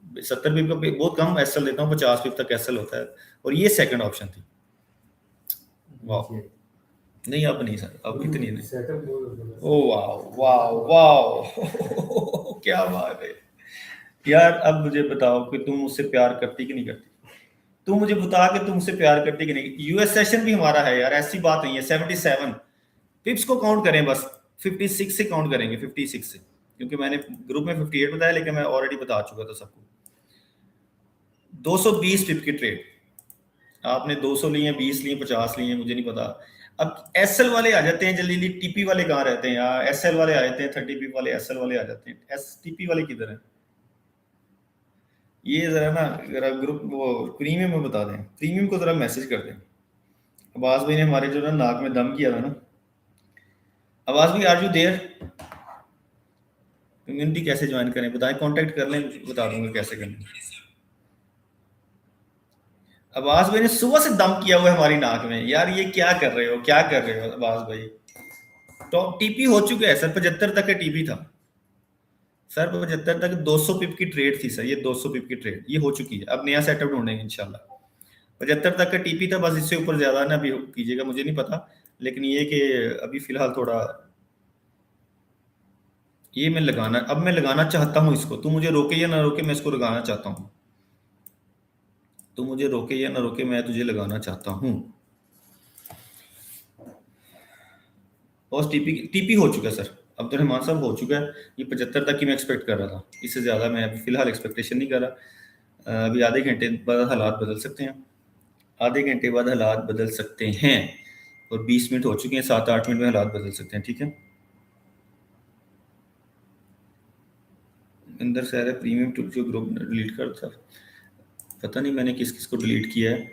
70 पिप का बहुत कम एसएल देता हूँ, 50 पिप तक एसएल होता है, और ये सेकंड ऑप्शन थी। वाह, नहीं अब नहीं सर, अब इतनी नहीं। ओ वाह वाह वाह क्या बात है यार। अब मुझे बताओ कि तुम मुझसे प्यार करती कि नहीं करती? तुम मुझे बता के तुम मुझसे प्यार करती कि नहीं? यूएस सेशन भी हमारा है यार, ऐसी बात नहीं है। 77 पिप्स को काउंट करें बस, 56 से काउंट करेंगे, 56 से, क्योंकि मैंने ग्रुप में 58 बताया, लेकिन मैं ऑलरेडी बता चुका था सबको। 220 पिप की ट्रेड, आपने 200 लिए, 20 लिए, 50 लिए, मुझे नहीं पता। अब एसएल वाले आ जाते हैं जल्दी जल्दी। टीपी वाले कहाँ रहते हैं यार? एसएल वाले आ जाते हैं, 30 पिप वाले एसएल वाले आ जाते हैं। टीपी वाले किधर है? ये जरा ना, जरा ग्रुप वो प्रीमियम में बता दें, प्रीमियम को जरा मैसेज कर दें। अब्बास भाई ने हमारे जो ना नाक में दम किया था ना। अब्बास भाई आर यू देयर? कम्युनिटी कैसे ज्वाइन करें बताएं, कांटेक्ट कर लें, बता दूंगा कैसे करना। अब्बास भाई ने सुबह से दम किया हुआ है हमारी नाक में यार, ये क्या कर रहे हो, क्या कर रहे हो अब्बास भाई? तो टीपी हो चुके हैं सर, 75 तक का टीपी था सर, 75 तक 200 पिप की ट्रेड थी सर, ये 200 पिप की ट्रेड ये हो चुकी है। अब नया सेटअप ढूंढेंगे इंशाल्लाह। 75 तक का टीपी था बस, इससे ऊपर ज्यादा ना अभी कीजिएगा, मुझे नहीं पता, लेकिन ये कि अभी फिलहाल थोड़ा ये मैं लगाना, अब मैं लगाना चाहता हूँ इसको। तू मुझे रोके या ना रोके, मैं इसको लगाना चाहता हूँ। तू मुझे रोके या ना रोके, मैं तुझे लगाना चाहता हूँ। और टीपी टीपी हो चुका है सर, अब्दुलरहमान साहब हो चुका है। ये 75 तक की मैं एक्सपेक्ट कर रहा था, इससे ज़्यादा मैं अभी फिलहाल एक्सपेक्टेशन नहीं कर रहा। अभी आधे घंटे बाद हालात बदल सकते हैं, आधे घंटे बाद हालात बदल सकते हैं, और 20 मिनट हो चुके हैं, 7-8 मिनट में हालात बदल सकते हैं, ठीक है। अंदर से आ रहा है प्रीमियम टू जो ग्रुप डिलीट कर था, पता नहीं मैंने किस किस को डिलीट किया है,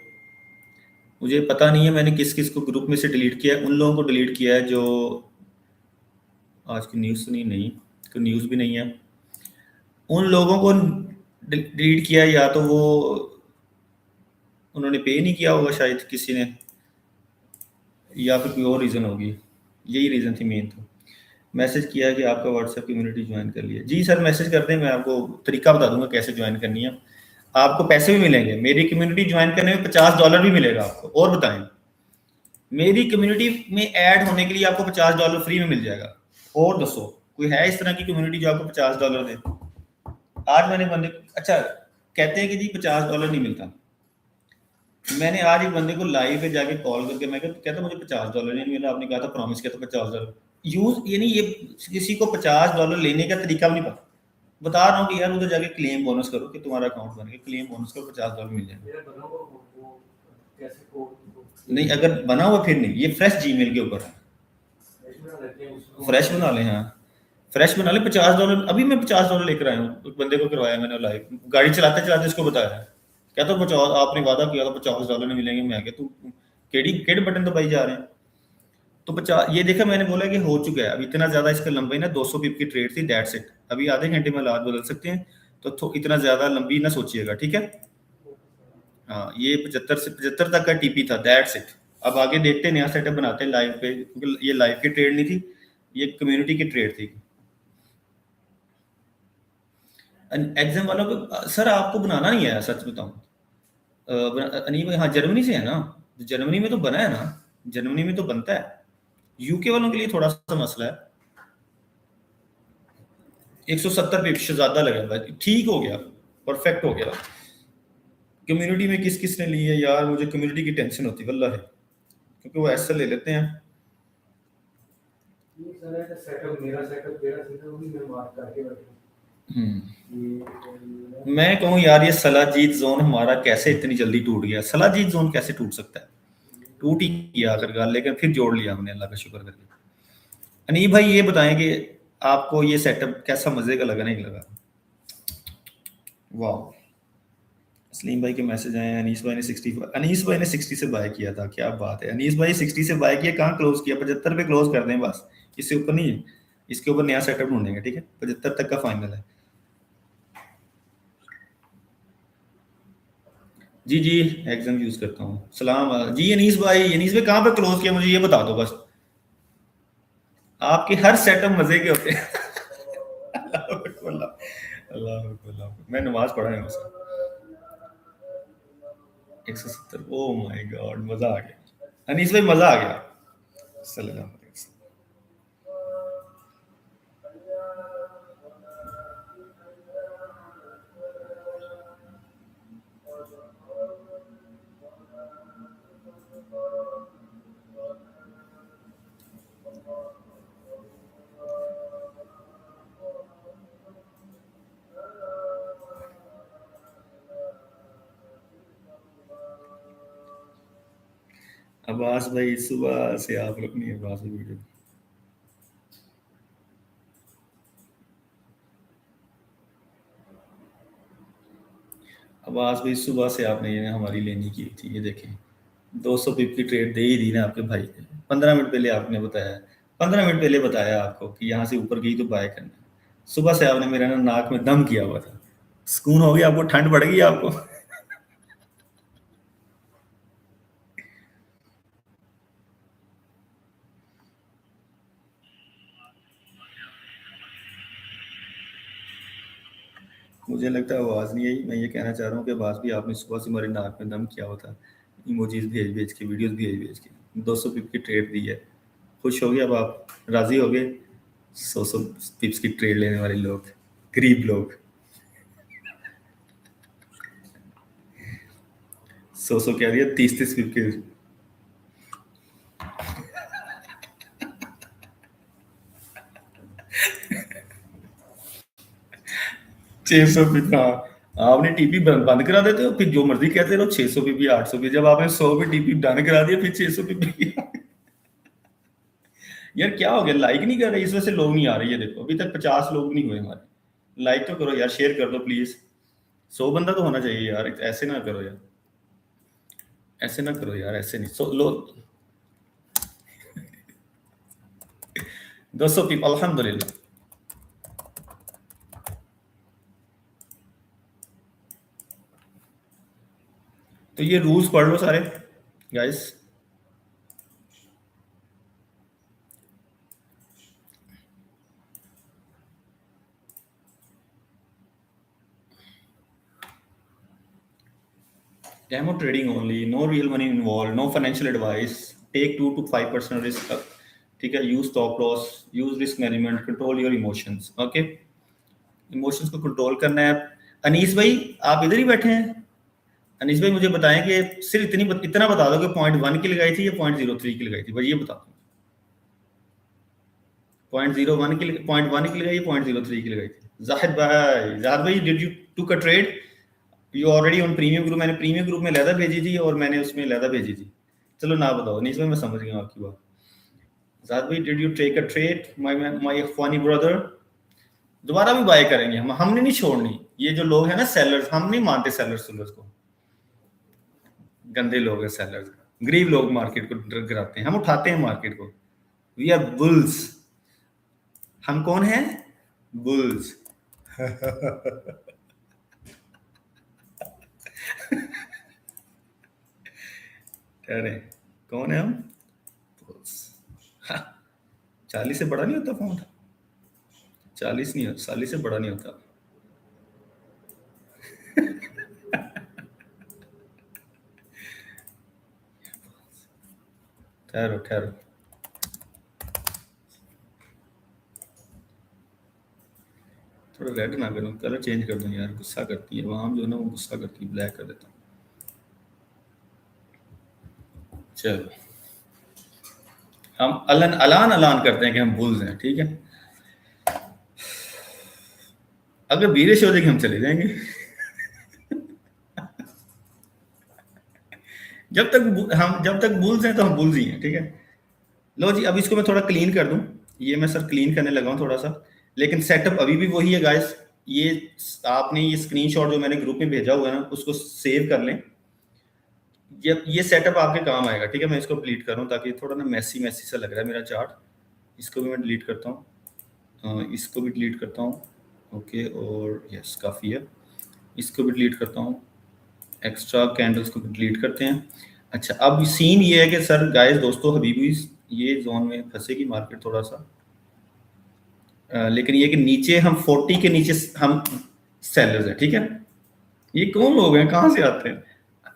मुझे पता नहीं है मैंने किस किस को ग्रुप में से डिलीट किया है। उन लोगों को डिलीट किया है जो आज की न्यूज़ सुनी नहीं, कोई न्यूज़ भी नहीं है। उन लोगों को डिलीट किया, या तो वो उन्होंने पे नहीं किया होगा शायद किसी ने, या फिर कोई और रीज़न होगी, यही रीज़न थी मेन। तो मैसेज किया है कि आपका व्हाट्सएप कम्युनिटी ज्वाइन कर लिया। जी सर मैसेज कर दें, मैं आपको तरीका बता दूंगा कैसे ज्वाइन करनी है। आपको पैसे भी मिलेंगे, मेरी कम्युनिटी ज्वाइन करने में $50 भी मिलेगा आपको। और बताएं, मेरी कम्युनिटी में ऐड होने के लिए आपको $50 फ्री में मिल जाएगा। और दसो कोई है इस तरह की कम्युनिटी जो आपको $50 दे? आज मैंने बंदे, अच्छा कहते हैं कि जी $50 नहीं मिलता। मैंने आज एक बंदे को लाइव पे जाके कॉल करके मैं कहता मुझे $50 नहीं मिला, आपने कहा था प्रॉमिस किया था $50 यूज, यानी ये किसी को $50 लेने का तरीका भी नहीं पता। बता रहा हूँ कि यार उधर जाके क्लेम बोनस करो कि तुम्हारा अकाउंट बन गया, क्लेम बोनस करो, $50 मिल जाएगा। नहीं अगर बना हुआ फिर नहीं, ये फ्रेश जीमेल के ऊपर है, फ्रेश बना ले। हाँ फ्रेश बना ले, $50 अभी मैं $50 लेकर आया हूँ, एक बंदे को करवाया मैंने लाइव, गाड़ी चलाते चलाते इसको बताया, क्या तो 50 आपने वादा किया था $50 नहीं मिलेंगे। मैं क्या तू केड़ी केड़ बटन दबाई जा रहे हैं? तो 50 ये देखा मैंने बोला कि हो चुका है। अब इतना ज्यादा इसका लंबाई ना 200 पिप की ट्रेड थी, दैट्स इट। अभी आधे घंटे में हालात बदल सकते हैं, तो इतना ज्यादा लंबी ना सोचिएगा, ठीक है। हाँ ये 75 तक का टीपी था, दैट्स इट। अब आगे देखते हैं, नया सेटअप बनाते हैं लाइव पे, क्योंकि ये लाइव की ट्रेड नहीं थी, ये कम्युनिटी की ट्रेड थी। एग्जाम वालों को सर आपको बनाना नहीं है, सच बताऊं अनीब, हाँ जर्मनी से है ना, जर्मनी में तो बना है ना, जर्मनी में तो बनता है। यूके वालों के लिए थोड़ा सा मसला है। 170 पे शहजादा लगा भाई, ठीक हो गया, परफेक्ट हो गया। कम्युनिटी में किस किस ने ली है यार, मुझे कम्युनिटी की टेंशन होती वल्लाह है, क्योंकि वो ऐसे ले लेते हैं। मैं कहूँ यार ये सलाजीत जोन हमारा कैसे इतनी जल्दी टूट गया? सलाजीत जोन कैसे टूट सकता है? टूट ही गया आखिरकार, लेकिन फिर जोड़ लिया हमने, अल्लाह का शुक्र करके। अनीब भाई ये बताएं कि आपको ये सेटअप कैसा मजे का लगा, नहीं लगा? वाह, सलीम भाई के मैसेज आए हैं, अनीस भाई ने 60 से बाय किया था, क्या बात है। अनीस भाई 60 से बाय किया, कहाँ क्लोज किया? 75 पे क्लोज कर दें बस, इससे ऊपर नहीं है। इसके ऊपर नया सेटअप ढूंढेंगे, ठीक है। 75 तक का फाइनल है। जी जी एग्जाम यूज करता हूँ। सलाम जी अनीस भाई कहाँ पे क्लोज किया, मुझे ये बता दो बस। आपके हर सेटअप मजे के होते हैं। अल्लाह मैं नमाज पढ़ा है उसे 170। ओ माय गॉड, मजा आ गया अनीस भाई, मजा आ गया। सल्लल्लाहु अलैहि वसल्लम। अब्बास भाई सुबह से आप लोग नहीं, अब्बास भाई वीडियो। अब्बास भाई सुबह से आपने ये हमारी लेनी की थी, ये देखें 200 पिप की ट्रेड दे ही दी ना आपके भाई ने। 15 मिनट पहले आपने बताया, 15 मिनट पहले बताया आपको कि यहाँ से ऊपर गई तो बाय करना। सुबह से आपने मेरा ना नाक में दम किया हुआ था। सुकून हो गया आपको, ठंड बढ़ गई आपको। मुझे लगता है आवाज़ नहीं आई। मैं ये कहना चाह रहा हूँ कि आवाज़ भी आपने सुबह से हमारे नाक में दम किया हुआ था, इमोजीज भेज भेज के, वीडियोस भेज भेज के। 200 पिप की ट्रेड दी है, खुश हो गए अब आप, राजी हो गए। 100 पिप्स की ट्रेड लेने वाले लोग, गरीब लोग। 100 कह दिया, 30 पिप के। 600 पिप, हाँ आपने टीपी बंद करा देते हो, फिर जो मर्जी कहते रहो, 600 पीपी 800 पी। जब आपने 100 पे टीपी डन करा दिया, फिर 600 पीपी। यार क्या हो गया, लाइक नहीं कर रहे, इस वजह से लोग नहीं आ रहे। ये देखो अभी तक 50 लोग नहीं हुए हमारे। लाइक तो करो यार, शेयर कर दो प्लीज। 100 बंदा तो होना चाहिए यार, ऐसे ना करो यार, ऐसे ना करो यार, ऐसे नहीं। 100 लोग, 200 पीपल, अल्हम्दुलिल्लाह। तो ये रूल्स पढ़ लो सारे guys. Demo trading only, no real money involved, no financial advice, take 2 to 5% risk। ठीक है, use stop loss, use risk management, control your emotions. Okay, emotions को कंट्रोल करना है। अनीस भाई आप इधर ही बैठे हैं। अनीस भाई मुझे बताएं कि सिर्फ इतना बता दो कि .1 की लगाई थी या .03 की लगाई थी, भाई ये बता दो। .1 की लगाई, .03 की लगाई थी। जाहिद भाई did you took a trade? You already on premium group. मैंने प्रीमियम ग्रुप में लैदा भेजी थी और मैंने उसमें लैदा भेजी थी। चलो ना बताओ, नहीं इसमें मैं समझ गया आपकी बात। जाहिद भाई did you take a trade my funny brother? दोबारा भी बाय करेंगे हम, हमने नहीं छोड़नी। ये जो लोग हैं ना सेलर्स, हम नहीं मानते सेलर्स को, गंदे लोग हैं सेलर्स। गरीब लोग मार्केट को गिराते हैं, हम उठाते हैं मार्केट को। We are bulls. हम कौन हैं? बुल्स। ठहरे, कौन है हम? बुल्स। 40 से बड़ा नहीं होता फोन। 40 नहीं होता, 40 से बड़ा नहीं होता। ठहरो ठहरो, थोड़ा रेड ना करो, कलर चेंज कर दो यार, गुस्सा करती है वहां जो है ना, वो गुस्सा करती है। ब्लैक कर देता हूँ। चलो, हम अलान अलान करते हैं कि हम बुल्स हैं, ठीक है। अगर बीरिश हो जाएगी हम चले जाएंगे। जब तक बुल्स हैं तो हम बुल्स ही हैं, ठीक है। लो जी, अब इसको मैं थोड़ा क्लीन कर दूं। ये मैं सर क्लीन करने लगा हूं थोड़ा सा, लेकिन सेटअप अभी भी वही है गाइस। ये आपने ये स्क्रीनशॉट जो मैंने ग्रुप में भेजा हुआ है ना, उसको सेव कर लें। ये सेटअप आपके काम आएगा, ठीक है। मैं इसको डिलीट कर रहा हूँ ताकि थोड़ा ना मैसी मैसी सा लग रहा है मेरा चार्ट। इसको भी मैं डिलीट करता हूँ, इसको भी डिलीट करता हूँ। ओके, और यस काफ़ी है। इसको भी डिलीट करता हूँ, एक्स्ट्रा कैंडल्स को डिलीट करते हैं। अच्छा, अब सीन ये है कि सर गाइस दोस्तों हबीबी, ये जोन में फंसेगी मार्केट थोड़ा सा। लेकिन ये कि नीचे हम 40 के नीचे हम सेलर्स हैं, ठीक है। ये कौन लोग हैं, कहाँ से आते हैं?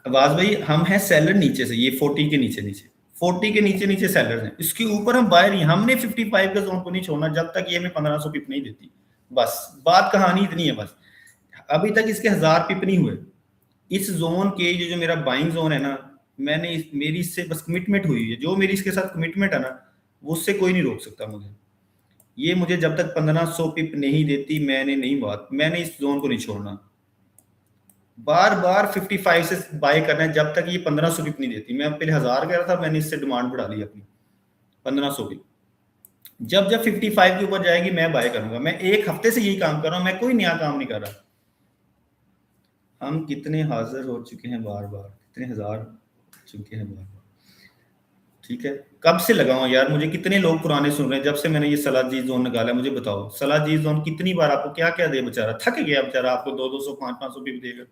आवाज भाई, हम हैं सेलर नीचे से, ये 40 के नीचे नीचे, 40 के नीचे नीचे सेलर्स हैं। इसके ऊपर हम बायर ही, हमने 55 का जोन को नहीं छोड़ना जब तक ये हमें 1500 पिप नहीं देती। बस बात कहानी इतनी है बस। अभी तक इसके 1000 पिप नहीं हुए। इस जोन के जो मेरा बाइंग जोन है ना, मेरी इससे बस कमिटमेंट हुई है, जो मेरी इसके साथ कमिटमेंट है ना, वो उससे कोई नहीं रोक सकता मुझे। ये मुझे जब तक 1500 पिप नहीं देती मैंने इस जोन को नहीं छोड़ना। बार बार 55 से बाय करना है जब तक ये 1500 पिप नहीं देती। मैं पहले 1000 कह रहा था, मैंने इससे डिमांड बढ़ा ली अपनी 1500 पिप। जब जब 55 के ऊपर जाएगी मैं बाय करूंगा। मैं एक हफ्ते से यही काम कर रहा हूं, मैं कोई नया काम नहीं कर रहा। हम कितने हाजिर हो चुके हैं बार बार, कितने हजार हो चुके हैं बार बार, ठीक है। कब से लगाऊं यार, मुझे कितने लोग पुराने सुन रहे हैं जब से मैंने ये सलाजीज जोन निकाला। मुझे बताओ सलाजीज जोन कितनी बार आपको क्या क्या दे, बेचारा थक गया बेचारा, आपको 200 500 भी देगा,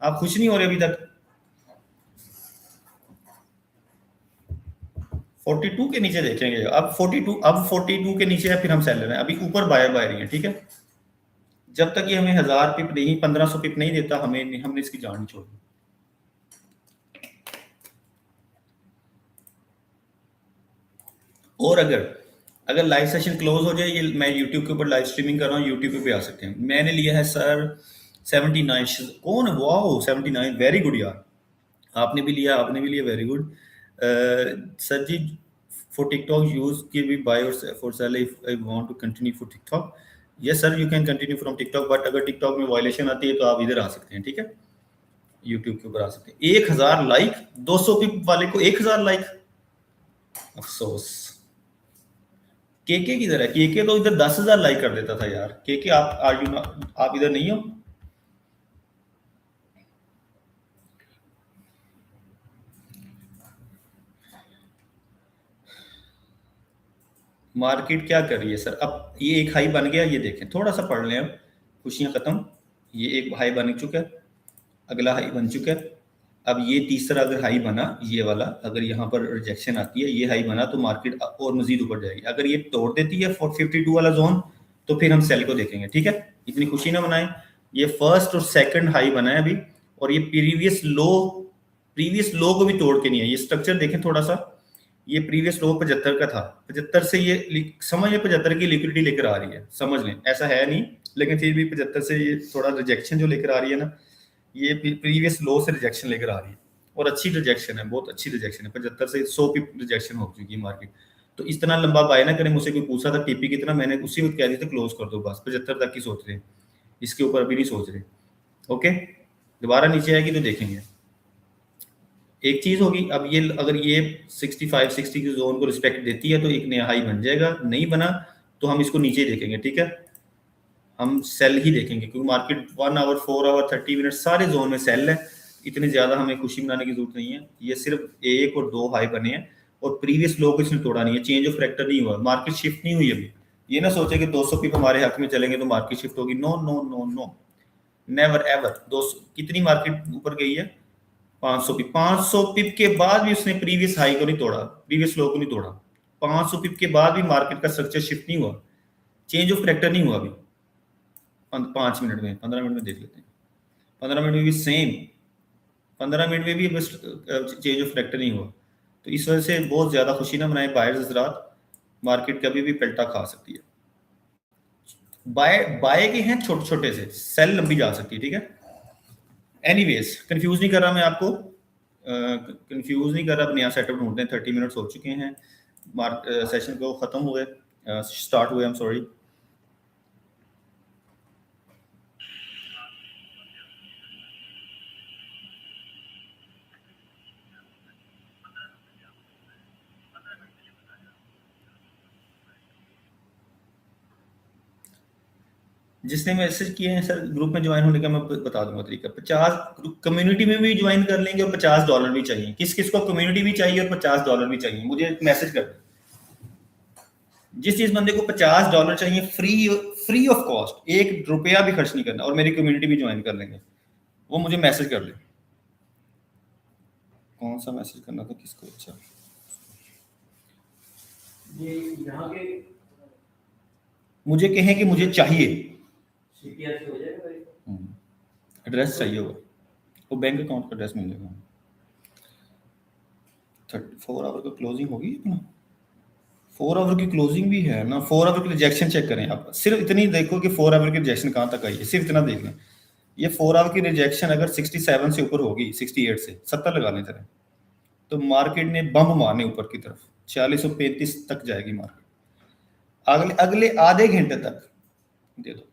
आप खुश नहीं हो रहे अभी तक। 42 के नीचे देखेंगे, अब 42 के नीचे है, फिर हम सेलर हैं। अभी ऊपर बायर बाय रही है, ठीक है। जब तक ये हमें 1000 पिप नहीं 1500 पिप नहीं देता, हमने इसकी जान नहीं छोड़नी। और अगर लाइव सेशन क्लोज हो जाए, ये मैं यूट्यूब के ऊपर लाइव स्ट्रीमिंग कर रहा हूँ, यूट्यूब पे आ सकते हैं। मैंने लिया है सर 79। कौन है? वाओ 79, वेरी गुड यार। आपने भी लिया, very good. Sir ji, for TikTok use की भी बाय और for sale if I want to continue for TikTok. Yes sir, you can continue from TikTok, but अगर टिकटॉक में वायलेशन आती है तो आप इधर आ सकते हैं, ठीक है। यूट्यूब के ऊपर आ सकते हैं। 1000 लाइक, 200 पिप वाले को 1000 लाइक, अफसोस। केके किधर है? केके तो इधर 10,000 लाइक कर देता था यार। केके आप इधर नहीं हो? मार्केट क्या कर रही है सर? अब ये एक हाई बन गया, ये देखें, थोड़ा सा पढ़ लें, अब खुशियां खत्म। ये एक हाई बन चुका है, अगला हाई बन चुका है। अब ये तीसरा अगर हाई बना, ये वाला, अगर यहाँ पर रिजेक्शन आती है, ये हाई बना, तो मार्केट और मजीद ऊपर जाएगी। अगर ये तोड़ देती है 52 वाला जोन, तो फिर हम सेल को देखेंगे, ठीक है। इतनी खुशी ना बनाए। ये फर्स्ट और सेकंड हाई बना है अभी, और ये प्रीवियस लो को भी तोड़ के नहीं है। ये स्ट्रक्चर देखें थोड़ा सा, ये प्रीवियस लो 75 का था, 75 से ये समझ में 75 की लिक्विडिटी लेकर आ रही है, समझ लें, ऐसा है नहीं, लेकिन फिर भी 75 से ये थोड़ा रिजेक्शन जो लेकर आ रही है ना, ये प्रीवियस लो से रिजेक्शन लेकर आ रही है, और अच्छी रिजेक्शन है, बहुत अच्छी रिजेक्शन है। 75 से 100 पिप रिजेक्शन हो चुकी है मार्केट। तो इस तरह लंबा बाय ना करें। मुझसे कोई पूछा था टीपी कितना, मैंने उसी वक्त कह दी थी क्लोज कर दो बस, 75 तक ही सोच रहे, इसके ऊपर अभी नहीं सोच रहे। ओके, दोबारा नीचे आएगी तो देखेंगे। एक चीज होगी, अब ये अगर ये 65 60 की जोन को रिस्पेक्ट देती है तो एक नया हाई बन जाएगा, नहीं बना तो हम इसको नीचे देखेंगे, ठीक है। हम सेल ही देखेंगे, क्योंकि मार्केट 1 आवर 4 आवर 30 मिनट सारे जोन में सेल है। इतनी ज्यादा हमें खुशी मनाने की जरूरत नहीं है। ये सिर्फ एक और दो हाई बने हैं, और प्रीवियस लो को इसने तोड़ा नहीं है, चेंज ऑफ फैक्टर नहीं हुआ, मार्केट शिफ्ट नहीं हुई अभी। ये ना सोचे कि 200 पिप हमारे हक में चलेंगे तो मार्केट शिफ्ट होगी, no no no no, never ever. 200 कितनी मार्केट ऊपर गई है? 500 पिप। 500 पिप के बाद भी उसने प्रीवियस हाई को नहीं तोड़ा, प्रीवियस लो को नहीं तोड़ा। 500 पिप के बाद भी मार्केट का स्ट्रक्चर शिफ्ट नहीं हुआ, चेंज ऑफ करेक्टर नहीं हुआ अभी। 5 मिनट में, 15 मिनट में देख लेते हैं। 15 मिनट में भी सेम, 15 मिनट में भी बस चेंज ऑफ करेक्टर नहीं हुआ। तो इस वजह से बहुत ज्यादा खुशी ना मनाए बायर्स हजरात, मार्केट कभी भी पलटा खा सकती है। बाय के हैं छोटे छोटे से, सेल लंबी जा सकती है, ठीक है। एनीवेज, कंफ्यूज नहीं कर रहा मैं आपको, कंफ्यूज नहीं कर रहा। अब नया सेटअप ढूंढते हैं। 30 मिनट्स हो चुके हैं, सेशन को खत्म हुए, स्टार्ट हुए, आई एम सॉरी। जिसने मैसेज किए हैं सर ग्रुप में ज्वाइन होने का, मैं बता दूंगा तरीका। 50 कम्युनिटी में भी ज्वाइन कर लेंगे, और $50 भी चाहिए। किस किस को कम्युनिटी भी चाहिए और $50 भी चाहिए, मुझे मैसेज कर दें। जिस जिस बंदे को $50 चाहिए, फ्री ऑफ कॉस्ट, ₹1 भी खर्च नहीं करना, और मेरी कम्युनिटी भी ज्वाइन कर लेंगे, वो मुझे मैसेज कर ले। कौन सा मैसेज करना था किसको? अच्छा, ये यहाँ के मुझे कहें कि मुझे चाहिए, एड्रेस चाहिए होगा, वो बैंक अकाउंट का एड्रेस मिलेगा। 4 आवर का क्लोजिंग होगी अपना, 4 आवर की क्लोजिंग भी है ना। 4 आवर की रिजेक्शन चेक करें आप, सिर्फ इतनी देखो कि 4 आवर की रिजेक्शन कहाँ तक आई है, सिर्फ इतना देख लें। ये 4 आवर की रिजेक्शन अगर 67 से ऊपर होगी, 68 से 70 लगा लें तरह, तो मार्केट ने बम मारने ऊपर की तरफ 4635 तक जाएगी मार्केट। अगले अगले आधे घंटे तक दे दो।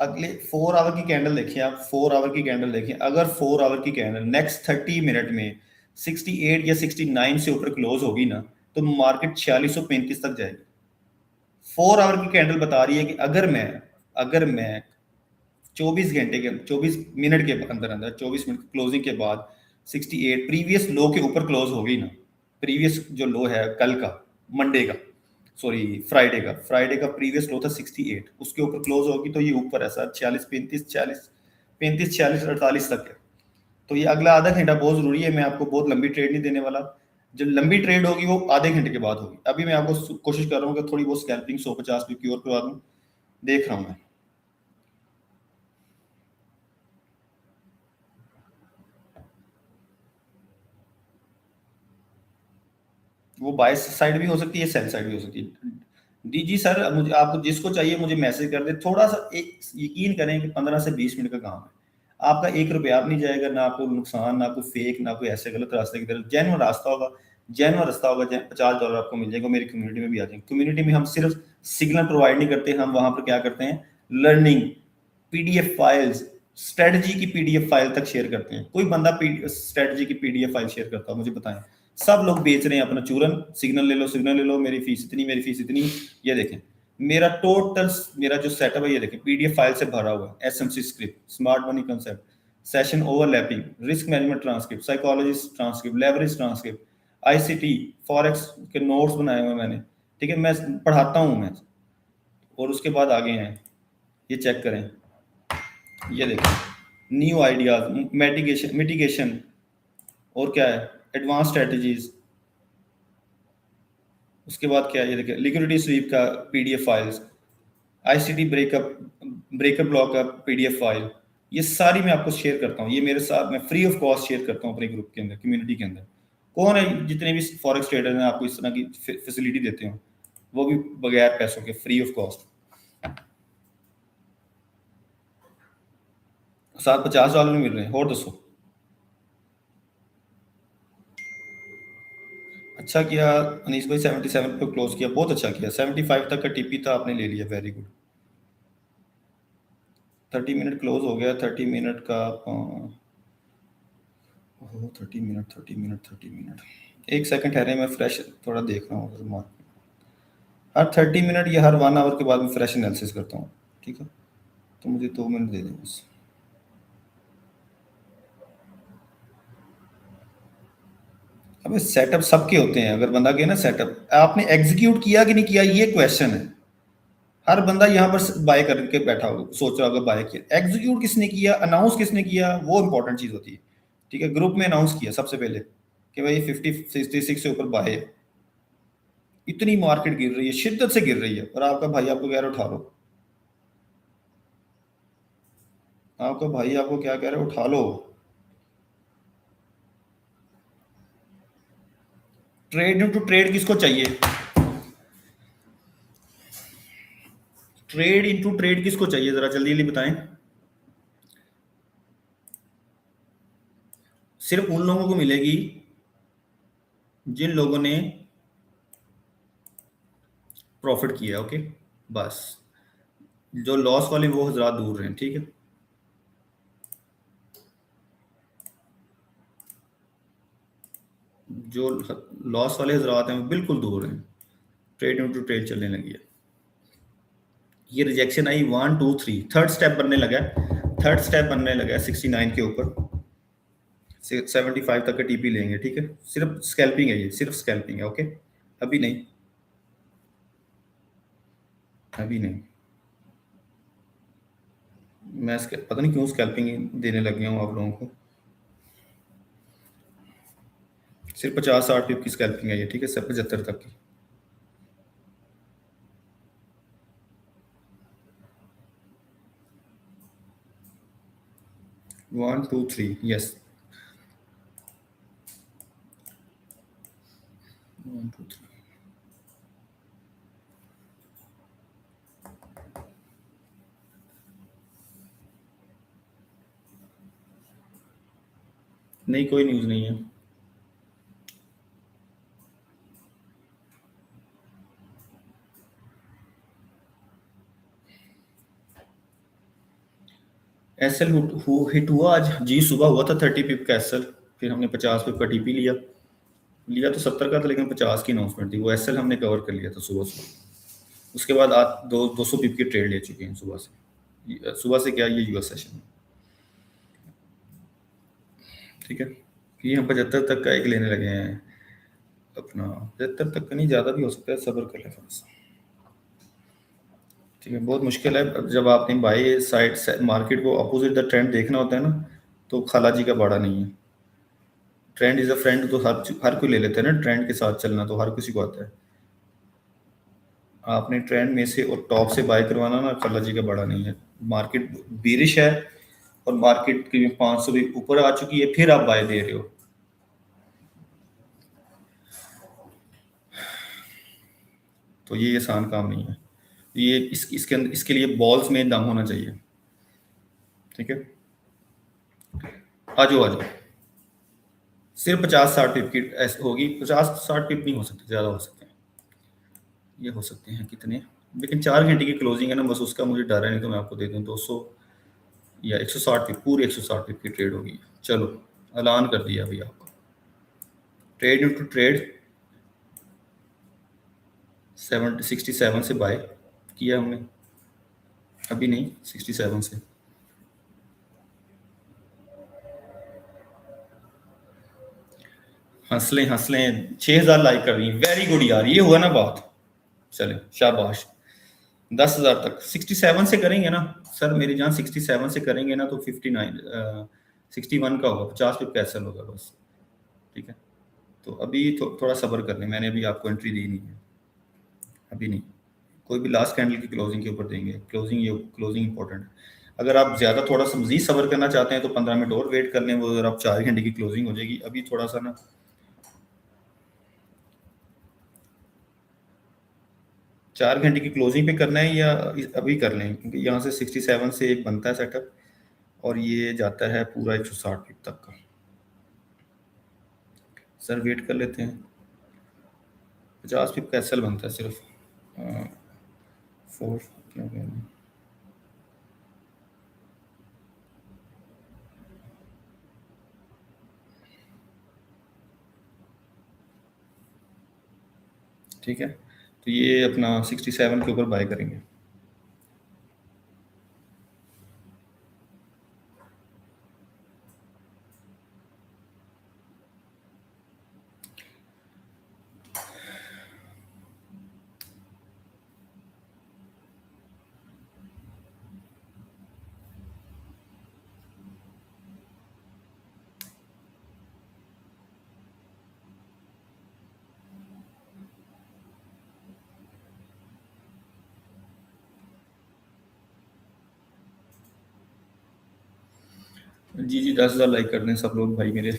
अगले 4 आवर की कैंडल देखिए आप, 4 आवर की कैंडल देखिए। अगर 4 आवर की कैंडल नेक्स्ट 30 मिनट में 68 या 69 से ऊपर क्लोज होगी ना, तो मार्केट 4635 तक जाएगी। 4 आवर की कैंडल बता रही है कि अगर मैं 24 मिनट के अंदर अंदर 24 मिनट क्लोजिंग के बाद 68 प्रीवियस लो के ऊपर क्लोज होगी ना, प्रीवियस जो लो है कल का, मंडे का, सॉरी फ्राइडे का प्रीवियस लो था 68, उसके ऊपर क्लोज होगी तो ये ऊपर है सर 46 35 40 35 46 48 तक है। तो ये अगला आधा घंटा बहुत जरूरी है। मैं आपको बहुत लंबी ट्रेड नहीं देने वाला, जो लंबी ट्रेड होगी वो आधे घंटे के बाद होगी। अभी मैं आपको कोशिश कर रहा हूँ कि थोड़ी बहुत स्कैल्पिंग 150 भी क्योर करवा दूँ, देख रहा हूँ मैं। वो बाय साइड भी हो सकती है, सेल साइड भी हो सकती है। जी सर, मुझे आपको जिसको चाहिए मुझे मैसेज कर दे। थोड़ा सा एक यकीन करें कि 15 से 20 मिनट का काम है, आपका 1 रुपया भी नहीं जाएगा, ना आपको नुकसान, ना कोई फेक, ना कोई ऐसे गलत रास्ते की तरफ। जेन्युइन रास्ता होगा, जेन्युइन रास्ता होगा। $50 आपको मिल जाएगा, मेरी कम्युनिटी में भी आ जाएंगे। कम्युनिटी में हम सिर्फ सिग्नल प्रोवाइड नहीं करते, हम वहां पर क्या करते हैं, लर्निंग, पीडीएफ फाइल्स, स्ट्रेटजी की पीडीएफ फाइल तक शेयर करते हैं। कोई बंदा स्ट्रेटजी की पीडीएफ फाइल शेयर करता है मुझे बताएं। सब लोग बेच रहे हैं अपना चूरन, सिग्नल ले लो, मेरी फीस इतनी। ये देखें मेरा टोटल, मेरा जो सेटअप है, ये देखें पीडीएफ फाइल से भरा हुआ है। SMC script, smart money concept, session overlapping, risk management transcript, psychologist transcript, leverage transcript, ICT forex के नोट्स बनाए हुए मैंने, ठीक है, मैं पढ़ाता हूँ मैं। और उसके बाद आगे हैं, ये चेक करें, ये देखें न्यू आइडियाज, मिटिगेशन, और क्या है, एडवांस स्ट्रेटजीज। उसके बाद क्या है, ये देखिए लिक्विडिटी स्वीप का PDF files, ICT breakup block का पीडीएफ फाइल, ये सारी मैं आपको शेयर करता हूँ। ये मेरे साथ मैं फ्री ऑफ कॉस्ट शेयर करता हूँ अपने ग्रुप के अंदर, कम्युनिटी के अंदर। कौन है जितने भी फॉरेक्स ट्रेडर हैं आपको इस तरह की फैसिलिटी देते हो, वो भी बगैर पैसों के, फ्री ऑफ कॉस्ट। साथ $50 मिल रहे हैं। और दसो, अच्छा किया अनीस भाई, 77 पे क्लोज किया, बहुत अच्छा किया। 75 तक का टीपी था, आपने ले लिया, वेरी गुड। 30 मिनट क्लोज हो गया, 30 मिनट का 30 मिनट। एक सेकंड ठहरे, मैं फ्रेश थोड़ा देख रहा हूँ। हर 30 मिनट या हर 1 आवर के बाद मैं फ्रेश एनालिसिस करता हूँ, ठीक है। तो मुझे 2 मिनट दे दें बस। अब सेटअप सबके होते हैं, अगर बंदा कहे ना सेटअप, आपने एग्जीक्यूट किया कि नहीं किया, ये क्वेश्चन है। हर बंदा यहाँ पर बाय करके बैठा होगा, सोच रहा होगा बाय किया, एग्जीक्यूट किसने किया, अनाउंस किसने किया, वो इंपॉर्टेंट चीज होती है, ठीक है। ग्रुप में अनाउंस किया सबसे पहले कि भाई 50-66 से ऊपर बाय है, इतनी मार्केट गिर रही है, शिद्दत से गिर रही है, और आपका भाई आपको कह रहा है उठा लो, आपका भाई आपको क्या कह रहा है, उठा लो। ट्रेड टू ट्रेड किसको चाहिए, ट्रेड इनटू ट्रेड किसको चाहिए, जरा जल्दी जल्दी बताएं। सिर्फ उन लोगों को मिलेगी जिन लोगों ने प्रॉफिट किया, ओके, बस। जो लॉस वाले वो हजरात दूर हैं, ठीक है। जो लॉस वाले हजरात हैं वो बिल्कुल दूर हैं, ट्रेड इनटू ट्रेड चलने लगी है। ये रिजेक्शन आई 1 2 3, थर्ड स्टेप बनने लगा है, 69 के ऊपर 75 तक का टीपी लेंगे, ठीक है। सिर्फ स्कैल्पिंग है, ये सिर्फ स्कैल्पिंग है, ओके। अभी नहीं, अभी नहीं। मैं पता नहीं क्यों स्कैल्पिंग देने लग गया हूँ आप लोगों को। सिर्फ 50-60 पिप की स्कैल्पिंग है ये, ठीक है, सब 75 तक की। 1 2 3 यस 1 2 3 नहीं कोई न्यूज़ नहीं है। एसएल हिट हुआ आज जी, सुबह हुआ था 30 पिप का एसएल, फिर हमने 50 पिप का टीपी लिया। लिया तो 70 का था लेकिन 50 की अनाउंसमेंट थी, वो एसएल हमने कवर कर लिया था सुबह सुबह। उसके बाद आज 200 पिप की ट्रेड ले चुके हैं सुबह से। सुबह से क्या ये यूएस सेशन में, ठीक है। कि हम 75 तक का एक लेने लगे हैं अपना, 75 तक का नहीं, ज़्यादा भी हो सकता है, सब्र कर लें थोड़ा सा, ठीक है। बहुत मुश्किल है जब आपने बाई साइड मार्केट को अपोजिट द ट्रेंड देखना होता है ना, तो खाला जी का बाड़ा नहीं है। ट्रेंड इज अ फ्रेंड तो हर कोई ले लेता है ना, ट्रेंड के साथ चलना तो हर किसी को आता है। आपने ट्रेंड में से और टॉप से बाय करवाना ना, खाला जी का बड़ा नहीं है। मार्केट बीरिश है और मार्केट की 500 भी ऊपर आ चुकी है, फिर आप बाय दे रहे हो, तो ये आसान काम नहीं है। ये इसके अंदर इसके लिए बॉल्स में दम होना चाहिए, ठीक है। आ जाओ आ जाओ। सिर्फ 50-60 पिप की होगी, 50-60 पिप नहीं हो सकते, ज़्यादा हो सकते हैं। ये हो सकते हैं कितने, लेकिन 4 घंटे की क्लोजिंग है ना, बस उसका मुझे डर है, नहीं तो मैं आपको दे दूं 200 या 160 पिप, पूरी 160 पिप की ट्रेड होगी। चलो ऐलान कर दिया अभी आपको, ट्रेड टू ट्रेड 67 से बाय किया हमने, अभी नहीं 67 से। हंस लें 6000 लाइक कर रही है, वेरी गुड यार, ये हुआ ना बात। चले शाबाश, 10,000 तक 67 से करेंगे ना सर, मेरी जान 67 से करेंगे ना तो 59 61 का होगा, 50 पे कैंसिल होगा बस, ठीक है। तो अभी थोड़ा सब्र कर लें, मैंने अभी आपको एंट्री दी नहीं है, अभी नहीं। कोई भी लास्ट कैंडल की क्लोजिंग के ऊपर देंगे, क्लोजिंग ये क्लोजिंग इंपॉर्टेंट है। अगर आप ज़्यादा थोड़ा सा मजीद सब्र करना चाहते हैं तो 15 मिनट और वेट कर लें, वो अगर आप 4 घंटे की क्लोजिंग हो जाएगी। अभी थोड़ा सा ना 4 घंटे की क्लोजिंग पे करना है या अभी कर लें, क्योंकि यहाँ से 67 से एक बनता है सेटअप और ये जाता है पूरा 160 पिप तक का। सर वेट कर लेते हैं, 50 पिप का एसएल बनता है सिर्फ, 4 क्यों कह रहे हैं? ठीक है, तो ये अपना 67 के ऊपर बाय करेंगे। जी जी, 10,000 लाइक कर दें सब लोग भाई मेरे।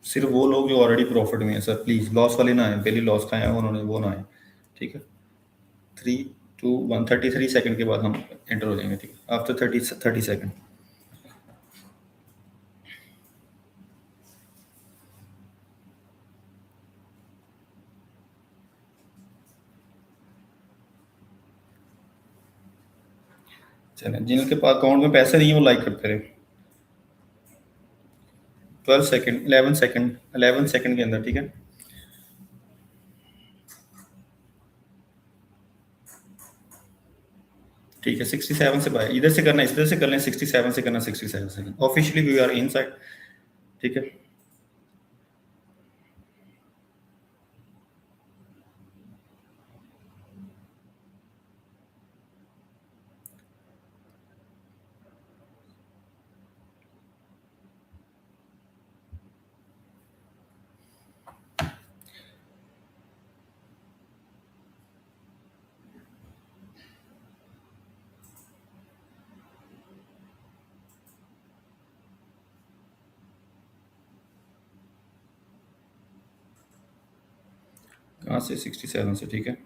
सिर्फ वो लोग जो ऑलरेडी प्रॉफिट में है सर, प्लीज लॉस वाले ना आए, पहले लॉस खाया है उन्होंने, वो ना आए, ठीक है। 3 2 1 33 सेकंड के बाद हम एंटर हो जाएंगे, ठीक है, आफ्टर 30 सेकंड। चलें, जिनके पास अकाउंट में पैसे नहीं है वो लाइक करते रहे। 12 सेकंड, 11 सेकंड, 11 सेकंड के अंदर, ठीक है। ठीक है, 67 से बाय, इधर से करना इधर से कर लें, 67 से करना, 67 second officially we are inside, ठीक है। कहाँ से? 67 से, ठीक है।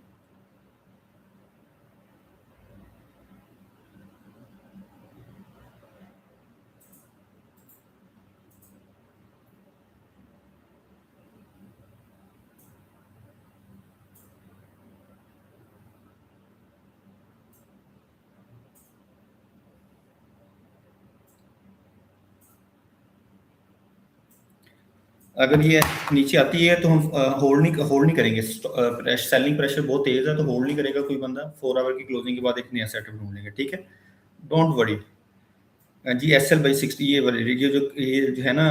अगर ये नीचे आती है तो हम होल्ड नहीं करेंगे। सेलिंग प्रेशर बहुत तेज है तो होल्ड नहीं करेगा कोई बंदा। 4 आवर की क्लोजिंग के बाद एक नया सेटअप ढूंढ लेंगे, ठीक है। Don't worry ji. SL/60 ये वाली, ये जो है ना,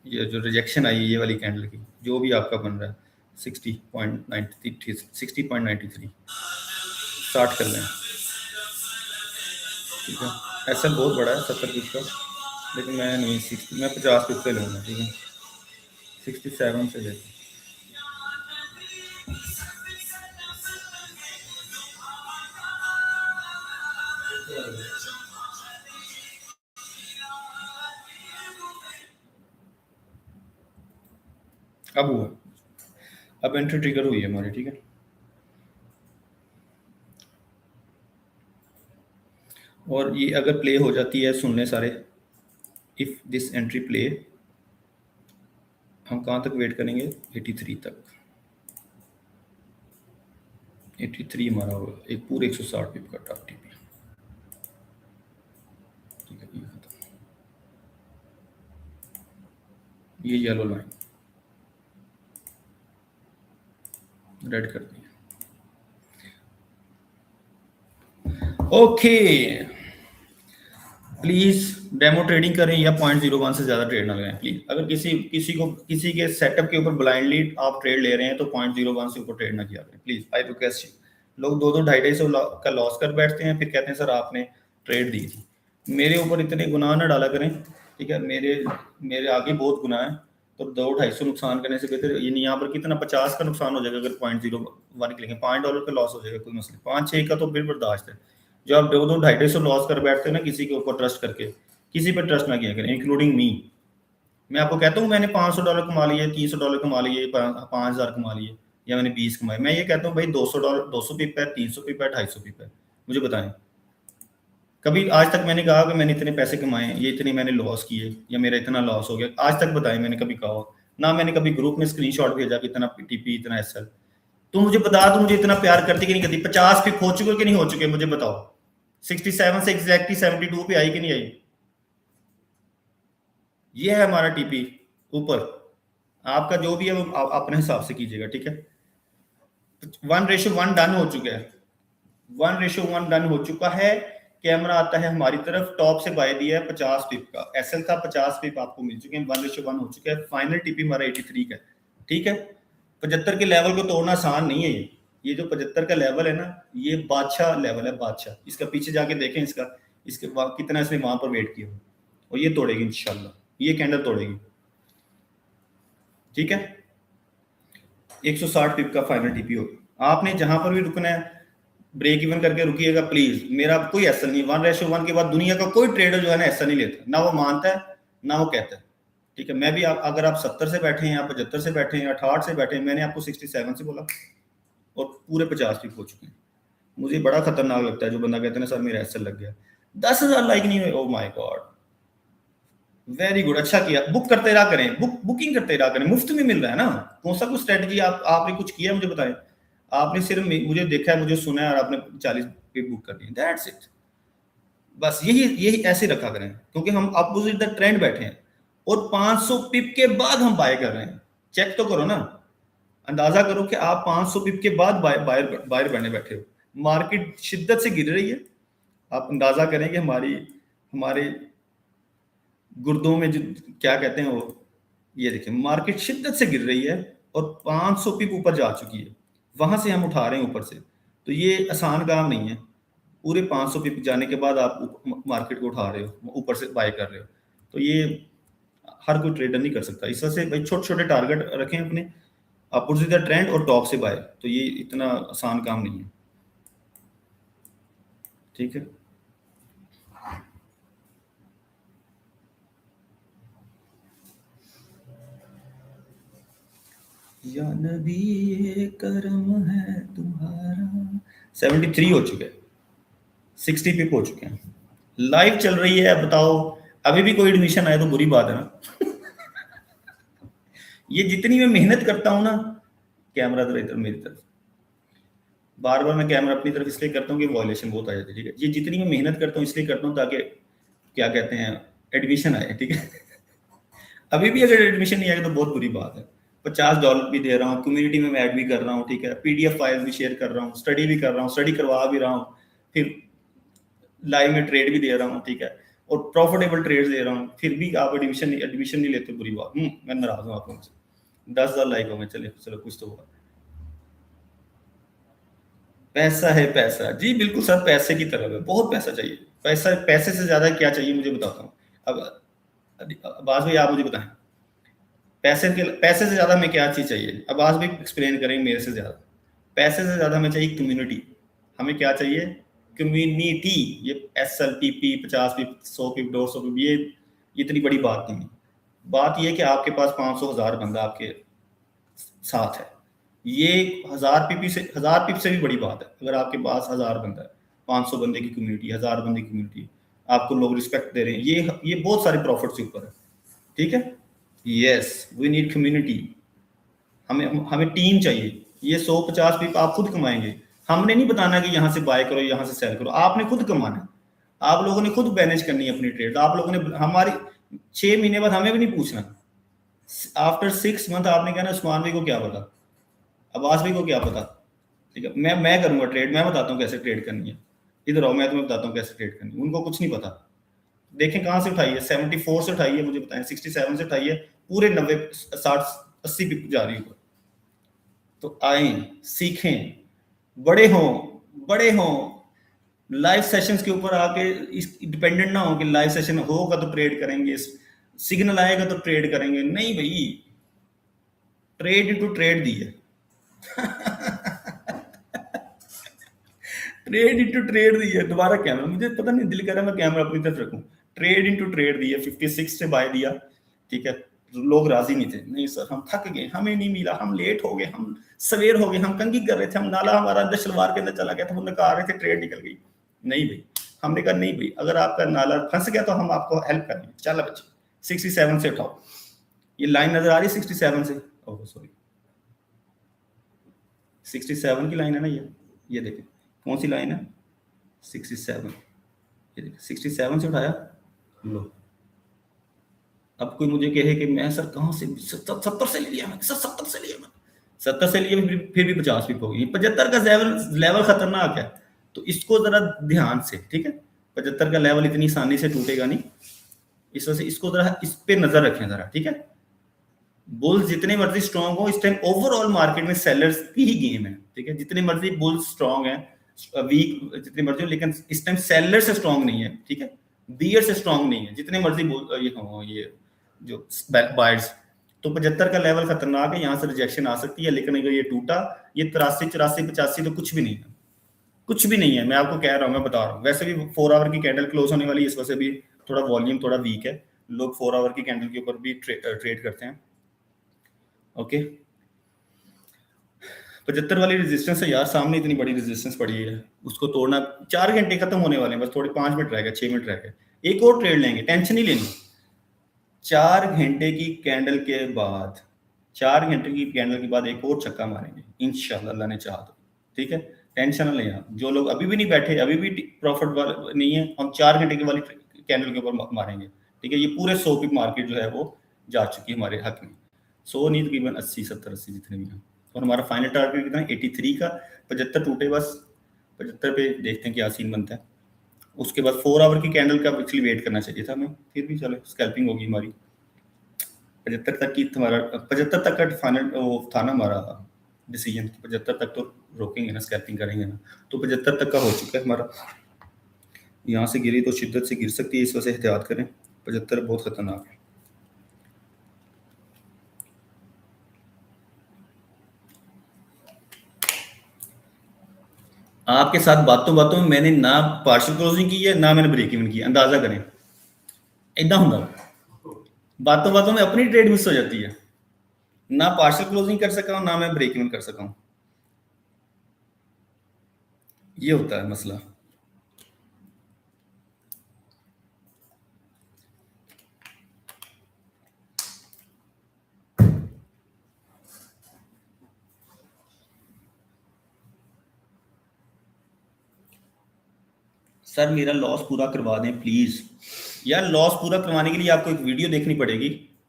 ये जो रिजेक्शन आई है ये वाली कैंडल की, जो भी आपका बन रहा है 60.93, 60.93 स्टार्ट कर लें, ठीक है। SL बहुत बड़ा है 70 पिप का, लेकिन मैं नहीं 60, मैं 50 पिप पे लूँगा, ठीक है। 67 से लेकर अब हुआ, अब एंट्री ट्रिगर हुई है हमारी, ठीक है। और ये अगर प्ले हो जाती है, सुन लें सारे, इफ दिस एंट्री प्ले, हम कहाँ तक वेट करेंगे? 83 तक। 83 हमारा होगा एक पूरे 160 पिप का टॉप टीपी, ठीक है। ये खत्म, ये येलो लाइन रेड कर दी। ओके, प्लीज डेमो ट्रेडिंग करें या 0.01 से ज्यादा ट्रेड ना लगाएं प्लीज। अगर किसी के सेटअप के ऊपर ब्लाइंडली आप ट्रेड ले रहे हैं तो 0.01 से ऊपर ट्रेड ना किया करें प्लीज, आई रिक्वेस्ट यू। लोग 2-2, 250 का लॉस कर बैठते हैं, फिर कहते हैं सर आपने ट्रेड दी थी। मेरे ऊपर इतने गुनाह ना डाला करें, ठीक है। मेरे मेरे आगे बहुत गुनाह है, तो 2-250 नुकसान करने से बेहतर ये नहीं। यहाँ पर कितना 50 का नुकसान हो जाएगा अगर 0.01 के लेंगे, $5 का लॉस हो जाएगा, कोई मसला। 5-6 का तो बिल बर्दाश्त है। जो आप 2-2, 250 लॉस कर बैठते हैं ना किसी के ऊपर ट्रस्ट करके, किसी पर ट्रस्ट ना किया करें, इंक्लूडिंग मी। मैं आपको कहता हूँ मैंने $500 कमा लिए, $300 कमा लिए, 5,000 कमा लिए, या मैंने 20 कमाए। मैं ये कहता हूँ भाई $200, 200 पिप है, 300 पिप है, 250 पिप है, मुझे बताएं। कभी आज तक मैंने कहा कि मैंने इतने पैसे कमाए, ये इतने मैंने लॉस किए, या मेरा इतना लॉस हो गया, आज तक बताएं मैंने कभी कहा हो? ना मैंने कभी ग्रुप में स्क्रीनशॉट भेजा कि इतना टीपी, इतना SL। तो मुझे बता, तू मुझे इतना प्यार करती कि नहीं करती? 50 पिप हो चुके कि नहीं हो चुके, मुझे बताओ। 67 से एग्जैक्टली 72 पे आई कि नहीं आई? ये है हमारा टीपी ऊपर। आपका जो भी है वो अपने हिसाब से कीजिएगा, ठीक है। 1:1 डन हो चुका है, 1:1 डन हो चुका है। कैमरा आता है हमारी तरफ, टॉप से बाय दिया है 50 पिप का, SL था 50 पिप आपको मिल चुके हैं, 1:1 हो चुका है। फाइनल टीपी हमारा 83 का, ठीक है। 75 के लेवल को तोड़ना आसान नहीं है। ये जो 75 का लेवल है ना, ये बादशाह लेवल है, बादशाह। इसका पीछे जाके देखें, इसके कितना इसने वहां पर वेट किया, और ये तोड़ेगी इंशाल्लाह, ये कैंडल तोड़ेगी, ठीक है। 160 पिप का फाइनल टीपी होगा। आपने जहां पर भी रुकना है ब्रेक इवन करके रुकिएगा प्लीज। मेरा कोई ऐसा नहीं, 1:1 के बाद दुनिया का कोई ट्रेडर जो है ना ऐसा नहीं लेता, ना वो मानता है ना वो कहता है, ठीक है। मैं भी अगर आप 70 से बैठे हैं, आप 75 से बैठे हैं, 68 से बैठे हैं, मैंने आपको 67 से बोला, और पूरे 50 पिप हो चुके हैं। मुझे बड़ा खतरनाक लगता है जो बंदा कहते हैं ना सर मेरा एसएल लग गया, 10,000 लाइक नहीं हुए, oh my God, very good, अच्छा किया। बुक करते रहा करें, बुकिंग करते रहा करें, मुफ्त में मिल रहा है ना। कौन सा कुछ स्ट्रेटजी आपने कुछ किया मुझे बताएं? आपने सिर्फ मुझे देखा है, मुझे सुना है, और आपने 40 पे बुक कर दिए, दैट्स इट। बस यही यही ऐसे रखा करें, क्योंकि हम अपोजिट द ट्रेंड बैठे हैं, और 500 पिप के बाद हम बाय कर रहे हैं। चेक तो करो ना, अंदाजा करो कि आप 500 पिप के बाद बायर बायर बने बैठे हो, मार्केट शिद्दत से गिर रही है। आप अंदाजा करें कि हमारे गुर्दों में जो क्या कहते हैं वो, ये देखिए मार्केट शिद्दत से गिर रही है, और 500 पिप ऊपर जा चुकी है, वहां से हम उठा रहे हैं ऊपर से। तो ये आसान काम नहीं है, पूरे 500 पिप जाने के बाद आप मार्केट को उठा रहे हो, ऊपर से बाय कर रहे हो। तो ये हर कोई ट्रेडर नहीं कर सकता। इस वजह से भाई छोटे छोटे टारगेट रखें अपने, अपोजिट द ट्रेंड और टॉप से बाय, तो ये इतना आसान काम नहीं है, ठीक है। या नबी ये करम है तुम्हारा। 73 हो चुके हैं, 60 पिप हो चुके हैं, लाइव चल रही है। बताओ अभी भी कोई एडमिशन आए तो बुरी बात है ना। ये जितनी मैं मेहनत करता हूँ ना, कैमरा तो इधर मेरी तरफ, बार बार मैं कैमरा अपनी तरफ इसलिए करता हूँ कि वॉयलेशन बहुत आ जाती है, ठीक है। ये जितनी मैं मेहनत करता हूँ इसलिए करता हूँ ताकि क्या कहते हैं एडमिशन आए, ठीक है। अभी भी अगर एडमिशन नहीं आएगा तो बहुत बुरी बात है। $50 भी दे रहा हूँ, कम्युनिटी में मैं ऐड भी कर रहा हूँ, ठीक है, पीडीएफ फाइल भी शेयर कर रहा हूँ, स्टडी भी कर रहा हूँ, स्टडी करवा भी रहा हूँ, फिर लाइव में ट्रेड भी दे रहा हूँ, ठीक है, और प्रॉफिटेबल ट्रेड दे रहा हूँ, फिर भी आप एडमिशन नहीं लेते, बुरी बात। मैं नाराज हूँ आप लोगों से। 10,000 लाइक हो गए, चले चलो कुछ तो हुआ। पैसा है पैसा, जी बिल्कुल सर, पैसे की तरफ है, बहुत पैसा चाहिए। पैसा, पैसे से ज्यादा क्या चाहिए मुझे बताता हूँ। अब अब्बास भाई आप मुझे बताएं, पैसे से ज्यादा हमें क्या चीज चाहिए, अब्बास भाई एक्सप्लेन करेंगे मेरे से ज्यादा। पैसे से ज्यादा हमें चाहिए कम्युनिटी। हमें क्या चाहिए? कम्युनिटी। ये SLPP 50 पिप 100 पिप 200 पिप ये इतनी बड़ी बात नहीं है। बात ये है कि आपके पास 500 1000 बंदा आपके साथ है, ये 1000 पिप से भी बड़ी बात है। अगर आपके पास 1000 बंदा है, 500 बंदे की कम्युनिटी, 1000 बंदे की कम्युनिटी, आपको लोग रिस्पेक्ट दे रहे हैं, ये बहुत सारे प्रॉफिट से ऊपर है, ठीक है। Yes, we need community. हमें हमें टीम चाहिए। ये 150 पिप आप खुद कमाएंगे। हमने नहीं बताना कि यहाँ से बाय करो, यहाँ से सेल करो, आपने खुद कमाना है। आप लोगों ने खुद मैनेज करनी है अपनी ट्रेड। आप लोगों ने हमारी 6 महीने बाद हमें भी नहीं पूछना। आफ्टर 6 मंथ आपने कहना उस्मान भाई को क्या पता, अब्बास भाई को क्या पता, ठीक है। मैं करूंगा ट्रेड, मैं बताता हूँ कैसे ट्रेड करनी है। इधर आओ, मैं तुम्हें बताता हूँ कैसे ट्रेड करनी है। उनको कुछ नहीं पता। देखें कहाँ से उठाई है, 74 से उठाई है, मुझे बताएं 67 से उठाई है, पूरे 90 60 80 पिप जा रही है। तो आए, सीखें, बड़े हों, बड़े हों। लाइव सेशंस के ऊपर आके इस डिपेंडेंट ना हो कि लाइव सेशन होगा तो ट्रेड करेंगे, सिग्नल आएगा तो ट्रेड करेंगे। नहीं भाई, ट्रेड इनटू ट्रेड दी है। ट्रेड इनटू ट्रेड दी है। दोबारा कैमरा, मुझे पता नहीं, दिल कर रहा है मैं कैमरा अपनी तरफ रखूं। ट्रेड इनटू ट्रेड दी है, 56 से बाय दिया, ठीक है। लोग राजी नहीं थे, नहीं सर हम थक गए, हमें नहीं मिला, हम लेट हो गए, हम सवेर हो गए, हम कंघी कर रहे थे, हम नाला हमारा अंदर शलवार के अंदर चला गया था, हम आ रहे थे, ट्रेड निकल गई। नहीं भाई, हमने कहा नहीं भाई, अगर आपका नाला फंस गया तो हम आपको हेल्प करेंगे। चलो बच्चे 67 से उठाओ। ये लाइन नजर आ रही है 67 से, ओह सॉरी 67 की लाइन है ना ये देखें कौन सी लाइन है, 67। ये देखिए 67 से उठाया लो। अब कोई मुझे कहे कि मैं सर कहाँ से 70 से ले लिया, मैं सर 70 से लिया, मैं 70 से लिए, फिर भी 50 भी होगी। 75 का लेवल खतरनाक है, तो इसको जरा ध्यान से, ठीक है। 75 का लेवल इतनी आसानी से टूटेगा नहीं, इस वजह से इसको जरा इस पे नजर रखें जरा, ठीक है। बुल्स जितने मर्जी स्ट्रॉन्ग हो, इस टाइम ओवरऑल मार्केट में सेलर्स की ही गेम है, ठीक है। जितने मर्जी बुल्स स्ट्रॉन्ग है, वीक जितने मर्जी हो, लेकिन इस टाइम सेलर से स्ट्रॉन्ग नहीं है, ठीक है। बियर से स्ट्रॉन्ग नहीं है, जितने मर्जी ये जो बायर्स। तो 75 का लेवल खतरनाक है, यहाँ से रिजेक्शन आ सकती है, लेकिन अगर ये टूटा, ये 83 84 85 तो कुछ भी नहीं है, कुछ भी नहीं है। मैं आपको कह रहा हूँ, मैं बता रहा हूँ। वैसे भी 4 आवर की कैंडल क्लोज होने वाली है, इस वजह से भी थोड़ा वॉल्यूम थोड़ा वीक है। लोग 4 आवर की कैंडल के ऊपर भी ट्रेड करते हैं, ओके। 75 वाली रेजिस्टेंस है यार, सामने इतनी बड़ी रेजिस्टेंस पड़ी है, उसको तोड़ना। 4 घंटे खत्म होने वाले हैं, बस थोड़े 5 मिनट रह गए, 6 मिनट रह गए, एक और ट्रेड लेंगे, टेंशन नहीं लेनी। 4 घंटे की कैंडल के बाद, 4 घंटे की कैंडल के बाद एक और छक्का मारेंगे इंशाल्लाह, अल्लाह ने चाहा तो, ठीक है। टेंशन ना लें आप, जो लोग अभी भी नहीं बैठे, अभी भी प्रॉफिट नहीं है, हम 4 घंटे की वाली कैंडल के ऊपर मारेंगे, ठीक है। ये पूरे 100 पिप मार्केट जो है वो जा चुकी है हमारे हक में। 100 नहीं, तकरीबन 80 70 80 जितने भी हैं। और हमारा फाइनल टारगेट कितना है, 83 का। 75 टूटे बस, 75 पे देखते हैं क्या सीन बनता है। उसके बाद 4 आवर की कैंडल का एक्चुअली वेट करना चाहिए था हमें, फिर भी चलो स्कैल्पिंग होगी हमारी। 75 तक की हमारा, 75 तक का फाइनल वो था ना हमारा डिसीजन, 75 तक तो रोकेंगे ना, स्कैल्पिंग करेंगे ना। तो 75 तक का हो चुका है हमारा। यहाँ से गिरी तो शिद्दत से गिर सकती है, इस वजह से एहतियात करें। 75 बहुत खतरनाक है। आपके साथ बातों बातों में मैंने ना पार्शियल क्लोजिंग की है, ना मैंने ब्रेक इवन की, अंदाजा करें। इदा होंगे, बातों बातों में अपनी ट्रेड मिस हो जाती है। ना पार्शियल क्लोजिंग कर सका हूं, ना मैं ब्रेक इवन कर सका हूं। ये होता है मसला। सर मेरा लॉस पूरा करवा दें प्लीज। यार लॉस पूरा करवाने के लिए आपको एक वीडियो देखनी पड़ेगी,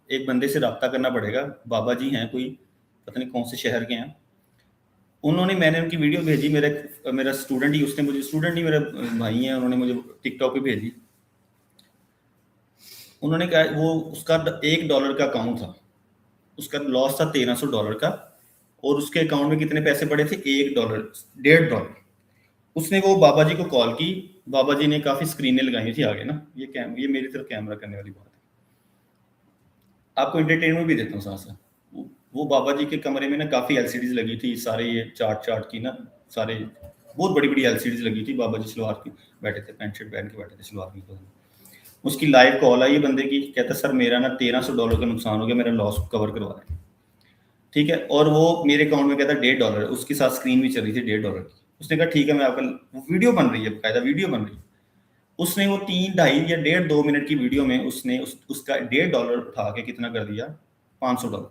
एक बंदे से रब्ता करना पड़ेगा। बाबा जी हैं कोई, पता नहीं कौन से शहर के हैं। उन्होंने, मैंने उनकी वीडियो भेजी, मेरे मेरा स्टूडेंट ही, उसने मुझे, स्टूडेंट ही मेरा भाई है, उन्होंने मुझे टिकटॉक पे भेजी। उन्होंने कहा वो उसका $1 का अकाउंट था, उसका लॉस था $1300 का, और उसके अकाउंट में कितने पैसे पड़े थे? $1, $1.5। उसने वो बाबा जी को कॉल की, बाबा जी ने काफी स्क्रीनें लगाई थी आगे ना, ये मेरी तरफ कैमरा करने वाली बात है, आपको एंटरटेनमेंट भी देता हूँ साथ साथ। वो बाबा जी के कमरे में ना काफी एलसीडीज लगी थी, सारे ये चार्ट चार्ट की ना, सारे बहुत बड़ी बड़ी एलसीडीज लगी थी। बाबा जी सलवार की बैठे थे, पैंट शर्ट पहन के बैठे थे, सलवार की। उसकी लाइव कॉल आई बंदे की, कहता सर मेरा ना $1300 का नुकसान हो गया, मेरा लॉस कवर करवा दें। ठीक है, और वो मेरे अकाउंट में कहता $1.5, उसके साथ स्क्रीन भी चल रही थी $1.5 की। उसने कहा ठीक है मैं आपका, वीडियो बन रही है, बकायदा वीडियो बन रही है। उसने वो 3, 2.5 या 1.5 2 मिनट की वीडियो में उसने उसका $1.5 उठा के कितना कर दिया? $500।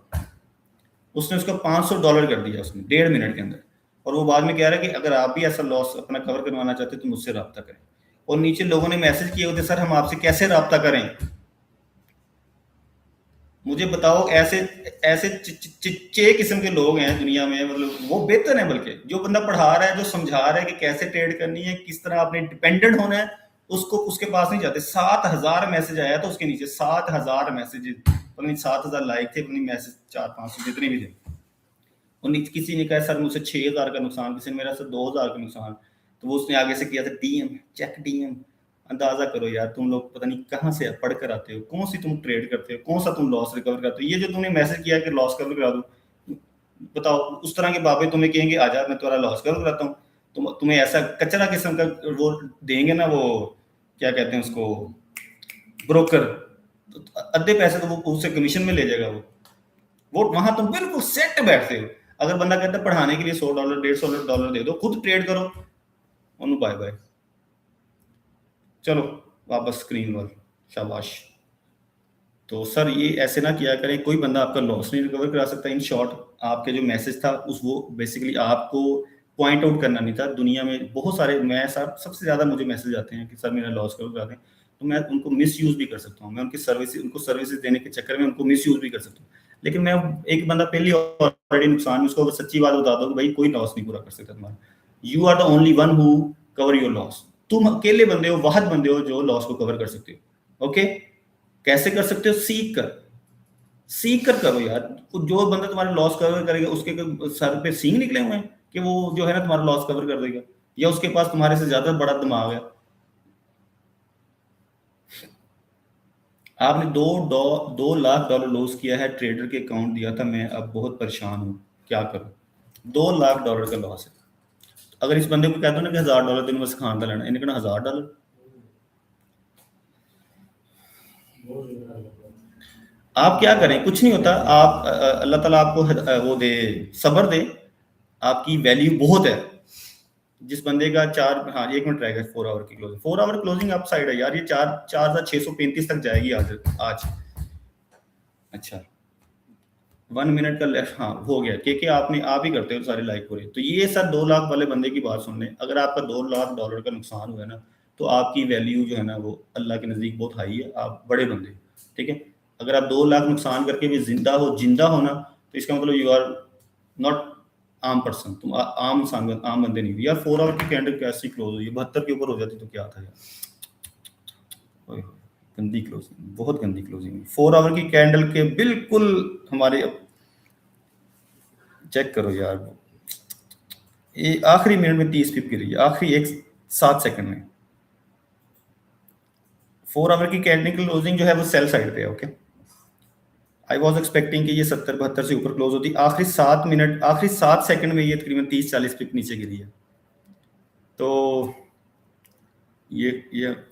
उसने उसका $500 कर दिया उसने 1.5 मिनट के अंदर। और वो बाद में कह रहा है कि अगर आप भी ऐसा लॉस अपना कवर करवाना चाहते तो मुझसे रब्ता करें। और नीचे लोगों ने मैसेज किए होते, सर हम आपसे कैसे रब्ता करें, मुझे बताओ। ऐसे ऐसे चिच्चे किस्म के लोग हैं दुनिया में, मतलब वो बेहतर है। बल्कि जो बंदा पढ़ा रहा है, जो समझा रहा है कि कैसे ट्रेड करनी है, किस तरह आपने डिपेंडेंट होना है, उसको उसके पास नहीं जाते। 7000 मैसेज आया था उसके नीचे, 7000 मैसेज, पता नहीं 7000 लाइक थे, पता नहीं मैसेज 400-500 जितने भी थे। और किसी ने कहा सर मुझसे 6000 का नुकसान, किसी ने मेरा सर 2000 का नुकसान। तो वो उसने आगे से किया था डीएम, चेक डीएम। अंदाजा करो यार, तुम लोग पता नहीं कहाँ से पढ़ कर आते हो, कौन सी तुम ट्रेड करते हो, कौन सा तुम लॉस रिकवर करते हो। ये जो तुमने मैसेज किया कि लॉस कवर करा दो, बताओ उस तरह के बाबे तुम्हें कहेंगे आजा मैं तुम्हारा लॉस कवर कराता हूँ, तुम्हें ऐसा कचरा किस्म का वो देंगे ना, वो क्या कहते हैं उसको, ब्रोकर। तो अद्धे पैसे तो वो उससे कमीशन में ले जाएगा वो वहां तुम बिल्कुल सेट बैठते हो। अगर बंदा कहता है पढ़ाने के लिए $100 $150 दे दो, खुद ट्रेड करो, उन्होंने बाय बाय। चलो वापस स्क्रीन पर, शाबाश। तो सर ये ऐसे ना किया करें, कोई बंदा आपका लॉस नहीं रिकवर करा सकता। इन शॉर्ट आपके जो मैसेज था उस वो बेसिकली आपको पॉइंट आउट करना नहीं था। दुनिया में बहुत सारे, मैं सर सबसे ज़्यादा मुझे मैसेज आते हैं कि सर मेरा लॉस कवर करा दें, तो मैं उनको मिस यूज़ भी कर सकता हूँ, मैं उनको सर्विसेज देने के चक्कर में उनको मिस यूज़ भी कर सकता हूँ। लेकिन मैं एक बंदा पहले ऑलरेडी नुकसान, उसको सच्ची बात बता दो कि भाई कोई लॉस नहीं पूरा कर सकता तुम्हारा। You are the only one who cover your loss. तुम अकेले बंदे हो, वाहद बंदे हो जो लॉस को कवर कर सकते हो। ओके, कैसे कर सकते हो? सीख कर करो यार। जो बंदा तुम्हारा लॉस कवर करेगा उसके सर पे सींग निकले हुए हैं कि वो जो है ना तुम्हारा लॉस कवर कर देगा, या उसके पास तुम्हारे से ज्यादा बड़ा दिमाग है। आपने $2 लाख लॉस किया है, ट्रेडर के अकाउंट दिया था, मैं अब बहुत परेशान हूँ, क्या करूँ? $2 लाख का लॉस है। अगर इस बंदे को कहते हो ना कि $1000 दिन में सिखाने का लेना, इन्हें कहना $1000। आप क्या करें? कुछ नहीं होता। आप अल्लाह ताला आपको वो दे, सब्र दे। आपकी वैल्यू बहुत है। जिस बंदे का 4, हाँ 1 मिनट रहेगा 4 आवर की closing, 4 hour closing upside है यार, ये 4,635 तक जाएगी आज। अच्छा 1 मिनट का लेफ्ट, हाँ हो गया, क्योंकि आपने आप ही करते हो सारे लाइक पूरे। तो ये सर 2 लाख वाले बंदे की बात सुन लें, अगर आपका $2 लाख का नुकसान हुआ है ना, तो आपकी वैल्यू जो है ना वो अल्लाह के नज़दीक बहुत हाई है, आप बड़े बंदे हो, ठीक है। अगर आप 2 लाख नुकसान करके भी जिंदा हो ना, तो इसका मतलब यू आर नॉट आम पर्सन, तुम आम इंसान, आम बंदे नहीं हो यार। 4 आवर की कैंडल कैसी क्लोज हुई है? 72 के ऊपर हो जाती तो क्या था यार। ओए, गंदी क्लोजिंग, बहुत गंदी क्लोजिंग। 4 आवर की कैंडल के बिल्कुल हमारे, चेक करो यार, ये आखिरी मिनट में 30 पिप गिरी है, आखिरी 7 सेकंड में। 4 आवर की कैंडल की क्लोजिंग जो है वो सेल साइड पे है। ओके, आई वॉज एक्सपेक्टिंग कि ये 70-72 से ऊपर क्लोज होती। आखिरी 7 मिनट, आखिरी 7 सेकंड में ये तकरीबन 30-40 पिप नीचे गिरी है। तो ये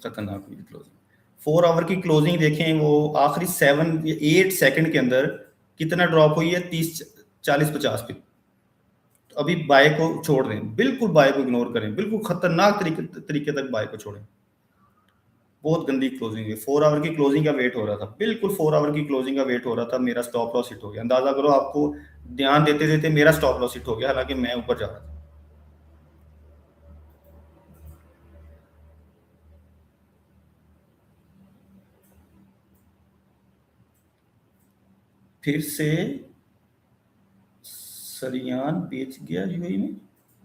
खतरनाक हुई क्लोजिंग। 4 आवर की क्लोजिंग देखें, वो आखिरी 7 या 8 सेकंड के अंदर कितना ड्रॉप हुई है? 30, 40, 50 पे। तो अभी बाय को छोड़ दें, बिल्कुल बाय को इग्नोर करें, बिल्कुल खतरनाक तरीके तक बाय को छोड़ें। बहुत गंदी क्लोजिंग है। 4 आवर की क्लोजिंग का वेट हो रहा था, बिल्कुल 4 आवर की क्लोजिंग का वेट हो रहा था, मेरा स्टॉप लॉस हिट हो गया। अंदाजा करो, आपको ध्यान देते देते मेरा स्टॉप लॉस हिट हो गया, हालांकि मैं ऊपर जा रहा था। फिर से सरियान बेच गया यूएई में,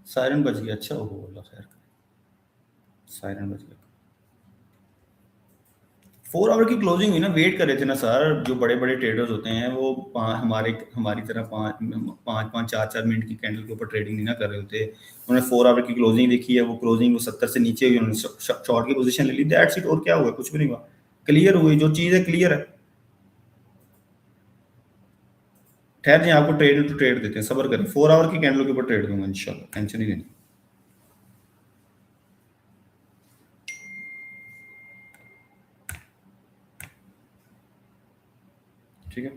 सायरन बच गया। अच्छा, हो अल्लाह खैर करे, सायरन बच गया। 4 आवर की क्लोजिंग हुई ना, वेट कर रहे थे ना सर। जो बड़े बड़े ट्रेडर्स होते हैं वो हमारी तरह 5-5, 4-4 मिनट की कैंडल के ऊपर ट्रेडिंग नहीं ना कर रहे होते। उन्होंने 4 आवर की क्लोजिंग देखी है, वो क्लोजिंग वो 70 से नीचे हुई, उन्होंने शॉर्ट की पोजीशन ले ली, दैट्स इट। और क्या हुआ? कुछ भी नहीं हुआ, क्लियर हुई जो चीज़ है, क्लियर है। ठहर जाए, आपको ट्रेड टू ट्रेड देते हैं, सब्र करें। 4 आवर की कैंडल के ऊपर ट्रेड दूंगा इंशाल्लाह, टेंशन नहीं लेनी। ठीक है,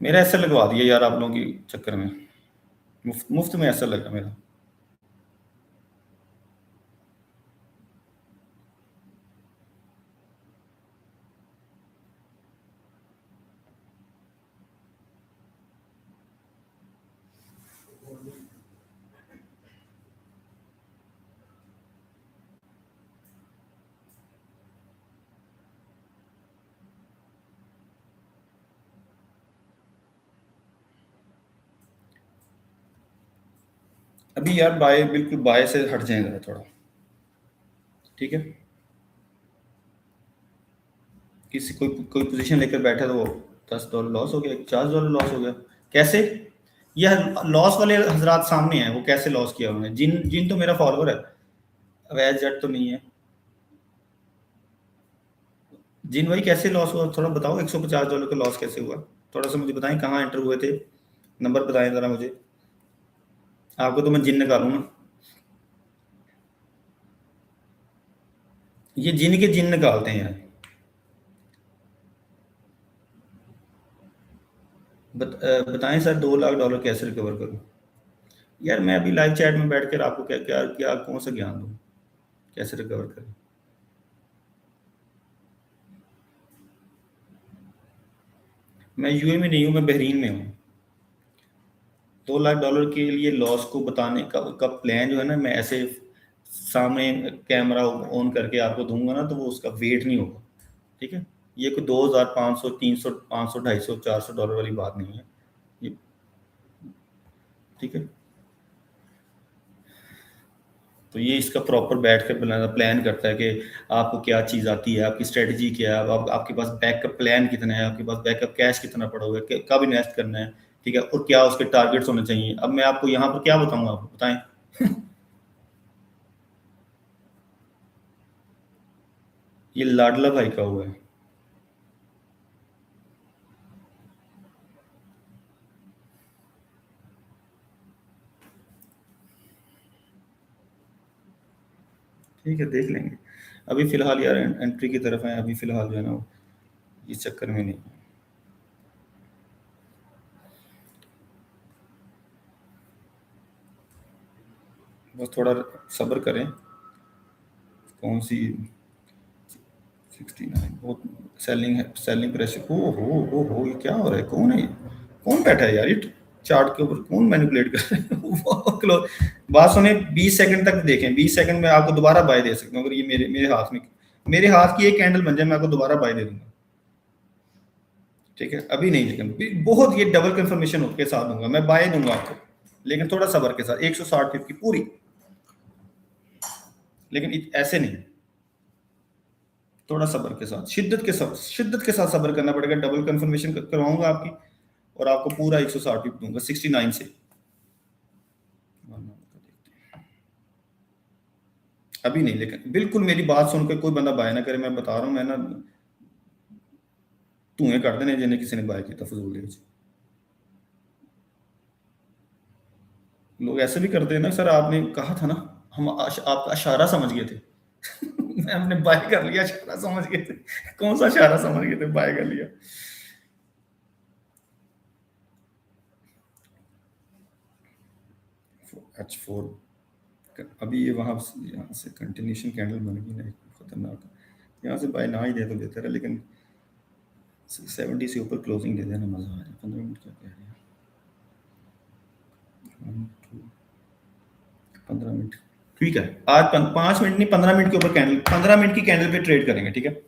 मेरा ऐसा लगवा दिया यार आप लोगों के चक्कर में, मुफ्त मुफ्त में ऐसा लगा मेरा। अभी यार बाय, बिल्कुल बाय से हट जाएगा थोड़ा, ठीक है। किसी कोई कोई पोजीशन लेकर बैठा तो वो $10 लॉस हो गया, $50 लॉस हो गया। कैसे? यह लॉस वाले हजरात सामने हैं, वो कैसे लॉस किया उन्होंने? जिन जिन तो मेरा फॉलोअर है, अवैध जट तो नहीं है। जिन भाई कैसे लॉस हुआ थोड़ा बताओ, $150 का लॉस कैसे हुआ? थोड़ा सा मुझे बताएं, कहाँ एंटर हुए थे, नंबर बताएं जरा मुझे। आपको तो मैं जिन निकालूं ना, ये जिन के जिन निकालते हैं यार। बताएं सर, $2 लाख कैसे रिकवर करूं? यार मैं अभी लाइव चैट में बैठ कर आपको क्या क्या क्या कौन सा ज्ञान दूं, कैसे रिकवर करें? मैं यूए में नहीं हूँ, मैं बहरीन में हूँ। $2 लाख के लिए लॉस को बताने का प्लान जो है ना, मैं ऐसे सामने कैमरा ऑन करके आपको दूंगा ना, तो वो उसका वेट नहीं होगा, ठीक है। ये कोई 2,500, 300, 500, 250, $400 वाली बात नहीं है ये, ठीक है। तो ये इसका प्रॉपर बैठ कर बनाना प्लान करता है कि आपको क्या चीज़ आती है, आपकी स्ट्रेटजी क्या है, आपके पास बैकअप प्लान कितना है, आपके पास बैकअप कैश कितना पड़ा हुआ है, कब इन्वेस्ट करना है, ठीक है, और क्या उसके टारगेट्स होने चाहिए। अब मैं आपको यहाँ पर क्या बताऊंगा, आपको बताएं। ये लाडला भाई का हुआ है। ठीक है, देख लेंगे। अभी फिलहाल यार एंट्री की तरफ है, अभी फिलहाल जो है ना वो इस चक्कर में नहीं। बस थोड़ा सब्र करें। कौन सी? 69 बहुत सेलिंग है, सेलिंग प्रेशर। ओ हो, ये क्या हो रहा है? कौन है ये? कौन बैठा है यार ये चार्ट के ऊपर? कौन मैनिपुलेट कर रहा है? वो बात सुने, 20 सेकंड तक देखें, 20 सेकंड में आपको दोबारा बाय दे सकता हूँ। अगर ये मेरे मेरे हाथ में, मेरे हाथ की एक कैंडल बन जाए, मैं आपको दोबारा बाय दे दूंगा, ठीक है। अभी नहीं, लेकिन बहुत ये डबल कंफर्मेशन के साथ दूंगा, मैं बाय दूंगा आपको, लेकिन थोड़ा सबर के साथ। 160 पिप की पूरी, लेकिन ऐसे नहीं, थोड़ा सब्र के साथ, शिद्दत के साथ सब्र करना पड़ेगा। डबल कंफर्मेशन करवाऊंगा आपकी, और आपको पूरा 160 पिप दूंगा 69 से। अभी नहीं, लेकिन बिल्कुल मेरी बात सुनकर कोई बंदा बाय ना करे, मैं बता रहा हूँ। मैं ना धुएं कर देने जिन्हें किसी ने बाय किया फजूल के। लोग ऐसे भी करते हैं ना सर, आपने कहा था ना, हम आपका इशारा समझ गए थे। हमने बाय कर लिया, इशारा समझ गए थे। कौन सा इशारा समझ गए थे, बाय कर लिया? H4 अभी ये वहाँ यहाँ से कंटिन्यूशन कैंडल बन गई ना, खतरनाक। यहाँ से बाय ना ही दे तो बेहतर है, लेकिन 70 से ऊपर क्लोजिंग दे देना, मज़ा आ जाए। 15 मिनट क्या कह रहे हैं, 15 मिनट ठीक है। आज 5 मिनट नहीं, 15 मिनट के ऊपर कैंडल, 15 मिनट की कैंडल पे ट्रेड करेंगे, ठीक है।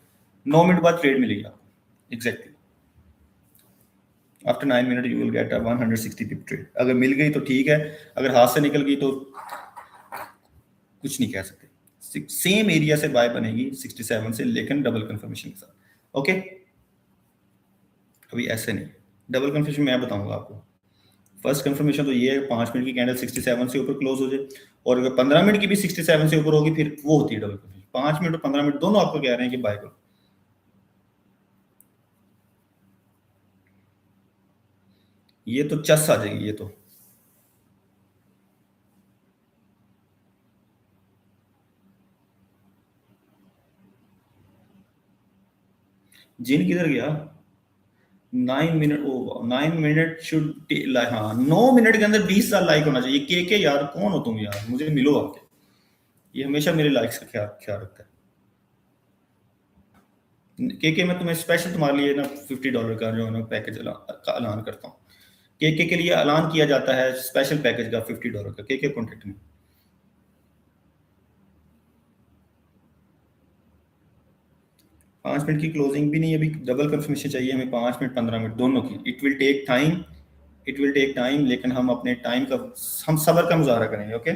9 मिनट बाद ट्रेड मिलेगी आपको exactly. After 9 minute you will get a 160 pip trade. अगर मिल गई तो ठीक है, अगर हाथ से निकल गई तो कुछ नहीं कह सकते। सेम एरिया से बाय बनेगी 67 से, लेकिन डबल कंफर्मेशन के साथ। ओके, अभी ऐसे नहीं, डबल कंफर्मेशन मैं बताऊंगा आपको। फर्स्ट कंफर्मेशन तो ये है 5 मिनट की कैंडल 67 से ऊपर क्लोज हो जाए, और अगर 15 मिनट की भी 67 से ऊपर होगी, फिर वो होती है डबल कंफर्मेशन। 5 मिनट और 15 मिनट दोनों आपको कह रहे हैं कि बाय करो। ये तो चस आ जाएगी ये तो। जिन किधर गया? 9 मिनट, ओ 9 मिनट शुड, हाँ 9 मिनट के अंदर 20 साल लाइक होना चाहिए। के यार कौन हो तुम यार, मुझे मिलो आके। ये हमेशा मेरे लाइक्स का ख्याल ख्याल रखता है। के मैं तुम्हें स्पेशल तुम्हारे लिए ना $50 का जो है ना पैकेज का ऐलान करता हूँ। के लिए ऐलान किया जाता है स्पेशल पैकेज का $50 का। के कॉन्टेक्ट में 5 मिनट की क्लोजिंग भी नहीं, अभी डबल कंफर्मेशन चाहिए हमें 5 मिनट 15 मिनट दोनों की। It will take time, it will take time, लेकिन हम अपने टाइम का, हम सबर का मुजाहरा करेंगे। ओके,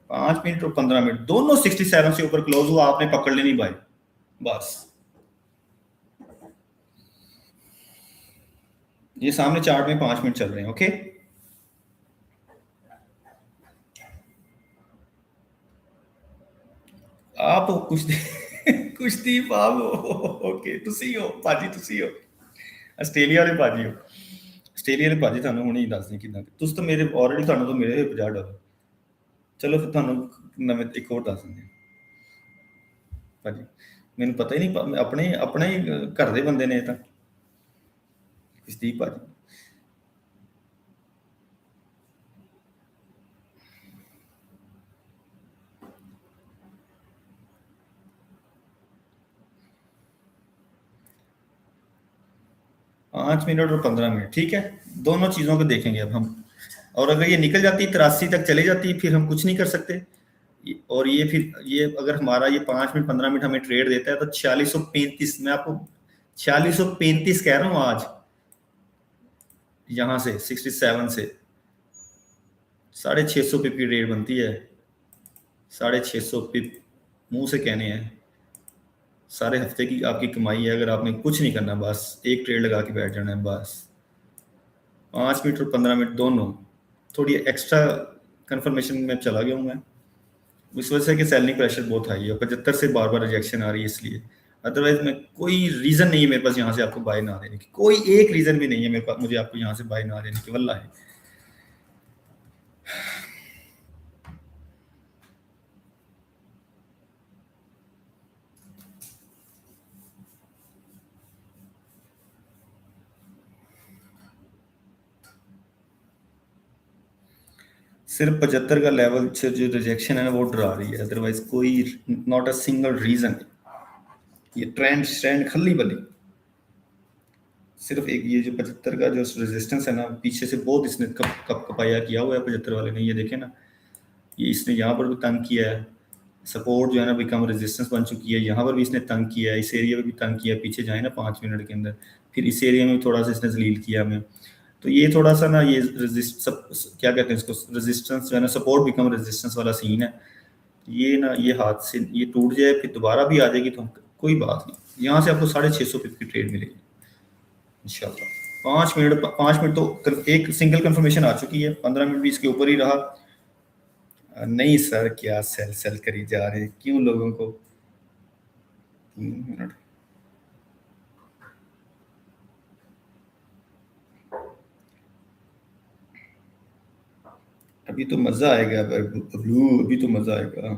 5 मिनट और 15 मिनट दोनों 67 से ऊपर क्लोज हुआ, आपने पकड़ लेनी भाई, बस। ये सामने चार्ट में 5 मिनट चल रहे हैं। ओके, आप कुश्ती कुश्ती पाओ। ओके, तुसी हो भाजी, तुसी हो ਆਸਟ੍ਰੇਲੀਆ ਵਾਲੇ ਭਾਜੀ ਹੋ। ਆਸਟ੍ਰੇਲੀਆ ਵਾਲੇ ਭਾਜੀ ਤੁਹਾਨੂੰ ਹੁਣੇ ਹੀ ਦੱਸ ਦਿਆਂ ਕਿਦਾਂ, ਤੁਸੀਂ ਤਾਂ ਮੇਰੇ ਆਲਰੇਡੀ, ਤੁਹਾਨੂੰ ਤਾਂ ਮਿਲੇ ਹੋਏ $50। ਚਲੋ ਫਿਰ ਤੁਹਾਨੂੰ ਨਵੇਂ ਇੱਕ ਹੋਰ ਦੱਸ ਦਿੰਦੇ ਹਾਂ ਭਾਜੀ। ਮੈਨੂੰ ਪਤਾ ਹੀ ਨਹੀਂ, ਆਪਣੇ ਆਪਣੇ ਹੀ ਘਰ ਦੇ ਬੰਦੇ ਨੇ ਇਹ ਤਾਂ, ਕੁਸ਼ਦੀਪ ਭਾਜੀ। 5 मिनट और 15 मिनट ठीक है, दोनों चीज़ों को देखेंगे अब हम। और अगर ये निकल जाती 83 तक चली जाती, फिर हम कुछ नहीं कर सकते। और ये फिर ये अगर हमारा ये 5 मिनट 15 मिनट हमें ट्रेड देता है तो 4635, मैं आपको 4635 कह रहा हूँ आज, यहाँ से 67 से 650 पिप की ट्रेड बनती है। 650 पिप मुंह से कहने हैं, सारे हफ्ते की आपकी कमाई है। अगर आपने कुछ नहीं करना, बस एक ट्रेड लगा के बैठ जाना है बस। 5 मिनट और 15 मिनट दोनों, थोड़ी एक्स्ट्रा कंफर्मेशन में चला गया हूँ मैं, इस वजह से कि सेलिंग प्रेशर बहुत हाई है, 75 से बार बार रिजेक्शन आ रही है इसलिए। अदरवाइज मैं, कोई रीजन नहीं है मेरे पास यहाँ से आपको बाय ना देने की, कोई एक रीजन भी नहीं है मेरे पास मुझे आपको यहाँ से बाय ना देने की, वल्लाह है। सिर्फ 75 का लेवल से जो रिजेक्शन है ना, वो डरा रही है, अदरवाइज कोई नॉट अ सिंगल रीजन। ये ट्रेंड ट्रेंड खल्ली बली, सिर्फ एक ये जो 75 का जो रेजिस्टेंस है ना, पीछे से बहुत इसने कपाया किया हुआ है 75 वाले ने। ये देखे ना, ये इसने यहाँ पर भी तंग किया है, सपोर्ट जो है ना बिकम रेजिस्टेंस बन चुकी है। यहाँ पर भी इसने तंग किया है, इस एरिया में भी तंग किया, पीछे जाए ना 5 मिनट के अंदर, फिर इस एरिया में थोड़ा सा इसने जलील किया हमें। तो ये थोड़ा सा ना, ये क्या कहते हैं इसको, रेजिस्टेंस जो है ना, सपोर्ट बिकम रेजिस्टेंस वाला सीन है। ये ना, ये हाथ से ये टूट जाए फिर दोबारा भी आ जाएगी तो कोई बात नहीं, यहाँ से आपको 650 पिप की ट्रेड मिलेगी इंशाल्लाह। 5 मिनट तो एक सिंगल कंफर्मेशन आ चुकी है, 15 मिनट भी इसके ऊपर ही रहा। नहीं सर, क्या सेल सेल करी जा रहे हैं, क्यों लोगों को। 3 मिनट, अभी तो मजा आएगा ब्लू, अभी तो मजा आएगा।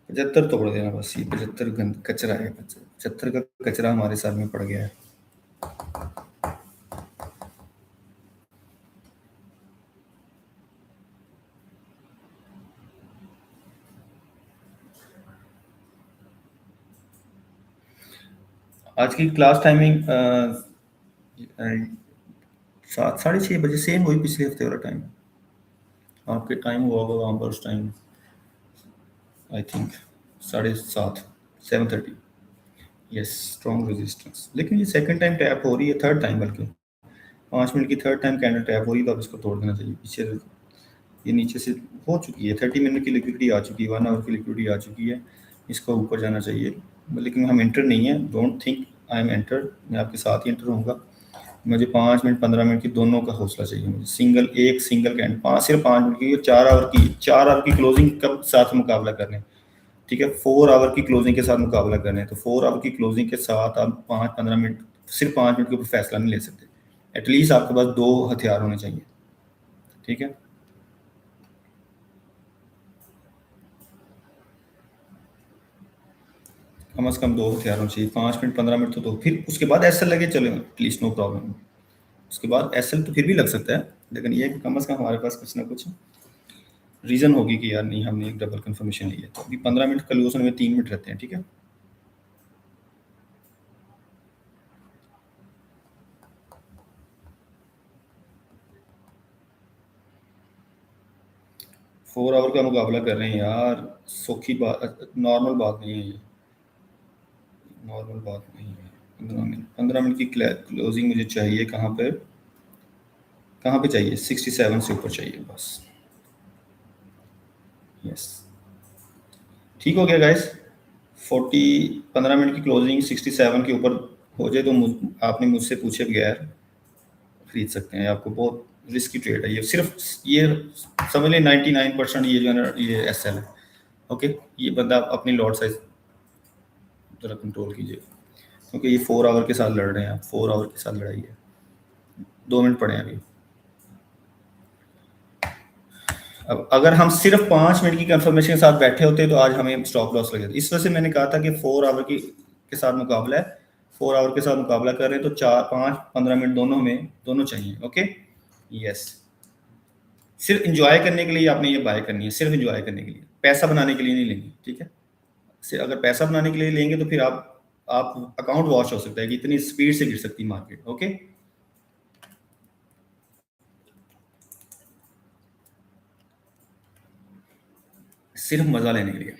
75 तोड़ देना बस, ये 75 कचरा है, 75 का कचरा हमारे सर में पड़ गया है। आज की क्लास टाइमिंग 7:30 सेम वही पिछले हफ्ते वाला टाइम। आपके टाइम हुआ होगा वहाँ पर उस time I think 7:30 7:30। Yes, strong resistance. लेकिन ये सेकंड टाइम टैप हो रही है, थर्ड टाइम, बल्कि 5 मिनट की थर्ड टाइम कैंडल टैप हो रही है, तो अब इसको तोड़ देना चाहिए। पीछे ये नीचे से हो चुकी है, 30 मिनट की लिक्विडिटी आ चुकी है, 1 आवर की लिक्विडिटी आ चुकी है, इसको ऊपर जाना चाहिए। लेकिन हम एंटर नहीं है, don't think I am enter, मैं आपके साथ ही एंटर होऊंगा। मुझे 5 मिनट 15 मिनट की दोनों का हौसला चाहिए मुझे। सिंगल कैंडल सिर्फ 5 मिनट की, 4 आवर की क्लोजिंग कब साथ मुकाबला करने, ठीक है, 4 आवर की क्लोजिंग के साथ मुकाबला करने। तो 4 आवर की क्लोजिंग के साथ आप 5-15 मिनट, सिर्फ 5 मिनट के ऊपर फैसला नहीं ले सकते। एटलीस्ट आपके पास 2 हथियार होने चाहिए, ठीक है। कम से कम 2 हथियार होने चाहिए, 5 मिनट 15 मिनट तो दो, फिर उसके बाद एसएल लगे चले, एटलीस्ट नो प्रॉब्लम। उसके बाद एसएल तो फिर भी लग सकता है, लेकिन ये कम से कम हमारे पास कुछ ना कुछ रीजन होगी कि यार नहीं, हमने एक डबल कंफर्मेशन ली है। तो अभी 15 मिनट क्लोज होने में 3 मिनट रहते हैं, ठीक है। फोर आवर का मुकाबला कर रहे हैं यार, सौखी बात, नॉर्मल बात नहीं है ये, नॉर्मल बात नहीं है। 15 मिनट की क्लोजिंग मुझे चाहिए, कहाँ पे चाहिए, 67 से ऊपर चाहिए बस। यस, ठीक हो गया गाइस। 15 मिनट की क्लोजिंग 67 के ऊपर हो जाए तो आपने मुझसे पूछे बगैर खरीद सकते हैं। आपको बहुत रिस्की ट्रेड है ये, सिर्फ ये समझ लें 99% ये जो है ना, ये एसएल है। ओके, ये बंदा अपनी लॉट साइज जरा कंट्रोल कीजिए, क्योंकि ये 4 आवर के साथ लड़ रहे हैं, 4 आवर के साथ लड़ाई है। 2 मिनट पड़े हैं अभी। अब अगर हम सिर्फ 5 मिनट की कंफर्मेशन के साथ बैठे होते तो आज हमें स्टॉप लॉस लगे। इस वजह से मैंने कहा था कि 4 आवर के साथ मुकाबला है, 4 आवर के साथ मुकाबला कर रहे हैं, तो 4-5-15 मिनट दोनों चाहिए। ओके, यस, सिर्फ इंजॉय करने के लिए आपने ये बाय करनी है, सिर्फ इंजॉय करने के लिए, पैसा बनाने के लिए नहीं लेंगे, ठीक है। सिर्फ अगर पैसा बनाने के लिए लेंगे तो फिर आप अकाउंट वॉश हो सकता है कि इतनी स्पीड से गिर सकती मार्केट। ओके, सिर्फ मजा लेने के लिए।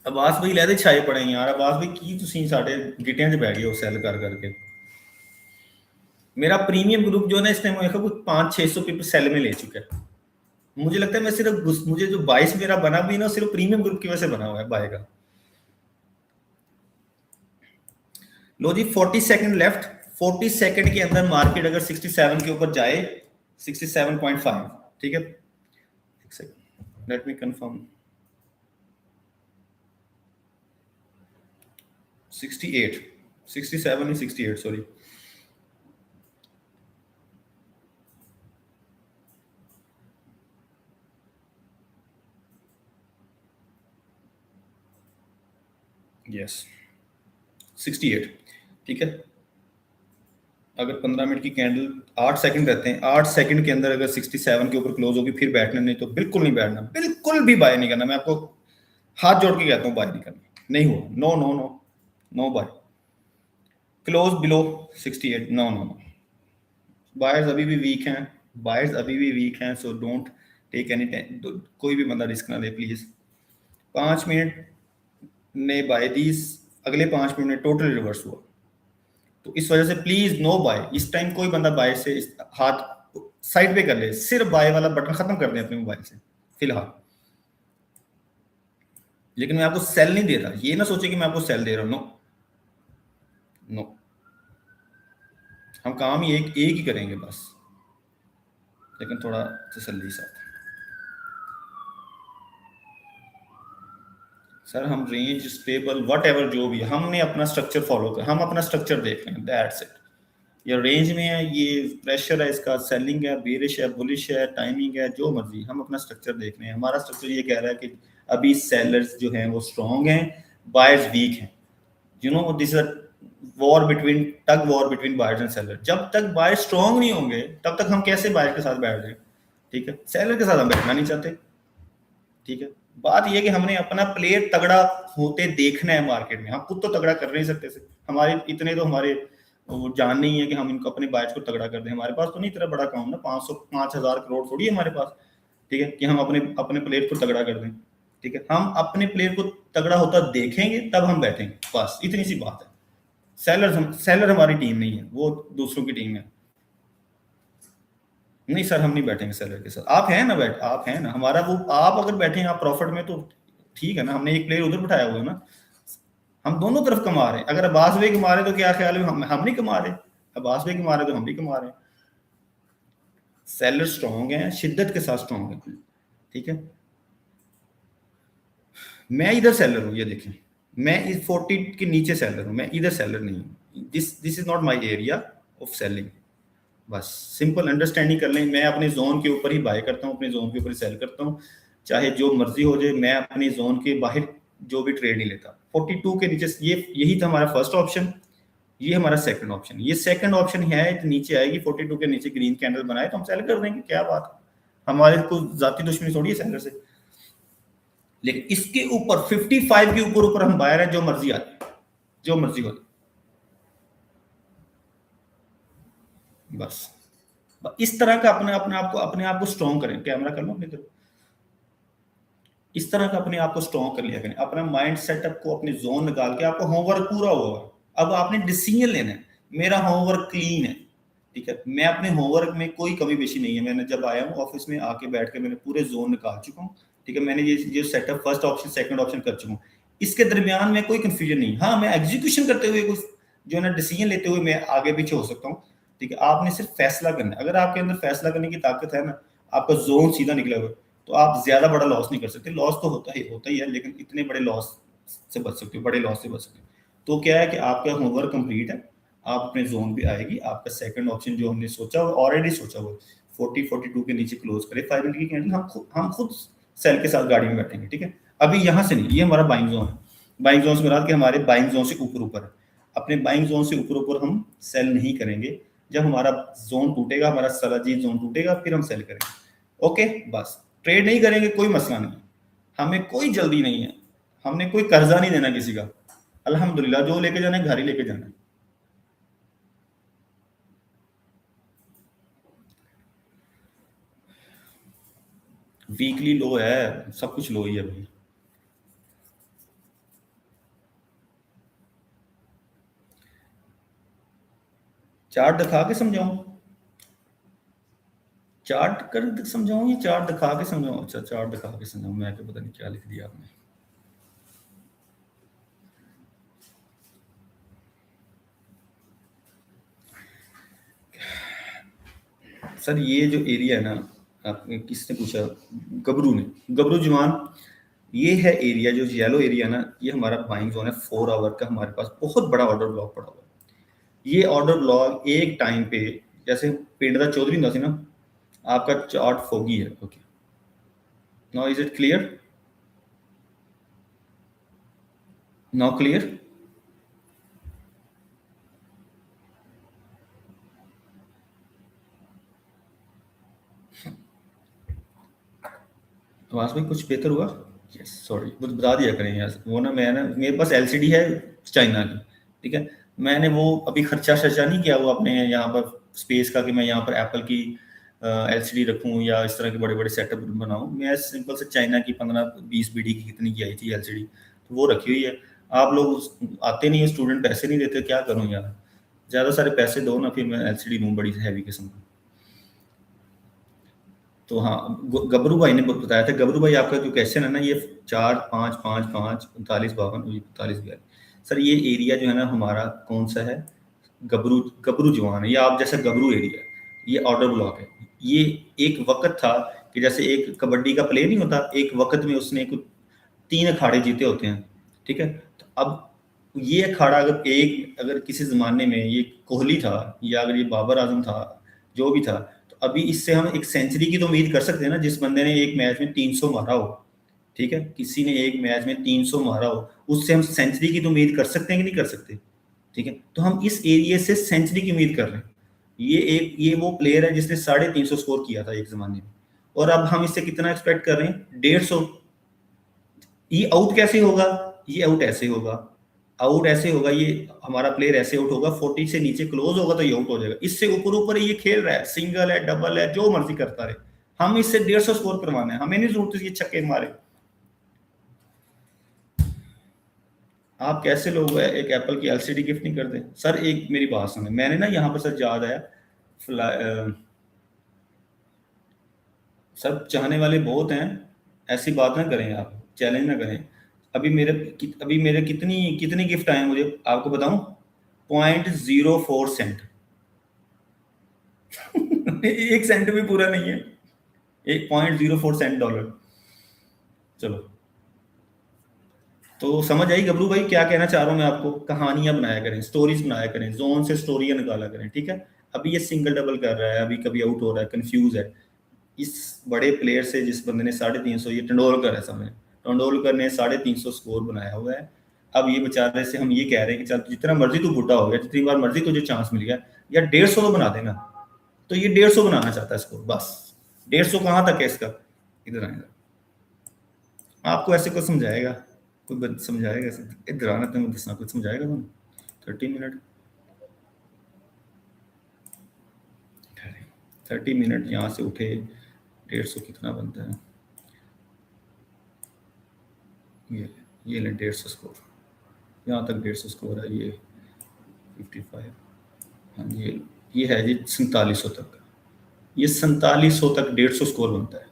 अब्बास भाई लहदे छाए पड़े हैं यार। अब्बास भाई की तुसी साडे गिटियां च बैठ गए हो सेल कर करके। मेरा प्रीमियम ग्रुप जो है ना, इस टाइम कुछ 500-600 पीपल सेल में ले चुका है। मुझे लगता है मैं सिर्फ मुझे जो 22 मेरा बना भी ना, सिर्फ प्रीमियम ग्रुप की वजह से बना हुआ है बाय का। लो जी, 40 सेकंड लेफ्ट। 40 सेकंड के अंदर मार्केट अगर 67 के ऊपर जाए, 67.5, ठीक है। एक सेकंड, लेट मी कंफर्म। 68, 67 नहीं 68, सॉरी। यस, 68, ठीक है। अगर 15 मिनट की कैंडल 8 सेकंड रहते हैं, 8 सेकंड के अंदर अगर 67 के ऊपर क्लोज होगी, फिर बैठना नहीं, तो बिल्कुल नहीं बैठना, बिल्कुल भी बाय नहीं करना। मैं आपको हाथ जोड़ के कहता हूँ, बाय नहीं करना, नहीं हुआ, no no no, no buy. Close below 68, no no no. Buyers अभी भी वीक हैं, so don't take any time. कोई भी बंदा रिस्क ना ले प्लीज। 5 मिनट ने बाय दीज, अगले 5 मिनट में टोटल रिवर्स हुआ, तो इस वजह से प्लीज नो बाय। इस टाइम कोई बंदा बाय से हाथ साइड पे कर ले, सिर्फ बाय वाला बटन खत्म कर दे अपने मोबाइल से फिलहाल। लेकिन मैं आपको सेल नहीं दे रहा, ये ना सोचे कि मैं आपको सेल दे रहा हूं, नो नो। हम काम ही एक ही करेंगे बस, लेकिन थोड़ा तसल्ली साथ। सर हम रेंज स्टेबल वट एवर जो भी, हमने अपना स्ट्रक्चर फॉलो कर, हम अपना स्ट्रक्चर देख रहे हैं, दैट्स इट। ये रेंज में है, ये प्रेशर है, इसका सेलिंग है, बेरिश है, बुलिश है, टाइमिंग है, जो मर्जी। हम अपना स्ट्रक्चर देख रहे हैं। हमारा स्ट्रक्चर ये कह रहा है कि अभी सेलर्स जो हैं वो स्ट्रॉन्ग हैं, बायर्स वीक हैं। You know this is war between tug war between buyers and seller. जब तक बायर स्ट्रॉन्ग नहीं होंगे तब तक हम कैसे बायर के साथ बैठ जाए? ठीक है, सेलर के साथ हम बैठना नहीं चाहते। ठीक है, बात यह कि हमने अपना प्लेयर तगड़ा होते देखना है मार्केट में। हम खुद तो तगड़ा कर नहीं सकते से, हमारे इतने तो हमारे वो जान नहीं है कि हम इनको अपने बायर्स को तगड़ा कर दें। हमारे पास तो नहीं इतना बड़ा काम ना, 500-5,000 करोड़ थोड़ी है हमारे पास। ठीक है, कि हम अपने अपने प्लेयर को तगड़ा कर दें। ठीक है, हम अपने प्लेयर को तगड़ा होता देखेंगे तब हम बैठेंगे, बस इतनी सी बात है। सेलर हमारी टीम नहीं है, वो दूसरों की टीम है। नहीं सर, हम नहीं बैठेंगे सेलर के साथ। आप हैं ना, आप हैं ना हमारा वो, आप अगर बैठे हैं आप प्रॉफिट में तो ठीक है ना। हमने एक प्लेयर उधर बिठाया हुआ है ना, हम दोनों तरफ कमा रहे हैं। अगर अब्बास भाई कमा रहे तो क्या ख्याल है हम नहीं कमा रहे? अब्बास भाई कमा रहे तो हम भी कमा रहे हैं। सेलर स्ट्रॉन्ग है, शिद्दत के साथ स्ट्रॉन्ग है। ठीक है, मैं इधर सेलर हूँ, ये देखें, मैं इस 40 के नीचे सेलर हूँ, मैं इधर सेलर नहीं हूँ। This is not my area of selling. बस सिंपल अंडरस्टैंडिंग कर लें। मैं अपने जोन के ऊपर ही बाय करता हूँ, अपने जोन के ऊपर ही सेल करता हूँ, चाहे जो मर्जी हो जाए। मैं अपनी जोन के बाहर जो भी ट्रेड नहीं लेता। 42 के नीचे यही था हमारा फर्स्ट ऑप्शन, ये हमारा सेकंड ऑप्शन। ये सेकंड ऑप्शन है, नीचे आएगी 42 के नीचे ग्रीन कैंडल बनाए तो हम सेल कर देंगे, क्या बात है। हमारे को जाती दुश्मनी थोड़ी है सेलर से। लेकिन इसके ऊपर 55 के ऊपर हम बायर है, जो मर्जी आए, जो मर्जी हो। बस इस तरह का अपने आप को स्ट्रॉन्ग करें। कैमरा कर लो अपनी तरफ। इस तरह का अपने आप को स्ट्रॉन्ग कर लिया करें। अपना माइंड सेटअप को अपने जोन निकाल के, आपको होमवर्क पूरा हुआ। अब आपने डिसीजन लेना है। मेरा होमवर्क क्लीन है। ठीक है, मैं अपने होमवर्क में कोई कमी पेशी नहीं है। मैंने जब आया हूँ ऑफिस में, आके बैठ के मैंने पूरे जोन निकाल चुका हूँ। ठीक है, मैंने ये setup first option second option कर चुका हूँ। इसके दरमियान में कोई कंफ्यूजन नहीं। हाँ, मैं एग्जीक्यूशन करते हुए कुछ जो है ना, डिसीजन लेते हुए मैं आगे पीछे हो सकता हूँ। ठीक है, आपने सिर्फ फैसला करना है। अगर आपके अंदर फैसला करने की ताकत है ना, आपका जोन सीधा निकला हुआ, तो आप ज्यादा बड़ा लॉस नहीं कर सकते। लॉस तो होता ही है, लेकिन इतने बड़े लॉस से बच सकते हो, बड़े लॉस से बच सकते हो। तो क्या है कि आपका होमवर्क कंप्लीट है, आप अपने जोन भी आएगी। आपका सेकंड ऑप्शन जो हमने सोचा हुआ, ऑलरेडी सोचा हुआ, 40-42 के नीचे क्लोज करे 5 मिनट की कैंडल, हम खुद सेल के साथ गाड़ी में बैठेंगे। ठीक है, अभी यहाँ से नहीं, ये हमारा बाइंग जोन है। बाइंग जोन से मिला के हमारे बाइंग जोन से ऊपर है। अपने बाइंग जोन से ऊपर हम सेल नहीं करेंगे। जब हमारा जोन टूटेगा, हमारा सलाजी जोन टूटेगा, फिर हम सेल करेंगे। ओके, बस ट्रेड नहीं करेंगे, कोई मसला नहीं। हमें कोई जल्दी नहीं है, हमने कोई कर्जा नहीं देना किसी का। अल्हम्दुलिल्लाह, जो लेके जाना है घर ही लेके जाना है। वीकली लो है, सब कुछ लो ही है भाई। चार्ट दिखा के समझाऊं? चार्ट कर समझाऊं या चार्ट दिखा के समझाऊं? अच्छा, चार्ट दिखा के समझाऊं। मैं क्या पता नहीं क्या लिख दिया आपने। सर ये जो एरिया है ना, आपने किसने पूछा? गबरू जवान, ये है एरिया जो येलो एरिया ना, ये हमारा बाइंग जोन है। 4 आवर का हमारे पास बहुत बड़ा ऑर्डर ब्लॉक पड़ा हुआ है। ये ऑर्डर ब्लॉक एक टाइम पे, जैसे पिंड का चौधरी ਹੁੰਦਾ ਸੀ ना, आपका चार्ट फोगी है। Okay, now is it clear? Now clear? आवाज में कुछ बेहतर हुआ? यस, सॉरी, वो बता दिया करें यार। वो ना, मैं ना, मेरे पास एलसीडी है चाइना की। ठीक है, मैंने वो अभी खर्चा शर्चा नहीं किया हुआ अपने यहाँ पर स्पेस का, कि मैं यहाँ पर एप्पल की एलसीडी रखूँ या इस तरह के बड़े बड़े सेटअप बनाऊँ। मैं सिंपल से चाइना की 15-20 बीडी की कितनी की आई थी एलसीडी, तो वो रखी हुई है। आप लोग आते नहीं है, स्टूडेंट पैसे नहीं देते, क्या करूँ यार? ज़्यादा सारे पैसे दो ना, फिर मैं एलसीडी लूँ बड़ी हैवी किस्म की। तो हाँ, गबरू भाई ने बताया था। गबरू भाई, आपका जो क्वेश्चन है ना, ये 4-5-5-5 39-52 49-42 सर, ये एरिया जो है ना हमारा, कौन सा है? गबरू गबरू जवान है, या आप जैसा गबरू एरिया, ये ऑर्डर ब्लॉक है। ये एक वक्त था कि जैसे एक कबड्डी का प्ले नहीं होता, एक वक्त में उसने 3 अखाड़े जीते होते हैं। ठीक है, तो अब ये अखाड़ा अगर किसी ज़माने में ये कोहली था या अगर ये बाबर आज़म था, जो भी था, तो अभी इससे हम एक सेंचुरी की तो उम्मीद कर सकते हैं ना, जिस बंदे ने एक मैच में 300 मारा हो, ठीक है? किसी ने एक मैच में 300 मारा हो, उससे हम सेंचुरी की तो उम्मीद कर सकते हैं कि नहीं कर सकते? ठीक है? तो हम इस एरिया से सेंचुरी की उम्मीद कर रहे हैं। ये वो प्लेयर है जिसने 350 स्कोर किया था एक ज़माने में, और अब हम इससे कितना एक्सपेक्ट कर रहे हैं? 150। ये आउट कैसे होगा? ये आउट ऐसे होगा, आउट ऐसे होगा, ये हमारा प्लेयर ऐसे आउट होगा, 40 से नीचे क्लोज होगा तो ये आउट हो जाएगा। इससे ऊपर ऊपर ये खेल रहा है, सिंगल है, डबल है, जो मर्जी करता रहे, हम इससे 150 स्कोर करवाना है, हमें नहीं जरूरत ये छक्के मारे। आप कैसे लोग एक एप्पल की एलसीडी गिफ्ट नहीं करते? सर एक मेरी बात सुने, मैंने ना यहाँ पर सर याद आया, सब चाहने वाले बहुत हैं, ऐसी बात ना करें आप, चैलेंज ना करें। अभी मेरे कितनी कितनी गिफ्ट आए मुझे आपको बताऊं? 0.04 सेंट। 1 सेंट भी पूरा नहीं है, 1.04 सेंट डॉलर। चलो, तो समझ आई गबरू भाई क्या कहना चाह रहा हूँ मैं आपको? कहानियां बनाया करें, स्टोरीज बनाया करें, जोन से स्टोरियां निकाला करें, ठीक है? अभी ये सिंगल डबल कर रहा है, अभी कभी आउट हो रहा है, कंफ्यूज है। इस बड़े प्लेयर से, जिस बंदे ने 350, ये तेंदुलकर है, समझ, तेंदुलकर ने 350 स्कोर बनाया हुआ है। अब ये बेचारे से हम ये कह रहे हैं कि चल जितना मर्जी तू बुढ़ा हो गया, जितनी बार मर्जी तुझे चांस मिल गया, या 150 तो बना देना। तो ये 150 बनाना चाहता है स्कोर, बस 150 कहाँ तक है इसका? इधर आएगा, आपको ऐसे कुछ समझाएगा, कोई समझाएगा ऐसे? इधर आना, तुम्हें दसना कुछ समझाएगा तुम? 30 मिनट, 30 मिनट यहाँ से उठे, 150 कितना बनता है? ये ले 150 स्कोर, यहाँ तक 150 स्कोर है, ये 55। हाँ, ये है जी 4700 तक, ये 4700 तक 150 स्कोर बनता है,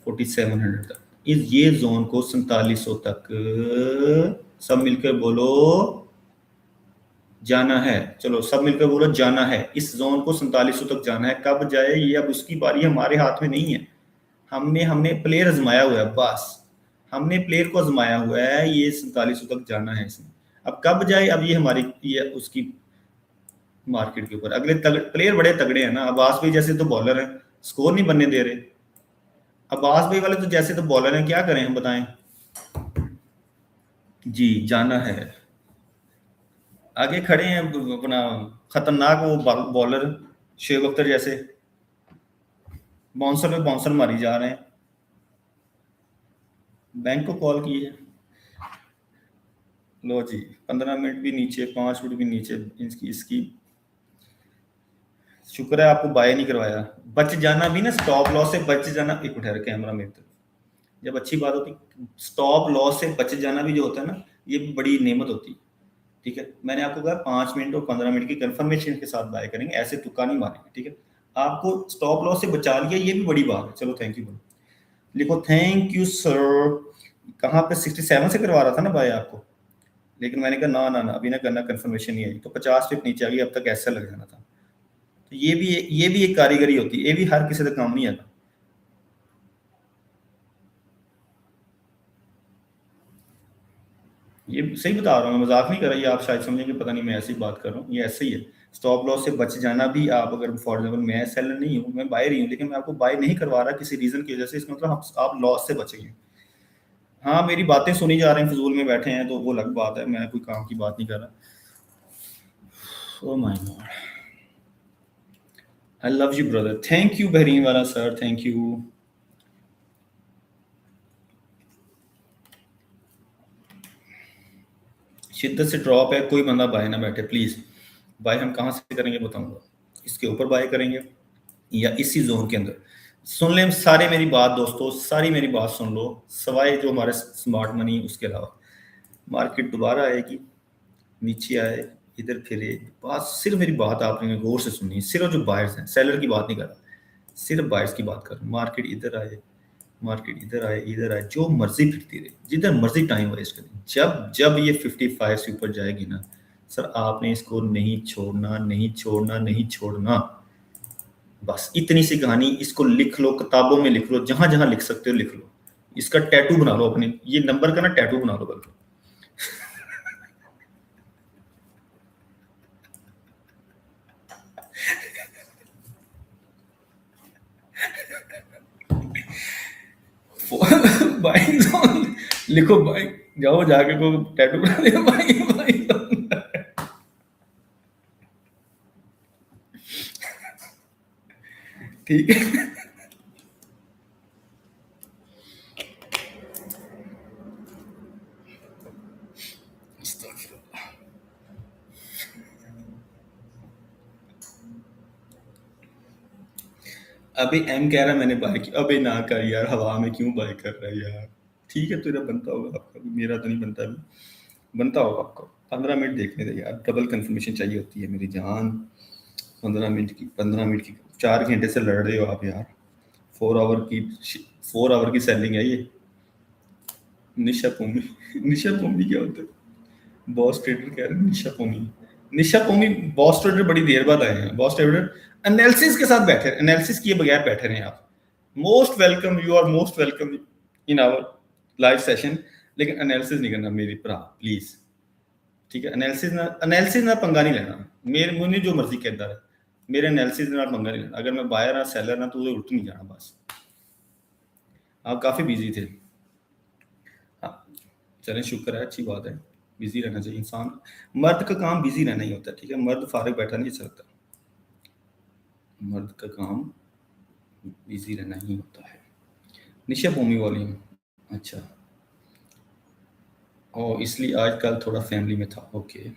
4700 तक। ये जोन को 4700 तक सब मिलकर बोलो जाना है। चलो सब मिलकर बोलो जाना है, इस जोन को 4700 तक जाना है। कब जाए ये अब उसकी बारी हमारे हाथ में नहीं है। हमने प्लेयर आजमाया हुआ है, बस हमने प्लेयर को आजमाया हुआ है, ये 4700 तक जाना है इसने। अब कब जाए, अब ये हमारी ये उसकी मार्केट के ऊपर। अगले प्लेयर बड़े तगड़े हैं ना, अब्बास भाई जैसे तो बॉलर हैं, स्कोर नहीं बनने दे रहे। अब्बास भाई वाले तो जैसे तो बॉलर हैं, क्या करें हम बताएं? जी जाना है, आगे खड़े हैं अपना खतरनाक वो बॉलर शेब अख्तर जैसे, बाउंसर पे बाउंसर मारी जा रहे हैं। बैंक को कॉल कीजिए, लो जी 15 मिनट भी नीचे, 5 मिनट भी नीचे, इसकी शुक्र है आपको बाय नहीं करवाया। बच जाना भी ना, स्टॉप लॉस से बच जाना, एक मिनट कैमरा मेरे तरफ, जब अच्छी बात होती, स्टॉप लॉस से बच जाना भी जो होता है ना, ये भी बड़ी नेमत होती है, ठीक है? मैंने आपको कहा 5 मिनट और 15 मिनट की कंफर्मेशन के साथ बाय करेंगे, ऐसे तुक्का नहीं मारेंगे, ठीक है? आपको स्टॉप लॉस से बचा लिया, ये भी बड़ी बात है। चलो थैंक यू, लिखो थैंक यू सर। कहाँ पे 67 से करवा रहा था ना बाय आपको, लेकिन मैंने कहा ना ना ना अभी ना करना, कंफर्मेशन नहीं आई तो 50 टिप नीचे आ गई, अब तक ऐसा लग जाना था। तो ये भी एक कारीगरी होती है, ये भी हर किसी का काम नहीं आता। ये सही बता रहा हूँ, मजाक नहीं कर रहा, ये आप शायद समझेंगे पता नहीं मैं ऐसी बात कर रहा हूँ, ये ऐसे ही है। स्टॉप लॉस से बच जाना भी, आप अगर फॉर एग्जाम्पल मैं सेलर नहीं हूँ, मैं बायर ही हूँ, लेकिन मैं आपको बाय नहीं करवा रहा किसी रीजन की वजह से, इसका मतलब आप लॉस से बचेंगे। हाँ मेरी बातें सुनी जा रही हैं, फजूल में बैठे हैं तो वो अलग बात है, मैं कोई काम की बात नहीं कर रहा। Oh my God, I love you brother, thank you Bahrain वाला सर, थैंक यू। शिद्दत से ड्रॉप है, कोई बंदा बाय ना बैठे प्लीज। बाय हम कहाँ से करेंगे बताऊंगा, इसके ऊपर बाय करेंगे या इसी जोन के अंदर? सुन लें सारे मेरी बात दोस्तों, सारी मेरी बात सुन लो, सवाए जो हमारे स्मार्ट मनी उसके अलावा। मार्केट दोबारा आएगी, नीचे आए, इधर फिरे, बात सिर्फ मेरी बात आपने गौर से सुननी, सिर्फ जो बायर्स हैं, सेलर की बात नहीं कर रहा, सिर्फ बायर्स की बात कर रहा हूं। मार्केट इधर आए, मार्केट इधर आए, जो मर्जी फिरती रहे, जिधर मर्जी टाइम वेस्ट करें, जब जब ये 55 से ऊपर जाएगी ना सर, आपने इसको नहीं छोड़ना, नहीं छोड़ना, नहीं छोड़ना। बस इतनी सी कहानी, इसको लिख लो, किताबों में लिख लो, जहां जहां लिख सकते हो लिख लो, इसका टैटू बना लो अपने, ये नंबर का ना टैटू बना लो बल्कि। बाइंग जोन लिखो, बाइंग, जाओ जाके को टैटू बना दे बाइंग बाइंग जोन। ठीक है। अभी एम कह रहा मैंने बाय की, अबे ना कर यार, हवा में क्यों बाय कर रहा है यार। ठीक है, तेरा बनता होगा आपका भी, मेरा तो नहीं बनता अभी, बनता होगा आपको। 15 मिनट देखने दे यार, डबल कंफर्मेशन चाहिए होती है मेरी जान। 15 मिनट की, 15 मिनट की, 4 घंटे से लड़ रहे हो आप यार। 4 आवर की, 4 आवर की सेलिंग है ये। निशा पोमी, निशा पोमी क्या होता है? बॉस ट्रेडर कह रहे हैं निशा पोमी। निशा पोमी बॉस ट्रेडर बड़ी देर बाद आए हैं। बॉस ट्रेडर एनालिसिस के साथ बैठे, एनालिसिस किए बगैर बैठे रहे आप। Most welcome, you are most welcome in our live session. लेकिन एनालिसिस नहीं करना मेरी भरा प्लीज। ठीक है, एनालिसिस ना पंगा नहीं लेना। मेरे मुझे जो मर्जी कहता है, मेरे एनालिसिस ना पंगा नहीं लेना। अगर मैं बायर ना सेलर ना तो उसे उल्ट नहीं जाना बस। आप काफी बिजी थे। हाँ, चलें, शुक्र है, अच्छी बात है। बिजी रहना चाहिए इंसान। मर्द का काम बिजी रहना ही होता है। ठीक है, मर्द फारिग बैठा नहीं सकता। मर्द का काम बिजी रहना ही होता है। निशा भूमि वॉल्यूम, अच्छा, और इसलिए आजकल थोड़ा फैमिली में था। Okay,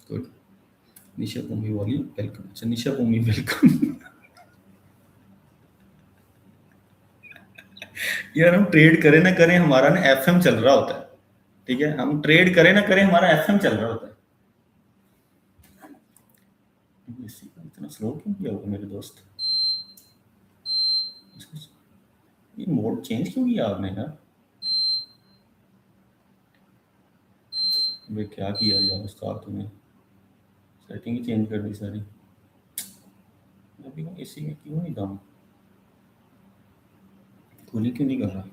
good. Nisha Bhoomi volume welcome. अच्छा, निशा भूमि वेलकम। यार हम ट्रेड करें ना करें, हमारा ना एफएम चल रहा होता है। ठीक है, हम ट्रेड करें ना करें, हमारा एफएम चल रहा होता है। इतना स्लो क्यों किया होगा मेरे दोस्त? ये मोड चेंज क्यों किया आपने यार? वे क्या किया यार उस्ताद तुमने? सेटिंग ही चेंज कर दी सारी। अभी इसी में क्यों नहीं काम, कूलिंग क्यों नहीं कर रहा?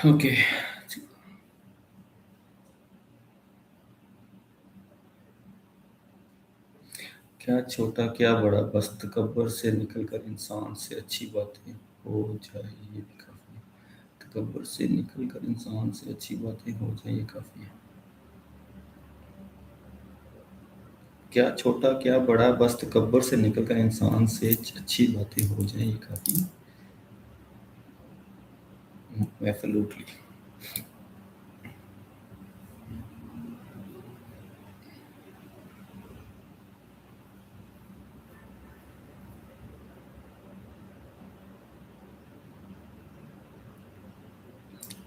ओके, क्या छोटा क्या बड़ा, बस तकब्बर से निकलकर इंसान से अच्छी बातें हो जाए ये भी काफ़ी है। तकब्बर से निकलकर इंसान से अच्छी बातें हो जाए ये काफ़ी है। क्या छोटा क्या बड़ा, बस तकब्बर से निकलकर इंसान से अच्छी बातें हो जाए ये काफ़ी है। एब्सोल्युटली।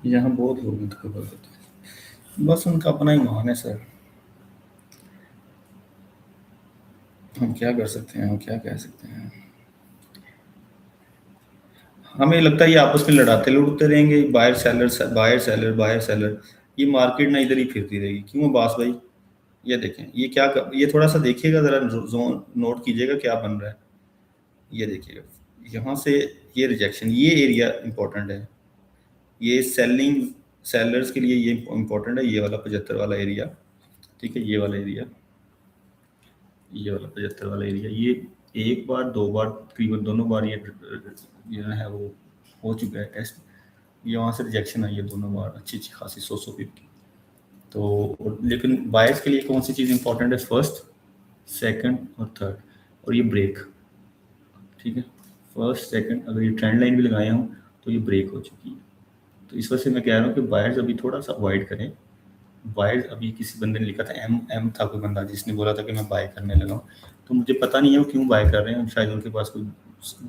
यहाँ बहुत लोग तकब्बर करते हैं, बस उनका अपना ईमान है सर। हम क्या कर सकते हैं, हम क्या कह सकते हैं? हमें लगता है ये आपस में लड़ाते लुड़ते रहेंगे, buyer seller buyer seller buyer seller. ये मार्केट ना इधर ही फिरती रहेगी। क्यों बास भाई? ये देखें, ये क्या ये थोड़ा सा देखिएगा जरा, जोन नोट कीजिएगा क्या बन रहा है। ये देखिएगा, यहाँ से ये रिजेक्शन, ये एरिया इंपॉर्टेंट है। ये सेलिंग सेलर्स के लिए ये इंपॉर्टेंट है, ये वाला 75 वाला एरिया। ठीक है, ये वाला एरिया, ये वाला 75 वाला एरिया, ये एक बार दो बार तकरीबन दोनों बार ये जो है वो हो चुका है टेस्ट। ये वहाँ से रिजेक्शन आई है दोनों बार, अच्छी अच्छी खासी 100 पिप की। तो लेकिन बायर्स के लिए कौन सी चीज़ इंपॉर्टेंट है? फर्स्ट, सेकंड और थर्ड, और ये ब्रेक। ठीक है, फर्स्ट सेकंड, अगर ये ट्रेंड लाइन भी लगाया हूँ तो ये ब्रेक हो चुकी है। तो इस वजह से मैं कह रहा हूँ कि बायर्स अभी थोड़ा सा अवॉइड करें। बायर्स, अभी किसी बंदे ने लिखा था, एम एम था कोई बंदा जिसने बोला था कि मैं बाय करने लगा हूँ। तो मुझे पता नहीं है वो क्यों बाय कर रहे हैं, शायद उनके पास कोई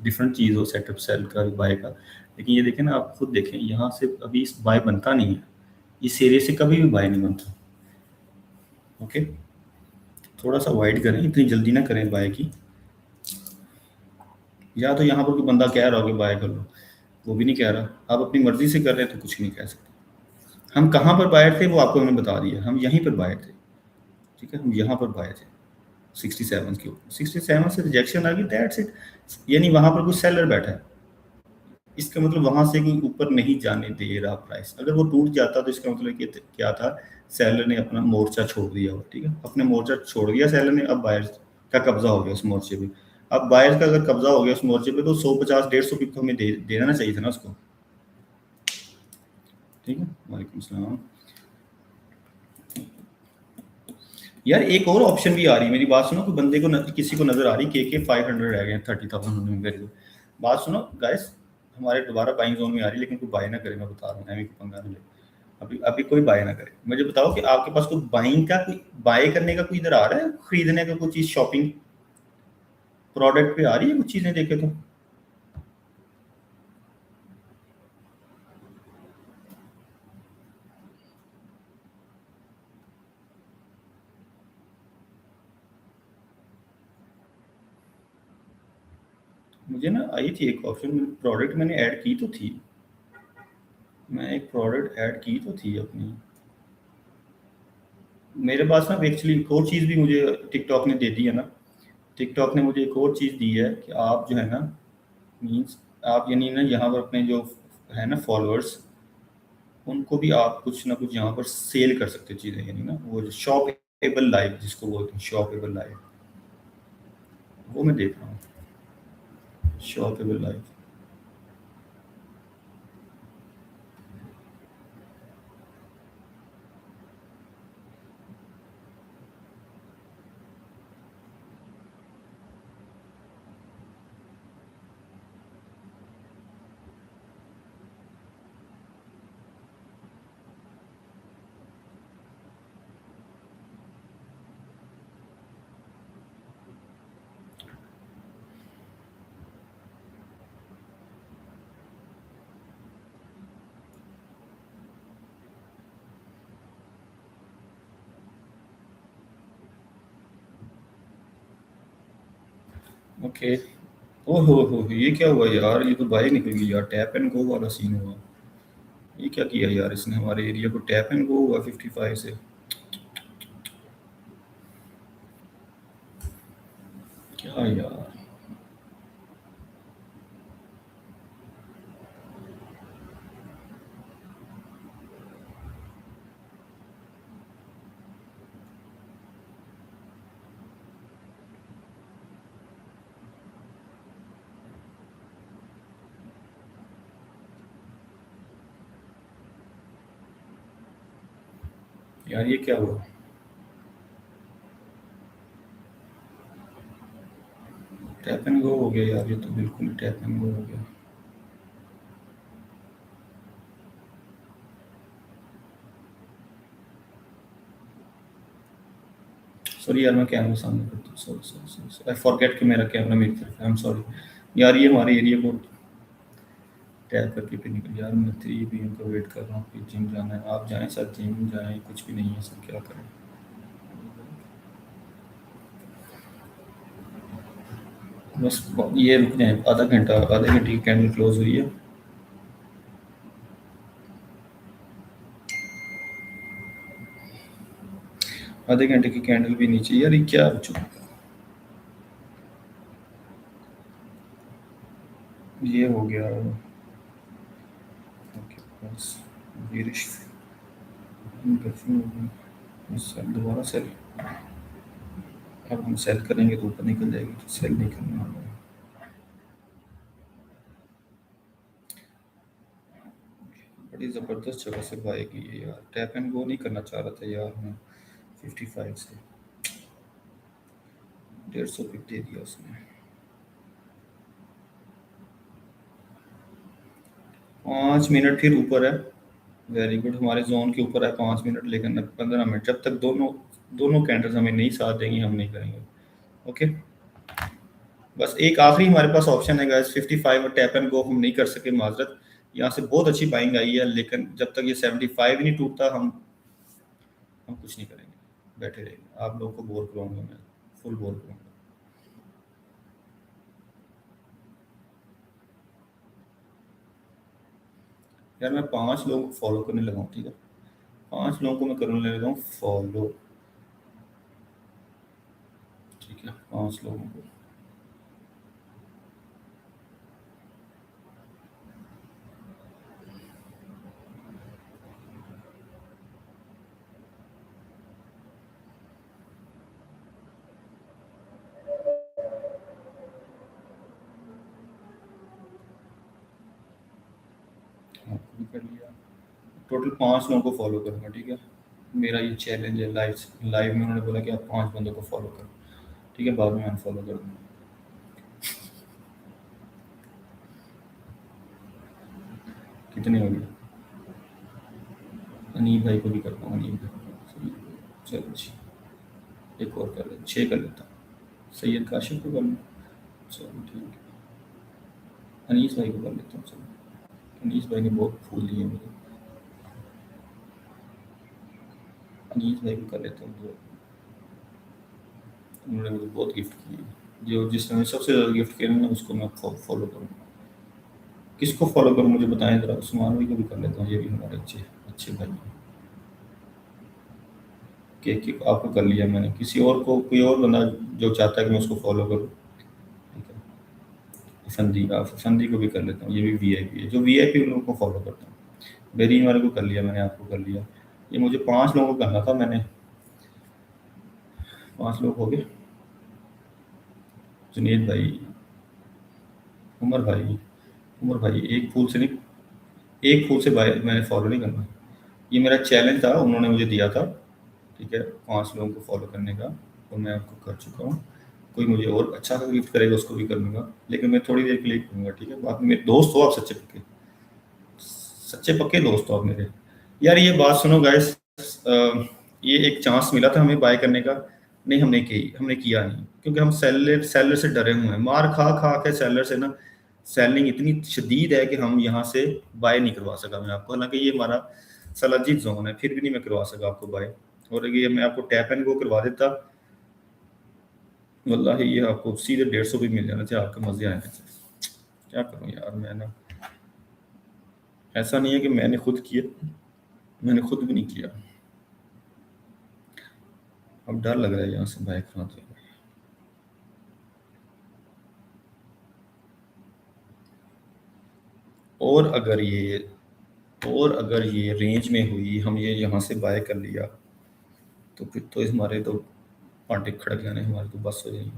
डिफरेंट चीज़ हो, सेटअप सेल का बाय का। लेकिन ये देखें ना, आप खुद देखें, यहाँ से अभी इस बाय बनता नहीं है, इस एरिया से कभी भी बाय नहीं बनता। ओके, थोड़ा सा अवॉइड करें, इतनी जल्दी ना करें बाय की। या तो यहाँ पर कोई बंदा कह रहा हो कि बाय कर लो, वो भी नहीं कह रहा। आप अपनी मर्जी से कर रहे हैं तो कुछ नहीं कह सकते। हम कहाँ पर बायर थे वो आपको मैंने बता दिया, हम यहीं पर बायर थे। ठीक है, हम यहाँ पर बायर थे 67 के ऊपर। 67 से रिजेक्शन आ गई, दैट्स इट। यानी वहाँ पर कुछ सेलर बैठा है। इसका मतलब वहां से कोई ऊपर नहीं जाने दे रहा प्राइस। अगर वो टूट जाता तो इसका मतलब क्या था, सेलर ने अपना मोर्चा छोड़ दिया हो, ठीक है, अपने मोर्चा छोड़ दिया सेलर ने, अब बायर का कब्जा हो गया उस मोर्चे पे। अब बायर का अगर कब्जा हो गया उस मोर्चे पे तो 150-150 पिप तो हमें देना चाहिए था ना उसको, ठीक है। वालेकुम सलाम। यार एक और ऑप्शन भी आ रही है, मेरी बात सुनो, कोई बंदे को किसी को नजर आ रही के 500 रह गए 30,000 वेरी गुड। बात सुनो गाइस, हमारे दोबारा बाइंग जोन में आ रही है, लेकिन कोई बाय ना करे, मैं बता रहा हूँ, एमी को पंगा ना ले। अभी अभी कोई बाय ना करे। मुझे बताओ कि आपके पास कोई बाइंग का, कोई बाय करने का कोई इधर आ रहा है, खरीदने का कोई चीज, शॉपिंग प्रोडक्ट पे आ रही है कुछ चीजें देखे तो। मुझे ना आई थी एक ऑप्शन, प्रोडक्ट मैंने ऐड की तो थी, मैं एक प्रोडक्ट ऐड की तो थी अपनी। मेरे पास ना एक्चुअली एक और चीज़ भी मुझे टिकटॉक ने दे दी है ना। टिकटॉक ने मुझे एक और चीज़ दी है कि आप जो है ना, मीन्स आप यानी ना यहाँ पर अपने जो है ना फॉलोअर्स, उनको भी आप कुछ ना कुछ यहाँ पर सेल कर सकते हो चीज़ें, यानी ना वो जो शॉपेबल लाइव जिसको बोलते हैं, शॉपेबल लाइव, वो मैं देख रहा हूँ, शॉपेबल लाइव। ओके। ओहो ये क्या हुआ यार, ये तो बाहर निकल गई यार, टैप एंड गो वाला सीन हुआ। ये क्या किया यार इसने, हमारे एरिया को टैप एंड गो हुआ 55 से। क्या यार। यार ये क्या हुआ। टैप एंड गो हो गया यार, ये तो बिल्कुल टैप एंड गो हो गया। सॉरी यार, मैं कैमरा सामने करता हूँ, sorry sorry sorry, I forget कि मेरा कैमरा मेरी तरफ है, आई एम सॉरी। यार ये हमारे एरिया को टैप करके फिर निकल, यार मैं 3 PM का वेट कर रहा हूँ कि जिम जाना है, आप जाएं सर, जिम जाएं, कुछ भी नहीं है सर, क्या करें। बस ये रुक जाए, आधा घंटा, आधे घंटे की कैंडल क्लोज हुई है। आधे घंटे की कैंडल भी नीचे, यार ये क्या हो चुका। ये हो गया। ओके बस, वीरिश सेल, दोबारा सेल। अब हम सेल करेंगे तो ऊपर निकल जाएगी, तो सेल नहीं करना होगा। बड़ी ज़बरदस्त जगह से बाई की है यार, टैप एंड गो नहीं करना चाह रहा था यार मैं, 55 से 150 पिक दे दिया उसने। 5 मिनट फिर ऊपर है, वेरी गुड, हमारे जोन के ऊपर है 5 मिनट, लेकिन 15 मिनट, जब तक दोनों दोनों कैंडल्स हमें नहीं साथ देंगी हम नहीं करेंगे। ओके। बस एक आखिरी हमारे पास ऑप्शन है गाइस, 55 और टैप एंड गो हम नहीं कर सके, माजरत। यहाँ से बहुत अच्छी बाइंग आई है, लेकिन जब तक ये 75 ही नहीं टूटता हम कुछ नहीं करेंगे, बैठे रहेंगे, आप लोगों को बोर करूँगा मैं, फुल बोर करूँगा। यार मैं 5 लोगों को फॉलो करने लगा हूँ, ठीक है, 5 लोगों को मैं करने लगा हूँ फॉलो, ठीक है, 5 लोगों को। कर लिया। टोटल 5 लोगों को फॉलो करूँगा, ठीक है। मेरा ये चैलेंज है। लाइव में उन्होंने बोला कि आप 5 बंदों को फॉलो करो, ठीक है, बाद में अनफॉलो कर दूँगा। कितने हो गए? अनीब भाई को भी करता हूँ, अनीब भाई। चलो जी, एक और कर ले, 6 कर लेता हूँ। सैयद काशिफ को कर लूँ, चलो ठीक है। अनीस भाई को कर लेता हूँ, चलो। अनीस भाई ने बहुत फूल लिए मुझे। अनीस भाई को कर लेता हूँ, जो उन्होंने मुझे बहुत गिफ्ट किए। जो जिसने मुझे सबसे ज़्यादा गिफ्ट किया ना, उसको मैं फॉलो करूँगा। किसको फॉलो करूँ मुझे बताएं ज़रा। उस्मान भाई को भी कर लेता हूँ, ये भी हमारे अच्छे अच्छे भाई हैं। केक आपको कर लिया मैंने। किसी और को, कोई और बंदा जो चाहता है कि मैं उसको फॉलो करूँ, ठीक है। फंदी को भी कर लेता हूँ, ये भी वीआईपी है। जो वीआईपी उन लोगों को फॉलो करता हूँ। बेरीन वाले को कर लिया मैंने, आपको कर लिया। ये मुझे 5 लोगों को करना था, मैंने 5 लोग हो गए। जुनेद भाई, उमर भाई, उमर भाई एक फूल से नहीं, एक फूल से भाई मैंने फॉलो नहीं करना। ये मेरा चैलेंज था, उन्होंने मुझे दिया था, ठीक है, 5 लोगों को फॉलो करने का, तो मैं आपको कर चुका हूँ। कोई मुझे और अच्छा सा गिफ्ट करेगा उसको भी कर लूँगा, लेकिन मैं थोड़ी देर के लिए करूँगा, ठीक है। बाकी मेरे दोस्त हो आप, सच्चे पक्के दोस्त हो आप मेरे। यार ये बात सुनो गाइस, ये एक चांस मिला था हमें बाय करने का, नहीं हमने किया नहीं, क्योंकि हम सेलर से डरे हुए हैं। मार खा खा के सेलर से ना, सेलिंग इतनी शदीद है कि हम यहाँ से बाय नहीं करवा सका मैं आपको। हालांकि ये हमारा सलाजित जोन है, फिर भी नहीं मैं करवा सका आपको बाय। और ये मैं आपको टैप एंड गो करवा देता, वल्लाही ये आपको सीधे 150 भी मिल जाना चाहिए, आपके मजे आने चाहिए। क्या करूँ यार मैं ना, ऐसा नहीं है कि मैंने खुद किया, मैंने खुद भी नहीं किया। अब डर लग रहा है यहाँ से बाय कराते हुए। और अगर ये और अगर ये रेंज में हुई, हम ये यहाँ से बाय कर लिया, तो फिर तो हमारे तो पार्टी खड़क जाने, हमारी तो बस हो जाएगी।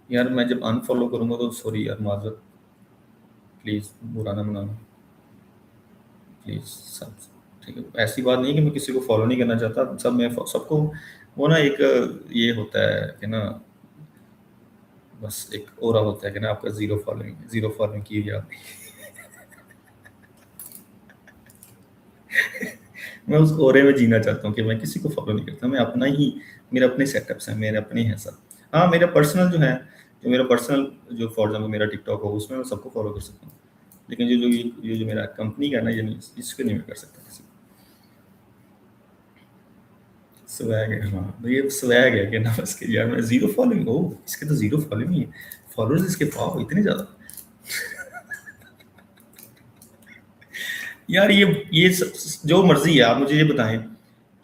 यार मैं जब अनफॉलो करूँगा तो सॉरी यार, माजरत, प्लीज़ बुरा ना मनाना, प्लीज़ सब, ठीक है। ऐसी बात नहीं है कि मैं किसी को फॉलो नहीं करना चाहता, सब मैं सबको, वो ना एक ये होता है कि ना, बस एक ओरा होता है कि ना आपका ज़ीरो फॉलोइंग की जाती है। मैं उस ओरे में जीना चाहता हूँ कि मैं किसी को फॉलो नहीं करता, मैं अपना ही, मेरे अपने सेटअप्स हैं, मेरे अपने हैं सब। हाँ, मेरा पर्सनल जो है, जो मेरा पर्सनल, जो फॉर एग्जाम्पल मेरा टिकटॉक हो, उसमें मैं सबको फॉलो कर सकता हूँ, लेकिन ये जो मेरा कंपनी का है ना, ये नहीं, इसको नहीं मैं कर सकता किसी को। स्वैग है, हाँ तो ये स्वैग है कि ना, इसके यार मैं जीरो फॉलोइंग हो, इसके तो जीरो फॉलोइंग ही है, फॉलोअर्स इसके पाओ इतने ज़्यादा। यार जो मर्जी है, आप मुझे ये बताएं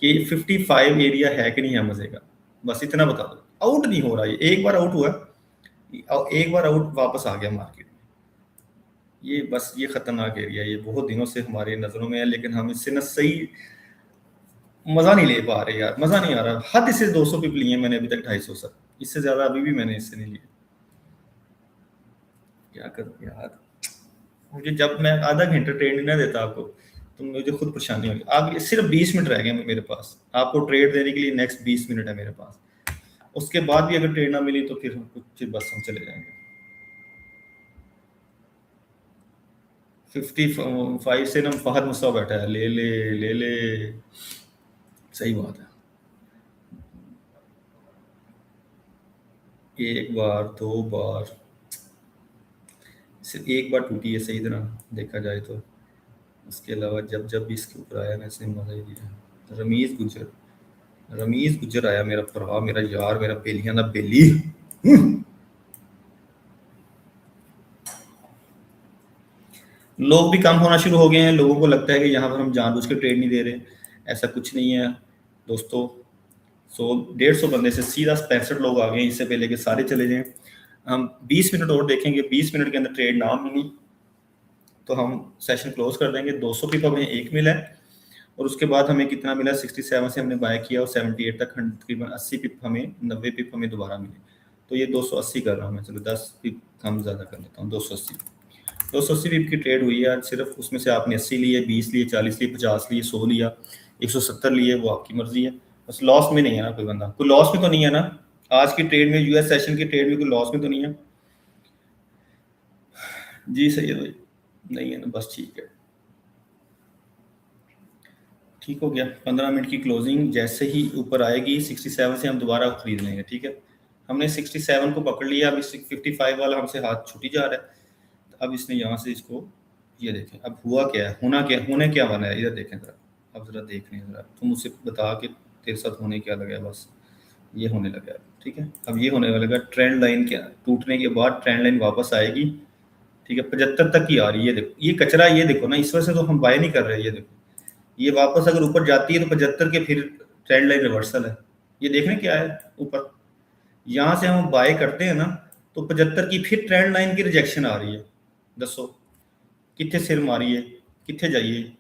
कि 55 एरिया है कि नहीं है मजे का, बस इतना बता दो। आउट नहीं हो रहा, ये एक बार आउट हुआ, एक बार आउट वापस आ गया मार्केट में। ये बस ये खतरनाक एरिया, ये बहुत दिनों से हमारे नजरों में है, लेकिन हम इससे ना सही मजा नहीं ले पा रहे यार, मजा नहीं आ रहा। हद से 200 पिप लिए मैंने अभी तक, 250 सर, इससे ज्यादा अभी भी मैंने इससे नहीं लिए। क्या करूं यार, मुझे जब मैं आधा घंटा ट्रेड नहीं ना देता आपको, तो मुझे खुद परेशानी होगी। आगे सिर्फ 20 मिनट रह गए मेरे पास, आपको ट्रेड देने के लिए नेक्स्ट 20 मिनट है मेरे पास। उसके बाद भी अगर ट्रेड ना मिली तो फिर हम कुछ, बस हम चले जाएंगे। 55 से ना फहद मुस्ता बैठा है, ले ले ले ले। सही बात है। एक बार, 2 बार, सिर्फ एक बार टूटी है सही तरह देखा जाए तो। उसके अलावा जब जब भी इसके ऊपर आया ना, इसने मजा ही दिया। रमीज गुजर आया, मेरा भरा, मेरा यार, मेरा बेलियां दा बेली। लोग भी कम होना शुरू हो गए हैं, लोगों को लगता है कि यहाँ पर हम जानबूझ के ट्रेड नहीं दे रहे। ऐसा कुछ नहीं है दोस्तों। 150 बंदे से सीधा 65 लोग आ गए, इससे पहले कि सारे चले जाएं। हम 20 मिनट और देखेंगे, 20 मिनट के अंदर ट्रेड ना मिली तो हम सेशन क्लोज कर देंगे। 200 पिप हमें एक मिला है, और उसके बाद हमें कितना मिला, 67 से हमने बाय किया और 78 तक तकरीबन 80 पिप हमें, 90 पिप हमें दोबारा मिले। तो ये 280 कर रहा हूँ मैं, चलो 10 पिप कम ज़्यादा कर लेता हूँ, 280 पिप की ट्रेड हुई है आज सिर्फ। उसमें से आपने 80 लिए, 20 लिए, 40 लिए, 50 लिए, 100 लिया, 170 लिए, वो आपकी मर्जी है। बस लॉस में नहीं है ना कोई बंदा, कोई लॉस में तो नहीं है ना आज की ट्रेड में, यूएस सेशन की ट्रेड में कोई लॉस में तो नहीं है। जी सही है भाई, नहीं है ना, बस ठीक है, ठीक हो गया। 15 मिनट की क्लोजिंग जैसे ही ऊपर आएगी 67 से हम दोबारा खरीद लेंगे, ठीक है। हमने 67 को पकड़ लिया, अब 55 वाला हमसे हाथ छूटी जा रहा है। अब इसने यहाँ से इसको, ये देखें अब हुआ क्या है, होने क्या वाला है, इधर देखें ज़रा, अब ज़रा देख लें ज़रा, तुम मुझसे बता कि तेरे साथ होने क्या लगा है। बस ये होने लगा है, ठीक है। अब ये होने लगा, ट्रेंड लाइन क्या टूटने के बाद ट्रेंड लाइन वापस आएगी, ठीक है। 75 तक की आ रही है, देखो ये कचरा, ये देखो ना, इस वजह से तो हम बाय नहीं कर रहे, ये देखो ये वापस अगर ऊपर जाती है तो 75 के फिर ट्रेंड लाइन रिवर्सल है। ये देख रहे हैं क्या है ऊपर, यहाँ से हम बाय करते हैं ना तो 75 की फिर ट्रेंड लाइन की रिजेक्शन आ रही है। दसो कितने सिर मारिए, कितने जाइए,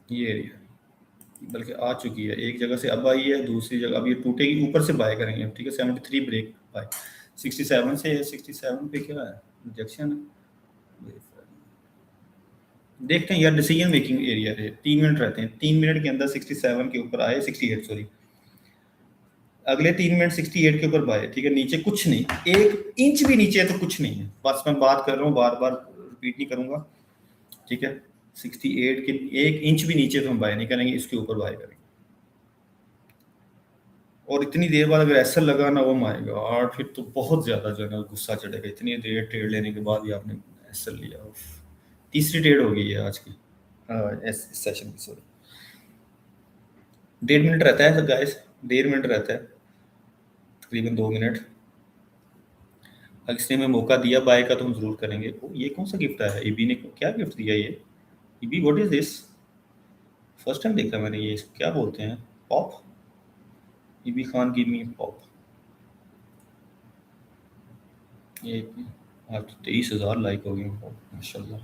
ये एरिया बल्कि आ चुकी है एक जगह से, अब आई है दूसरी जगह, अब ये टूटेगी, ऊपर से बाय करेंगे अब, ठीक है। 73 ब्रेक बाय, 67 से 67 पे क्या है, रिजेक्शन है। देखते हैं यार, डिसीजन मेकिंग एरिया है, 3 मिनट रहते हैं, 3 मिनट के अंदर 67 के ऊपर आए, 68 सॉरी, अगले 3 मिनट 68 के ऊपर बाय, ठीक है। नीचे कुछ नहीं, 1 इंच भी नीचे है तो कुछ नहीं है, बस मैं बात कर रहा हूँ, बार बार रिपीट नहीं करूंगा, ठीक है। 68 के 1 इंच भी नीचे तो हम बाय नहीं करेंगे, इसके ऊपर बाय करेंगे। और इतनी देर बाद अगर ऐसा लगा ना, वो माय गॉड, फिर तो बहुत ज्यादा जो है ना गुस्सा चढ़ेगा, इतनी देर ट्रेड लेने के बाद ही आपने ऐसा लिया। तीसरी ट्रेड हो गई है आज की, इस सेशन की, सॉरी। 1.5 मिनट रहता है सर गाइस, 1.5 मिनट रहता है, तकरीबन 2 मिनट। अगर इसने हमें मौका दिया बाय का तो हम जरूर करेंगे। ये कौन सा गिफ्ट आया, ईबी ने क्या गिफ्ट दिया ये, ईबी what is this, first time देखा मैंने ये, क्या बोलते हैं, पॉप, ईबी खान गिव मी पॉप। ये आज 23,000 लाइक हो गए माशाल्लाह।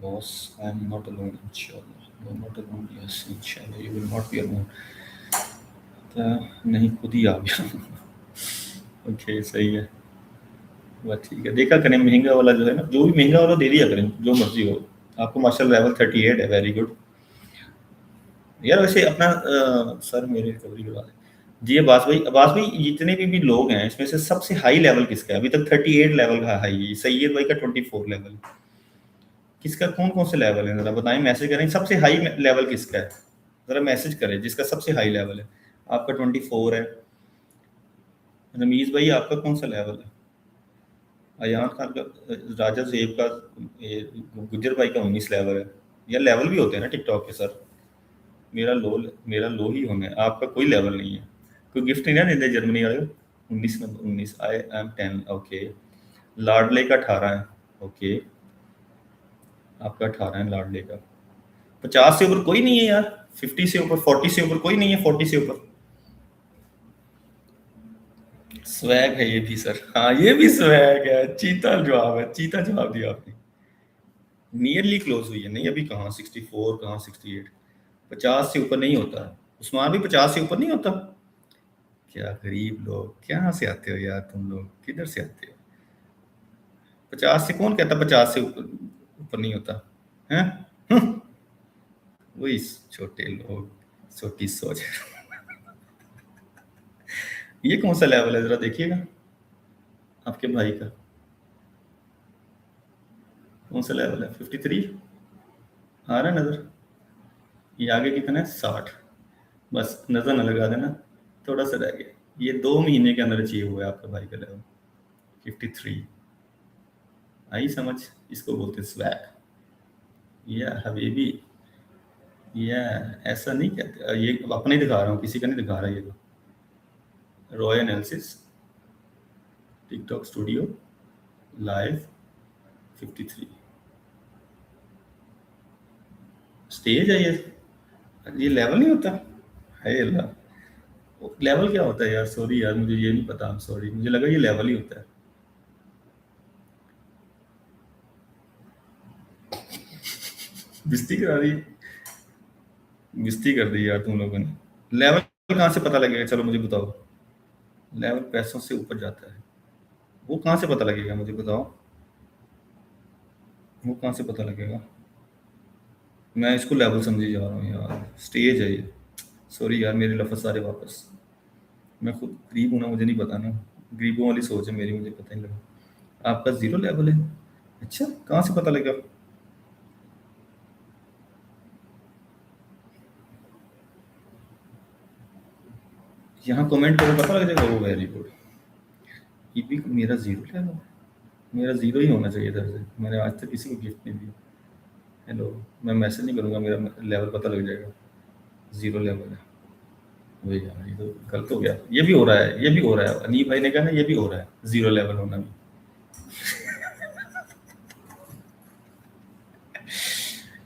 Boss I am not alone इंशाल्लाह, you are not alone, yes इंशाल्लाह you will not be alone. नहीं खुद ही आ गया ओके सही है, बस ठीक है। देखा करें महंगा वाला जो है ना, जो भी महंगा वाला दे दिया करें, जो मर्जी हो। आपको माशाल्लाह लेवल 38 है, वेरी गुड यार। वैसे अपना सर मेरे रिकवरी करवा दें जी। अब्बास भाई जितने भी लोग हैं इसमें से सबसे हाई लेवल किसका है अभी तक? 38 लेवल का हाई है, सैयद भाई का 24 लेवल, किसका कौन कौन से लेवल है जरा बताएं, मैसेज करें, सबसे हाई लेवल किसका है, जरा मैसेज करें जिसका सबसे हाई लेवल है। आपका 24 है, रमीज भाई आपका कौन सा लेवल है? अयान खान का, राजा जेब का, ये गुज्जर भाई का 19 लेवल है। यार लेवल भी होते हैं ना टिकटॉक के सर, मेरा लो ही होना है, आपका कोई लेवल नहीं है। कोई गिफ्ट नहीं ना देते जर्मनी वाले? 19 नंबर 19, आई एम 10, ओके। लाडले का 18 है, ओके। आपका 18 है लाडले का। 50 से ऊपर कोई नहीं है यार, 50 से ऊपर, 40 से ऊपर कोई नहीं है, 40 से ऊपर। स्वैग है ये भी सर, हाँ ये भी स्वैग है, चीता जवाब है, चीता जवाब दिया आपने। नियरली क्लोज हुई है, नहीं अभी कहाँ 64, कहाँ 68, 50 से ऊपर नहीं होता है। उस्मान भी 50 से ऊपर नहीं होता। क्या गरीब लोग, कहाँ से आते हो यार तुम लोग, किधर से आते हो? 50 से कौन कहता 50 से ऊपर ऊपर नहीं होता है? वही छोटे लोग, छोटी सोच ये कौन सा लेवल है जरा देखिएगा आपके भाई का, कौन सा लेवल है? 53 आ रहा है नजर? ये आगे कितना है? 60। बस नजर न लगा देना, थोड़ा सा रह गया, ये 2 महीने के अंदर अचीव हुआ है आपका भाई का लेवल 53। आई समझ, इसको बोलते स्वैग या हबीबी, या ऐसा नहीं कहते, ये अपने ही दिखा रहा हूँ, किसी का नहीं दिखा रहा। ये तो Roy analysis TikTok studio live 53 stage है ये लेवल नहीं होता है अल्लाह। लेवल क्या होता है यार, सॉरी यार मुझे ये नहीं पता, सॉरी मुझे लगा ये लेवल ही होता है। बेइज्जती करा दी, बेइज्जती कर दी यार तुम लोगों ने। लेवल कहाँ से पता लगेगा, चलो मुझे बताओ। लेवल पैसों से ऊपर जाता है, वो कहाँ से पता लगेगा मुझे बताओ, वो कहाँ से पता लगेगा। मैं इसको लेवल समझे जा रहा हूँ यार, स्टेज है ये। सॉरी यार, मेरे लफ्ज़ सारे वापस। मैं खुद गरीब हूँ ना, मुझे नहीं पता ना, गरीबों वाली सोच है मेरी, मुझे पता नहीं लगा। आपका जीरो लेवल है, अच्छा कहाँ से पता लगा। यहाँ कमेंट करो पता लग जाएगा, वो वेरी गुड। ये भी मेरा जीरो लेवल है, मेरा जीरो ही होना चाहिए था वैसे। मैंने आज तक किसी को गिफ्ट नहीं दिया। हेलो, मैं मैसेज नहीं करूँगा, मेरा लेवल पता लग जाएगा, जीरो लेवल है। वही यार, ये तो गलत हो गया, ये भी हो रहा है, ये भी हो रहा है, अनीब भाई ने कहा ना, ये भी हो रहा है, जीरो लेवल होना भी।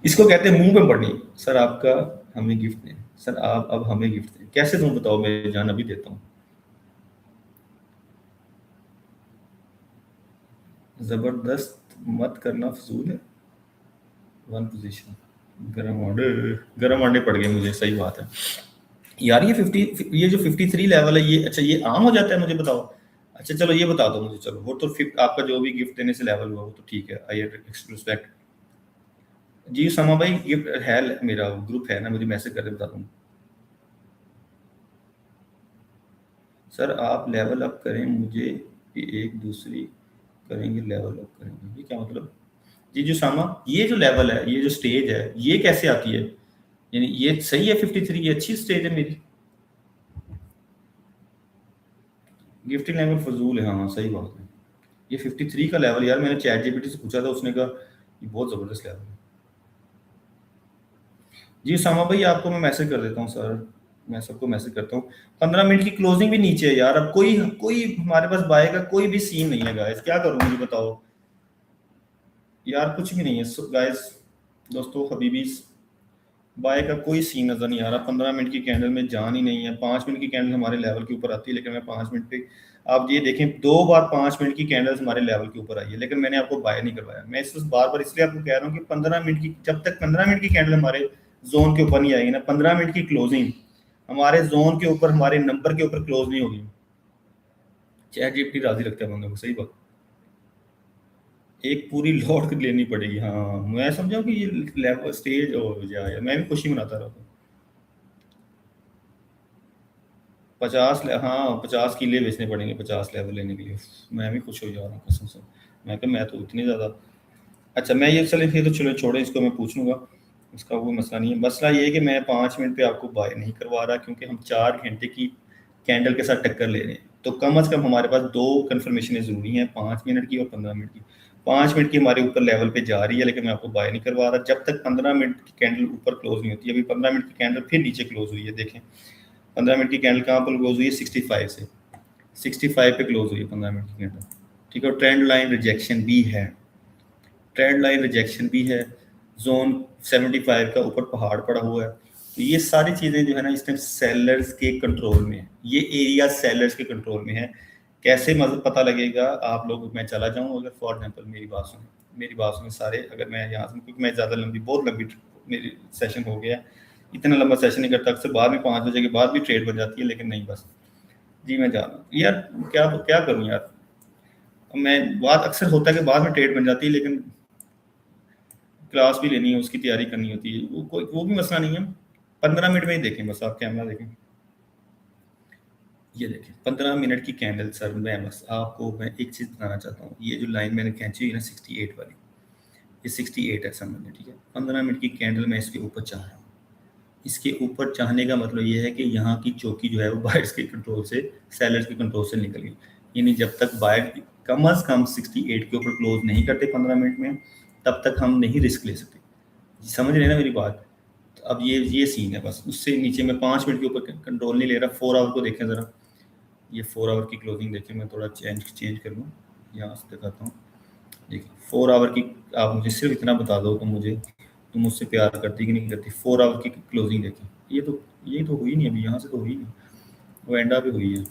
इसको कहते हैं मुंह पे पड़नी। सर आपका हमें गिफ्ट दें, सर आप अब हमें गिफ्ट दें, कैसे दूं बताओ, मैं जान अभी देता हूँ। जबरदस्त मत करना, फजूल है। वन पोजीशन, गर्म आंडे पड़ गए मुझे, सही बात है यार। ये 50, ये जो 53 लेवल है ये, अच्छा ये आम हो जाता है, मुझे बताओ। अच्छा चलो ये बता दो मुझे, चलो वो तो आपका जो भी गिफ्ट देने से लेवल हुआ वो तो ठीक है, आई रिस्पेक्ट। जी समा भाई, गिफ्ट है, मेरा ग्रुप है ना, मुझे मैसेज करके बता दूँ। सर आप लेवल अप करें मुझे, कि एक दूसरी करेंगे लेवल अप करेंगे, ये क्या मतलब। जी जो सामा, ये जो लेवल है, ये जो स्टेज है, ये कैसे आती है, यानी ये सही है 53, ये अच्छी स्टेज है मेरी। गिफ्टिंग लेवल फजूल है, हाँ सही बात है। ये 53 का लेवल यार, मैंने चैट जीपीटी से पूछा था, उसने कहा ये बहुत ज़बरदस्त लेवल है। जी सामा भाई, आपको मैं मैसेज कर देता हूँ सर, मैं सबको मैसेज करता हूँ। 15 मिनट की क्लोजिंग भी नीचे है यार, अब कोई कोई हमारे पास बाय का कोई भी सीन नहीं है गाइस, क्या करूँ मुझे बताओ यार, कुछ भी नहीं है गाइस। दोस्तों हबीबीज, बाय का कोई सीन नजर नहीं आ रहा। 15 मिनट की कैंडल में जान ही नहीं है। 5 मिनट की कैंडल हमारे लेवल के ऊपर आती है, लेकिन मैं 5 मिनट पे, आप ये देखें 2 बार 5 मिनट की कैंडल्स हमारे लेवल के ऊपर आई है, लेकिन मैंने आपको बाय नहीं करवाया। मैं इस बार बार इसलिए आपको कह रहा हूँ कि 15 मिनट की, जब तक 15 मिनट की कैंडल हमारे जोन के ऊपर नहीं आएगी ना, 15 मिनट की क्लोजिंग हमारे जोन के ऊपर, हमारे नंबर के ऊपर क्लोज नहीं होगी। चैट जीपीटी राजी रखता है बंदों को, सही बात। एक पूरी लौट लेनी पड़ेगी, हाँ मैं समझा कि ये लेवल स्टेज हो जाए, मैं भी खुशी मनाता रहा। 50 हाँ 50 किले बेचने पड़ेंगे 50 लेवल लेने के लिए। मैं भी खुश हो जा रहा हूँ कसम से। मैं कहा मैं तो इतनी ज़्यादा। अच्छा मैं ये, चले फिर तो चलो छोड़ो इसको, मैं पूछ लूँगा, इसका कोई मसला नहीं है। मसला ये है कि मैं 5 मिनट पे आपको बाय नहीं करवा रहा, क्योंकि हम 4 घंटे की कैंडल के साथ टक्कर ले रहे हैं, तो कम अज़ कम हमारे पास 2 कन्फर्मेशन ज़रूरी हैं, 5 मिनट की और 15 मिनट की। 5 मिनट की हमारे ऊपर लेवल पे जा रही है, लेकिन मैं आपको बाय नहीं करवा रहा जब तक 15 मिनट की कैंडल ऊपर क्लोज नहीं होती। अभी 15 मिनट की कैंडल फिर नीचे क्लोज हुई है, देखें 15 मिनट की कैंडल कहाँ पर क्लोज हुई है, 65 से, 65 पे क्लोज हुई है 15 मिनट की कैंडल। ठीक है, ट्रेंड लाइन रिजेक्शन भी है, ट्रेंड लाइन रिजेक्शन भी है, जोन 75 का ऊपर पहाड़ पड़ा हुआ है। तो ये सारी चीज़ें जो है ना, इस टाइम सेलर्स के कंट्रोल में है, ये एरिया सेलर्स के कंट्रोल में है। कैसे मतलब पता लगेगा, आप लोग, मैं चला जाऊँ अगर फॉर एग्जाम्पल, मेरी बात सुने, मेरी बात सुने सारे, अगर मैं यहाँ से, क्योंकि मैं ज़्यादा लंबी, बहुत लंबी मेरी सेशन हो गया, इतना लंबा सेशन नहीं करता, अक्सर बाद में 5 बजे के बाद भी ट्रेड बन जाती है, लेकिन नहीं बस। जी मैं जा रहा हूँ यार, क्या क्या करूँ यार, मैं बात अक्सर होता है कि बाद में ट्रेड बन जाती है, लेकिन क्लास भी लेनी है, उसकी तैयारी करनी होती है, वो भी मसला नहीं है। 15 मिनट में ही देखें, बस आप कैमरा देखें, ये देखें 15 मिनट की कैंडल सर। मैं बस आपको मैं एक चीज़ बताना चाहता हूँ, ये जो लाइन मैंने खींची है ना 68 वाली, ये 68 है समझ में, ठीक है। 15 मिनट की कैंडल में इसके ऊपर चाह रहा हूँ, इसके ऊपर चाहने का मतलब ये है कि यहाँ की चौकी जो है वो बायर्स के कंट्रोल से, सेलर्स के कंट्रोल से निकल गई। यानी जब तक बायर कम अज़ कम 68 के ऊपर क्लोज नहीं करते 15 मिनट में, तब तक हम नहीं रिस्क ले सकते। समझ रहे हैं ना मेरी बात। तो अब ये सीन है, बस उससे नीचे मैं 5 मिनट के ऊपर कंट्रोल नहीं ले रहा। 4 आवर को देखें ज़रा, ये 4 आवर की क्लोजिंग देखें, मैं थोड़ा चेंज कर लूँ, यहाँ से दिखाता हूँ। देखिए 4 आवर की, आप मुझे सिर्फ इतना बता दो तो मुझे, तुम मुझसे प्यार करती कि नहीं करती। 4 आवर की क्लोजिंग देखिए, ये तो हुई नहीं अभी, यहाँ से तो हुई नहीं, वो एंडा पे हुई है।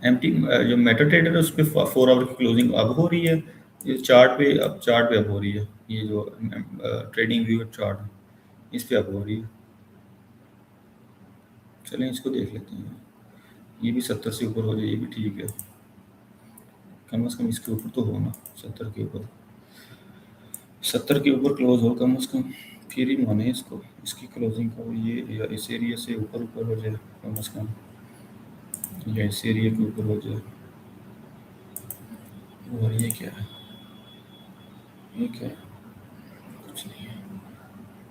एमटी जो मेटा ट्रेडर है उस पर 4 आवर की क्लोजिंग अब हो रही है, ये चार्ट पे अब हो रही है, ये जो ट्रेडिंग व्यू चार्ट है इस पे अब हो रही है। चलें इसको देख लेते हैं, ये भी 70 से ऊपर हो जाए, ये भी ठीक है, कम से कम इसके ऊपर तो हो ना, 70 के ऊपर, 70 के ऊपर क्लोज हो कम से कम, फिर ही माने इसको, इसकी क्लोजिंग को ये, या इस एरिया से ऊपर ऊपर हो जाए कम से कम, या इस एरिया के ऊपर हो जाए। और ये क्या है, ये क्या है, कुछ नहीं है।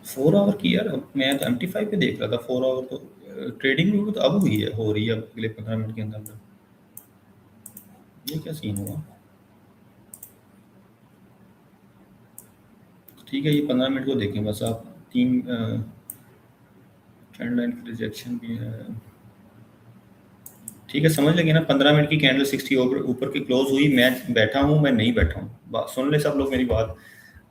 4 आवर की यार, मैं तो MT5 पे देख रहा था, 4 आवर तो ट्रेडिंग व्यू तो अब हुई है, हो रही है अब अगले 15 मिनट के अंदर अंदर। ये क्या सीन हुआ, ठीक है, ये 15 मिनट को देखें बस आप, 3 ट्रेंड लाइन की रिजेक्शन भी है, ठीक है, समझ लगे ना। 15 मिनट की कैंडल 60 ऊपर की क्लोज हुई, मैं बैठा हूँ, मैं नहीं बैठा हूँ, सुन ले सब लोग मेरी बात,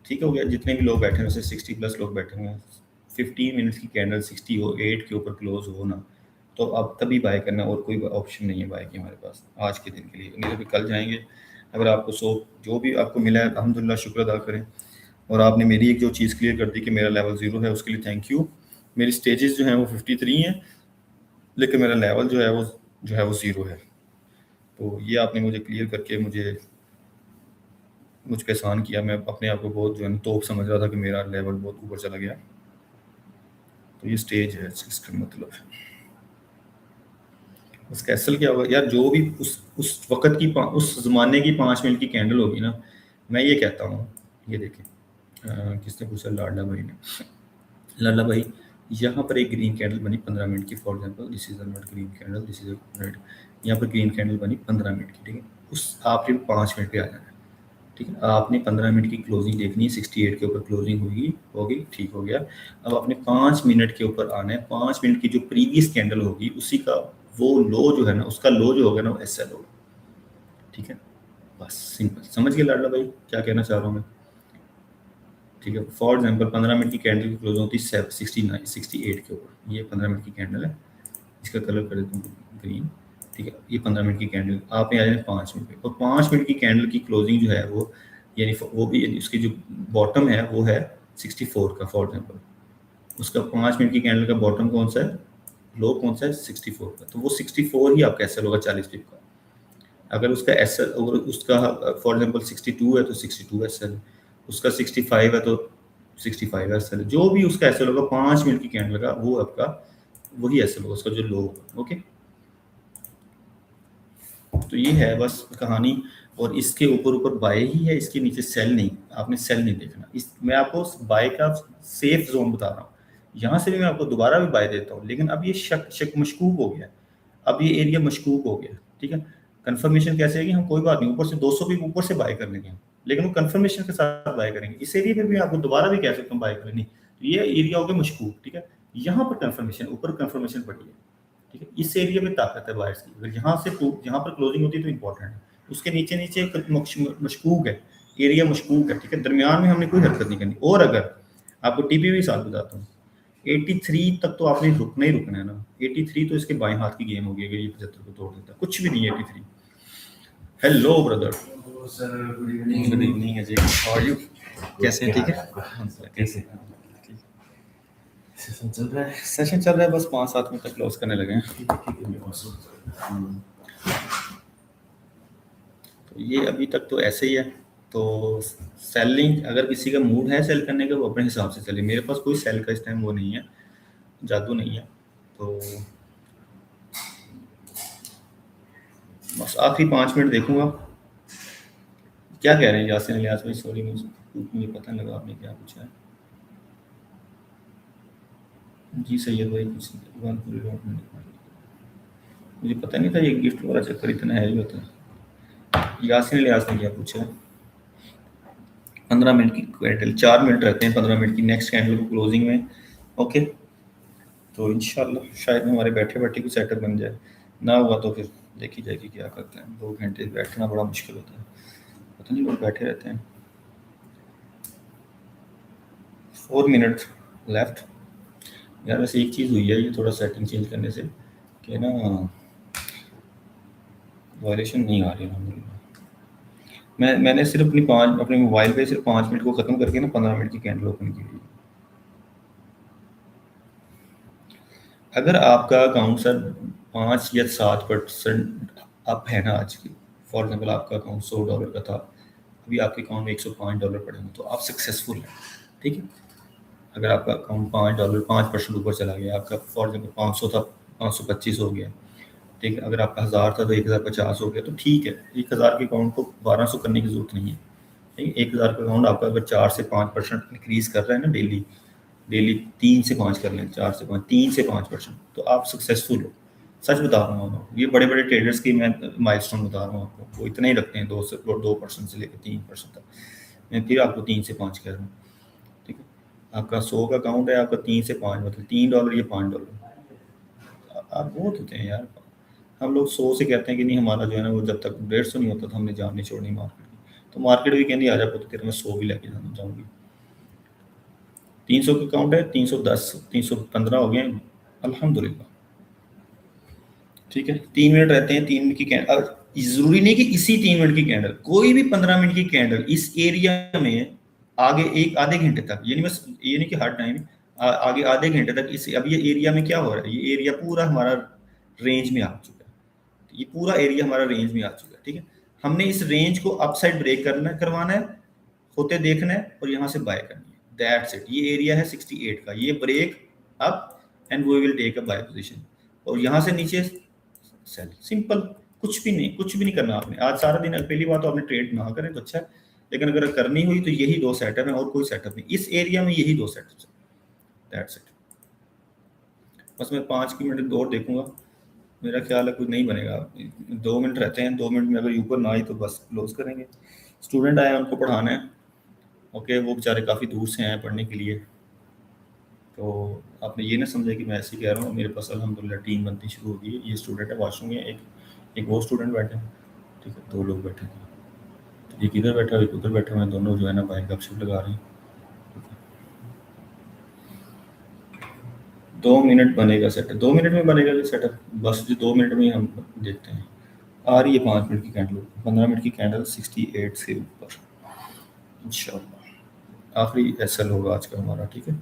ठीक हो गया, जितने भी लोग बैठे हैं वैसे 60 प्लस लोग बैठे हुए हैं, 15 मिनट्स की कैंडल 68 के ऊपर क्लोज हो ना, तो अब तभी बाय करना, और कोई ऑप्शन नहीं है बाय की हमारे पास आज के दिन के लिए, नहीं तो फिर कल जाएंगे। अगर आपको जो भी आपको मिला है अल्हम्दुलिल्लाह शुक्र अदा करें, और आपने मेरी एक जो चीज़ क्लियर कर दी कि मेरा लेवल 0 है, उसके लिए थैंक यू। मेरी स्टेजेस जो हैं वो 53 हैं, लेकिन मेरा लेवल जो है वो 0 है। तो ये आपने मुझे क्लियर करके मुझ पे एहसान किया, मैं अपने आप को बहुत जो है ना तोप समझ रहा था कि मेरा लेवल बहुत ऊपर चला गया। तो ये स्टेज है, इसका मतलब उस कैसल क्या होगा यार, जो भी उस वक्त की उस ज़माने की 5 मिनट की कैंडल होगी ना, मैं ये कहता हूँ, ये देखें, किसने पूछा, लाडला भाई ने, लाला भाई, यहाँ पर एक ग्रीन कैंडल बनी 15 मिनट की, for example this is a not green candle, this is a red, यहाँ पर ग्रीन कैंडल बनी 15 मिनट की, ठीक है, उस आपने 5 मिनट पे आ जाना है, ठीक है, आपने 15 मिनट की क्लोजिंग देखनी है, 68 के ऊपर क्लोजिंग होगी, ठीक हो गया। अब आपने 5 मिनट के ऊपर आना है, 5 मिनट की जो प्रीवियस कैंडल होगी उसी का वो लो जो है ना, उसका लो जो होगा ना वो SL होगा, ठीक है, बस सिंपल, समझ गए लाडला भाई क्या कहना चाह रहा हूँ मैं, ठीक है। फॉर एग्जांपल 15 मिनट की कैंडल की क्लोज होती है 68 के ऊपर, ये 15 मिनट की कैंडल है, इसका कलर कर देता हूँ ग्रीन, ठीक है, ये 15 मिनट की कैंडल, आप यहाँ आ जाए 5 मिनट पे, और 5 मिनट की कैंडल की क्लोजिंग जो है वो, यानी वो भी उसकी जो बॉटम है वो है 64 का, फॉर एग्जांपल उसका 5 मिनट की कैंडल का बॉटम कौन सा है, लो कौन सा है, 64 का, तो वो 64 ही आपका एसएल होगा 40 पिप का। अगर उसका एसएल, अगर उसका फॉर एग्जांपल 62 है तो 62 एसएल, उसका 65 है तो 65 एसएल, जो भी उसका एसएल होगा 5 मिनट की कैंडल का, वो आपका वही एसएल होगा, उसका जो लो होगा, ओके। तो ये है बस कहानी, और इसके ऊपर ऊपर बाय ही है, इसके नीचे सेल नहीं, आपने सेल नहीं देखना, इस मैं आपको बाय का सेफ जोन बता रहा हूँ, यहाँ से भी मैं आपको दोबारा भी बाय देता हूँ, लेकिन अब ये शक शक मशकूक हो गया, अब ये एरिया मशकूक हो गया, ठीक है। कंफर्मेशन कैसे होगी, हम कोई बात नहीं, ऊपर से 200 भी ऊपर से बाय कर लेंगे, लेकिन वो कंफर्मेशन के साथ बाय करेंगे, इस एरिया पे भी आपको दोबारा भी कह सकता हूँ बाय करें, नहीं तो ये एरिया हो गया मशकूक, ठीक है, यहाँ पर कंफर्मेशन, ऊपर कंफर्मेशन पड़ी है, ठीक है, इस एरिया में ताकत है बायर्स की, अगर यहाँ पर क्लोजिंग होती है तो इंपॉर्टेंट है, उसके नीचे नीचे मशकूक है, एरिया मशकूक है, ठीक है, दरमियान में हमने कोई हरकत नहीं करनी। और अगर आपको टीपी भी साथ बताता हूँ, 83 तक तो आपने रुकना ही रुकना है ना, 83 तो इसके बाएं हाथ की गेम होगी अगर ये 75 को तोड़ देता है, कुछ भी नहीं है 83। Hello brother, sir good evening. Good evening Ajay, how are you, कैसे हैं, ठीक है, कैसे हैं? सेशन चल रहा है। सेशन चल रहा है, बस 5-7 मिनट तक क्लोज करने लगे हैं। ठीक है मेरे पास। तो ये अभी तक तो ऐसे ही है। तो सेलिंग, अगर किसी का मूड है सेल करने का वो अपने हिसाब से चले, मेरे पास कोई सेल का इस टाइम वो नहीं है, जादू नहीं है। तो बस आखिरी 5 मिनट देखूंगा। क्या कह रहे हैं यासिन इलियास भाई, सॉरी मुझे पता नहीं लगा आपने क्या पूछा है। जी सैयद भाई, कुछ पूरी रोड में मुझे पता नहीं था ये गिफ्ट वाला चक्कर इतना है ही होता है। यासिन इलियास ने क्या पूछा है, 15 मिनट की कैंडल, 4 मिनट रहते हैं 15 मिनट की नेक्स्ट कैंडल को क्लोजिंग में, ओके। तो इंशाल्लाह शायद हमारे बैठे बैठे कुछ सेटअप बन जाए, ना हुआ तो फिर देखी जाएगी क्या करते हैं। 2 घंटे बैठना बड़ा मुश्किल होता है, पता नहीं लोग बैठे रहते हैं। 4 मिनट लेफ्ट। यार वैसे एक चीज़ हुई है, ये थोड़ा सेटिंग चेंज करने से कि ना वायलेशन नहीं आ रही है, मैंने सिर्फ अपने मोबाइल पे सिर्फ 5 मिनट को ख़त्म करके ना 15 मिनट की कैंडल ओपन की हुई। अगर आपका अकाउंट सर 5 या 7% अप है ना आज की, फॉर एग्जाम्पल आपका अकाउंट $100 का था, अभी आपके अकाउंट में $105 पड़े हैं, तो आप सक्सेसफुल हैं, ठीक है। अगर आपका अकाउंट $5 5% ऊपर चला गया, आपका फॉर एग्जाम्पल 500 था, 525 हो गया, ठीक है। अगर आपका 1000 था तो 1050 हो गया, तो ठीक है। 1000 के अकाउंट को 1200 करने की जरूरत नहीं है, ठीक है। 1000 का अकाउंट आपका अगर 4 से 5% इंक्रीज कर रहा है ना डेली 3 से 5 कर लें, 4 से 5, 3 से 5%, तो आप सक्सेसफुल हो। सच बता रहा हूँ आपको, ये बड़े बड़े ट्रेडर्स की मैं माइलस्टोन बता रहा हूँ आपको, वो इतना ही रखते हैं 2% से लेकर 3% तक। मैं फिर आपको 3 से 5 कह रहा हूँ, ठीक है। आपका 100 का अकाउंट है, आपका 3 से 5 मतलब $3 या $5 आप बहुत होते हैं यार। हम लोग 100 से कहते हैं कि नहीं हमारा जो है ना वो जब तक 150 नहीं होता तो हमने जान नहीं छोड़नी मार्केट की, तो मार्केट भी कहती आ जा पुत्र तेरे मैं 100 भी लेके जाऊँगी। 300 का अकाउंट है, 310 315 हो गए, अल्हम्दुलिल्लाह, ठीक है। 3 मिनट रहते हैं, 3 मिनट की कैंडल, जरूरी नहीं कि इसी 3 मिनट की कैंडल, कोई भी 15 मिनट की कैंडल इस एरिया में आगे एक आधे घंटे तक, ये नहीं बस ये नहीं कि हर टाइम आगे आधे घंटे तक इस, अब ये एरिया में क्या हो रहा है, ये एरिया पूरा हमारा रेंज में आ चुका है, ये पूरा एरिया हमारा रेंज में आ चुका है, ठीक है। हमने इस रेंज को अपसाइड ब्रेक करवाना है, होते देखना है और यहाँ से बाय करनी है, दैट्स इट। ये एरिया है 68 का, ये break up and we will take a buy position, और यहाँ से नीचे सेल, सिंपल। कुछ भी नहीं करना आपने आज सारा दिन। पहली बात तो आपने ट्रेड ना करें तो अच्छा है, लेकिन अगर करनी हुई तो यही 2 सेटअप है और कोई सेटअप नहीं, इस एरिया में यही 2 सेटअप है, दैट्स इट। बस मैं 5 की मिनट दौड़ देखूंगा, मेरा ख्याल है कुछ नहीं बनेगा। 2 मिनट रहते हैं, 2 मिनट में अगर ऊपर ना आई तो बस क्लोज करेंगे। स्टूडेंट आए उनको पढ़ाना है, ओके, वो बेचारे काफ़ी दूर से आए पढ़ने के लिए, तो आपने ये ना समझा कि मैं ऐसे ही कह रहा हूँ। मेरे पास अल्हम्दुलिल्लाह टीम बनती शुरू हो गई है। ये स्टूडेंट है वॉशरूम में, एक वो स्टूडेंट बैठे हैं, ठीक है, 2 लोग बैठे हैं, तो एक इधर बैठा है एक उधर बैठे हुए हैं, दोनों जो है ना बाहर गपशप लगा रहे हैं। 2 मिनट बनेगा सेटअप, 2 मिनट में बनेगा ये सेटअप, बस जो 2 मिनट में हम देखते हैं। आ रही है 5 मिनट की कैंडल, 15 मिनट की कैंडल 68 से ऊपर इंशाल्लाह। आखिरी एसएल होगा आज का हमारा, ठीक है।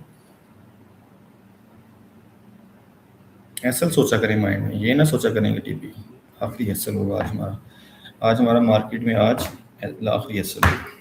एसएल सोचा करें माइंड में, ये ना सोचा करेंगे टीपी। आखिरी एसएल होगा आज हमारा मार्केट में आज आखिरी एसएल होगा।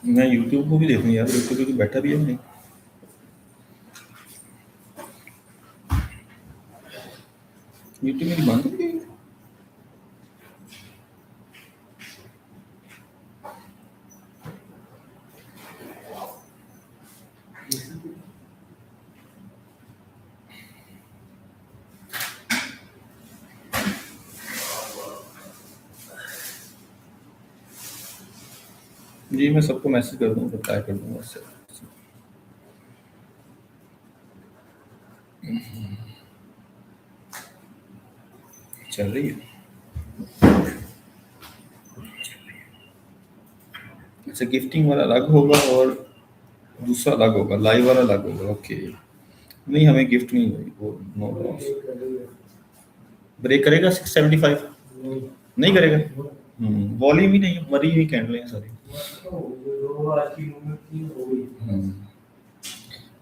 मैं यूट्यूब को भी देखूँ यार, यूट्यूब पे बैठा भी है नहीं। यूट्यूब मेरी बंद हो गई। जी मैं सबको मैसेज कर दूँ, रिप्लाई कर दूँगा उससे। चल रही है, अच्छा गिफ्टिंग वाला अलग होगा और दूसरा अलग होगा, लाइव वाला अलग होगा, ओके। नहीं हमें गिफ्ट नहीं होगी वो, नो लॉस। ब्रेक करेगा 675? नहीं करेगा, वॉल्यूम ही नहीं, मरी हुई कैंडलें हैं सारी।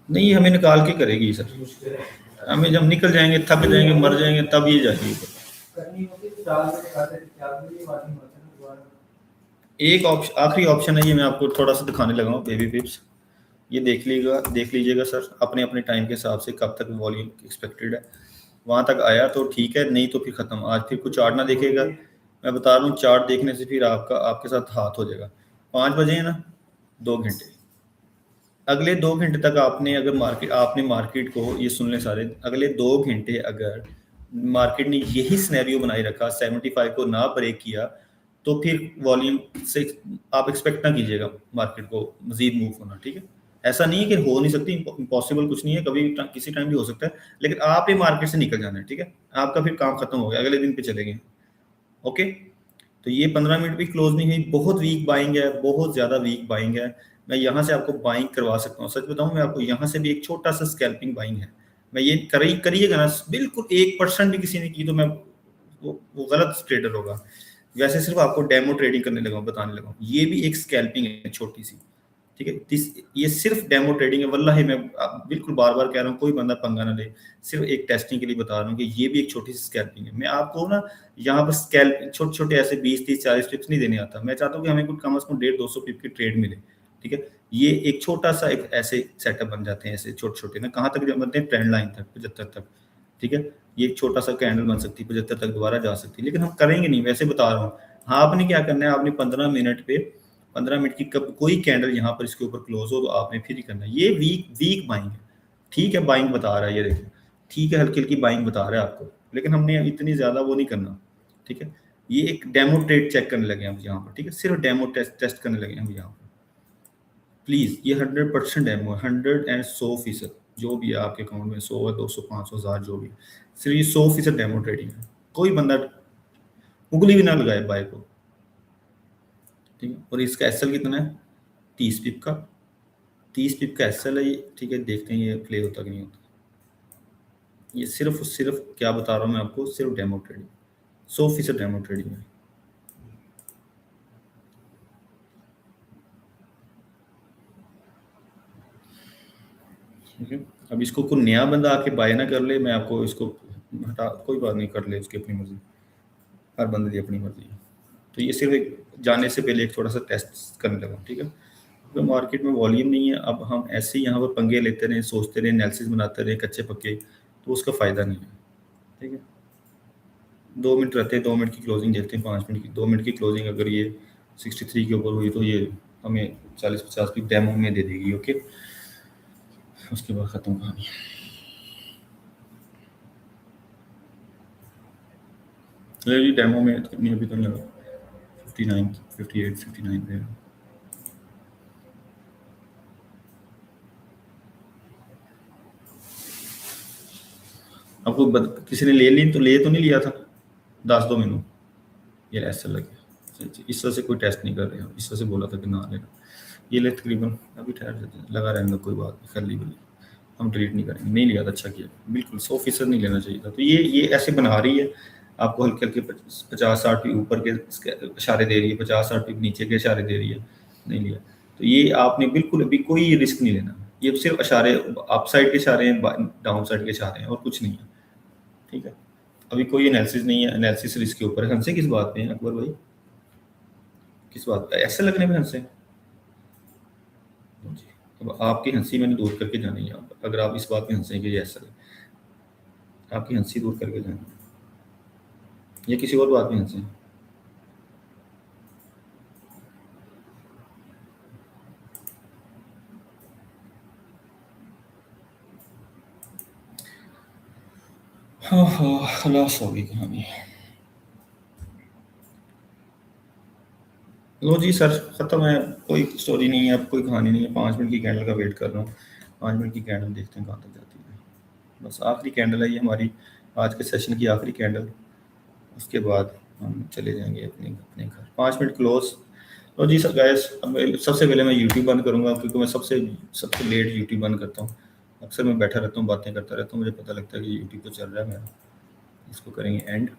नहीं हमें निकाल के करेगी सर, हमें जब निकल जाएंगे थक जाएंगे मर जाएंगे तब ये जाएगी। एक ऑप्शन आखिरी ऑप्शन है ये, मैं आपको थोड़ा सा दिखाने लगा हूँ, बेबी पिप्स। ये देख लीजिएगा सर अपने अपने टाइम के हिसाब से कब तक वॉल्यूम एक्सपेक्टेड है। वहां तक आया तो ठीक है, नहीं तो फिर खत्म। आज फिर कुछ चार्ट ना देखेगा, मैं बता रहा हूँ, चार्ट देखने से फिर आपके साथ हाथ हो जाएगा। 5 बजे है ना, 2 घंटे, अगले 2 घंटे तक आपने मार्केट को, ये सुन लें सारे, अगले 2 घंटे अगर मार्केट ने यही सिनेरियो बनाए रखा, 75 को ना ब्रेक किया, तो फिर वॉल्यूम से आप एक्सपेक्ट ना कीजिएगा मार्केट को मजीद मूव होना, ठीक है। ऐसा नहीं है कि हो नहीं सकती, इम्पॉसिबल कुछ नहीं है, कभी किसी टाइम भी हो सकता है, लेकिन आप ही मार्केट से निकल जाना है, ठीक है। आपका फिर काम खत्म हो गया, अगले दिन पे चले गए। ओके, तो ये 15 मिनट भी क्लोज नहीं हुई, बहुत वीक बाइंग है, बहुत ज़्यादा वीक बाइंग है। मैं यहाँ से आपको बाइंग करवा सकता हूँ, सच बताऊँ मैं आपको, यहाँ से भी एक छोटा सा स्कैल्पिंग बाइंग है। मैं ये करिएगा ना, बिल्कुल 1% भी किसी ने की तो मैं वो गलत ट्रेडर होगा। वैसे सिर्फ आपको डेमो ट्रेडिंग करने लगा, बताने लगा, ये भी एक स्कैल्पिंग है छोटी सी, ठीक है। ये सिर्फ डेमो ट्रेडिंग है, वल्लाही मैं बिल्कुल बार बार कह रहा हूँ, कोई बंदा पंगा ना ले, सिर्फ एक टेस्टिंग के लिए बता रहा हूँ कि ये भी एक छोटी सी स्कैल्पिंग है। मैं आपको ना यहाँ पर स्कैल्प छोटे छोटे ऐसे 20, 30, 40 टिप्स नहीं देने आता। मैं चाहता हूँ कि हमें कुछ कम से कम 150-200 पिप की ट्रेड मिले, ठीक है। ये एक छोटा सा एक ऐसे सेटअप बन जाते हैं, ऐसे छोटे छोटे ना, कहाँ तक बनते हैं, ट्रेंड लाइन तक, 75 तक, ठीक है। ये एक छोटा सा कैंडल बन सकती है, 75 तक दोबारा जा सकती है, लेकिन हम करेंगे नहीं, वैसे बता रहा हूँ। हाँ, आपने क्या करना है, आपने 15 मिनट पे 15 मिनट की कब कोई कैंडल यहाँ पर इसके ऊपर क्लोज हो तो आपने फिर ही करना है। ये वीक बाइंग है, ठीक है, बाइंग बता रहा है, ये देखिए, ठीक है, हल्की हल्की बाइंग बता रहा है आपको, लेकिन हमने इतनी ज्यादा वो नहीं करना, ठीक है। ये एक डेमो ट्रेड चेक करने लगे हम यहाँ पर, ठीक है, सिर्फ डेमो टेस्ट करने लगे हम यहाँ पर। प्लीज, ये 100% डेमो है, 100% जो भी है आपके अकाउंट में, 100 है, 200, 500, 1000 जो भी, सिर्फ ये 100% डेमो ट्रेडिंग है। कोई बंदा उंगली भी ना लगाए बाय को, ठीक है। और इसका एसएल कितना है, 30 पिप का, 30 पिप का एसएल है ये, ठीक है। देखते हैं ये प्ले होता कि नहीं होता। ये सिर्फ क्या बता रहा हूँ मैं आपको, सिर्फ डेमो ट्रेडिंग, 100% डेमो ट्रेडिंग है। ठीक है, अब इसको कोई नया बंदा आके बाय ना कर ले, मैं आपको इसको हटा, कोई बात नहीं, कर ले उसकी अपनी मर्जी, हर बंदे की अपनी मर्जी है। तो ये सिर्फ एक जाने से पहले एक थोड़ा सा टेस्ट करने लगा, ठीक है। तो मार्केट में वॉल्यूम नहीं है, अब हम ऐसे ही यहाँ पर पंगे लेते रहे, सोचते रहे, एनालिसिस बनाते रहे कच्चे पक्के, तो उसका फ़ायदा नहीं है, ठीक है। 2 मिनट रहते हैं, 2 मिनट की क्लोजिंग देखते हैं, 5 मिनट की, 2 मिनट की क्लोजिंग अगर ये 63 के ऊपर हुई तो ये हमें 40-50 की डेमो में दे देगी, ओके। उसके बाद ख़त्म कहानी। जी डेमो में कितनी अभी तो नहीं लगा, 59, 58, 59 पे। आपको किसी ने ले ली तो नहीं लिया था, 10 दो मैनू, ये ऐसा लगे, इस तरह से कोई टेस्ट नहीं कर रहे हैं, इस तरह से बोला था कि ना लेना, ये ले तकरीबन, अभी ठहर जाते हैं, लगा रहने दो, कोई बात नहीं, कर ली बोली, हम डिलीट नहीं करेंगे, नहीं लिया था, अच्छा किया, बिल्कुल 100% नहीं लेना चाहिए था। तो ये ऐसे बना रही है आपको, हल्के हल्के 50-60 भी ऊपर के इशारे दे रही है, 50-60 भी नीचे के इशारे दे रही है, नहीं लिया। तो ये आपने बिल्कुल अभी कोई रिस्क नहीं लेना, ये सिर्फ इशारे, अप साइड के इशारे हैं, डाउन साइड के इशारे हैं, और कुछ नहीं है, ठीक है। अभी कोई एनालिसिस नहीं है, एनालिसिस रिस्क के ऊपर है। हंसे किस बात पे है अकबर भाई, किस बात पे ऐसे लगने में हंसे? अब आपकी हंसी मैंने दूर करके जानी है, अगर आप इस बात पे हंसे कि ये ऐसा है, आपकी हंसी दूर करके जानी है, या किसी और बात में हंसे? हाँ हाँ, खलास होगी कहानी। लो जी सर, ख़त्म है, कोई स्टोरी नहीं है, अब कोई कहानी नहीं है। 5 मिनट की कैंडल का वेट कर रहा हूँ, 5 मिनट की कैंडल देखते हैं कहाँ तक जाती है। बस आखिरी कैंडल है ये हमारी आज के सेशन की आखिरी कैंडल, उसके बाद हम चले जाएंगे अपने अपने घर। 5 मिनट क्लोज। तो जी सर गाइस, अब सबसे पहले मैं यूट्यूब बंद करूँगा, क्योंकि मैं सबसे लेट यूट्यूब बंद करता हूँ। अक्सर मैं बैठा रहता हूँ, बातें करता रहता हूँ, मुझे पता लगता है कि यूट्यूब तो चल रहा है मेरा। इसको करेंगे एंड।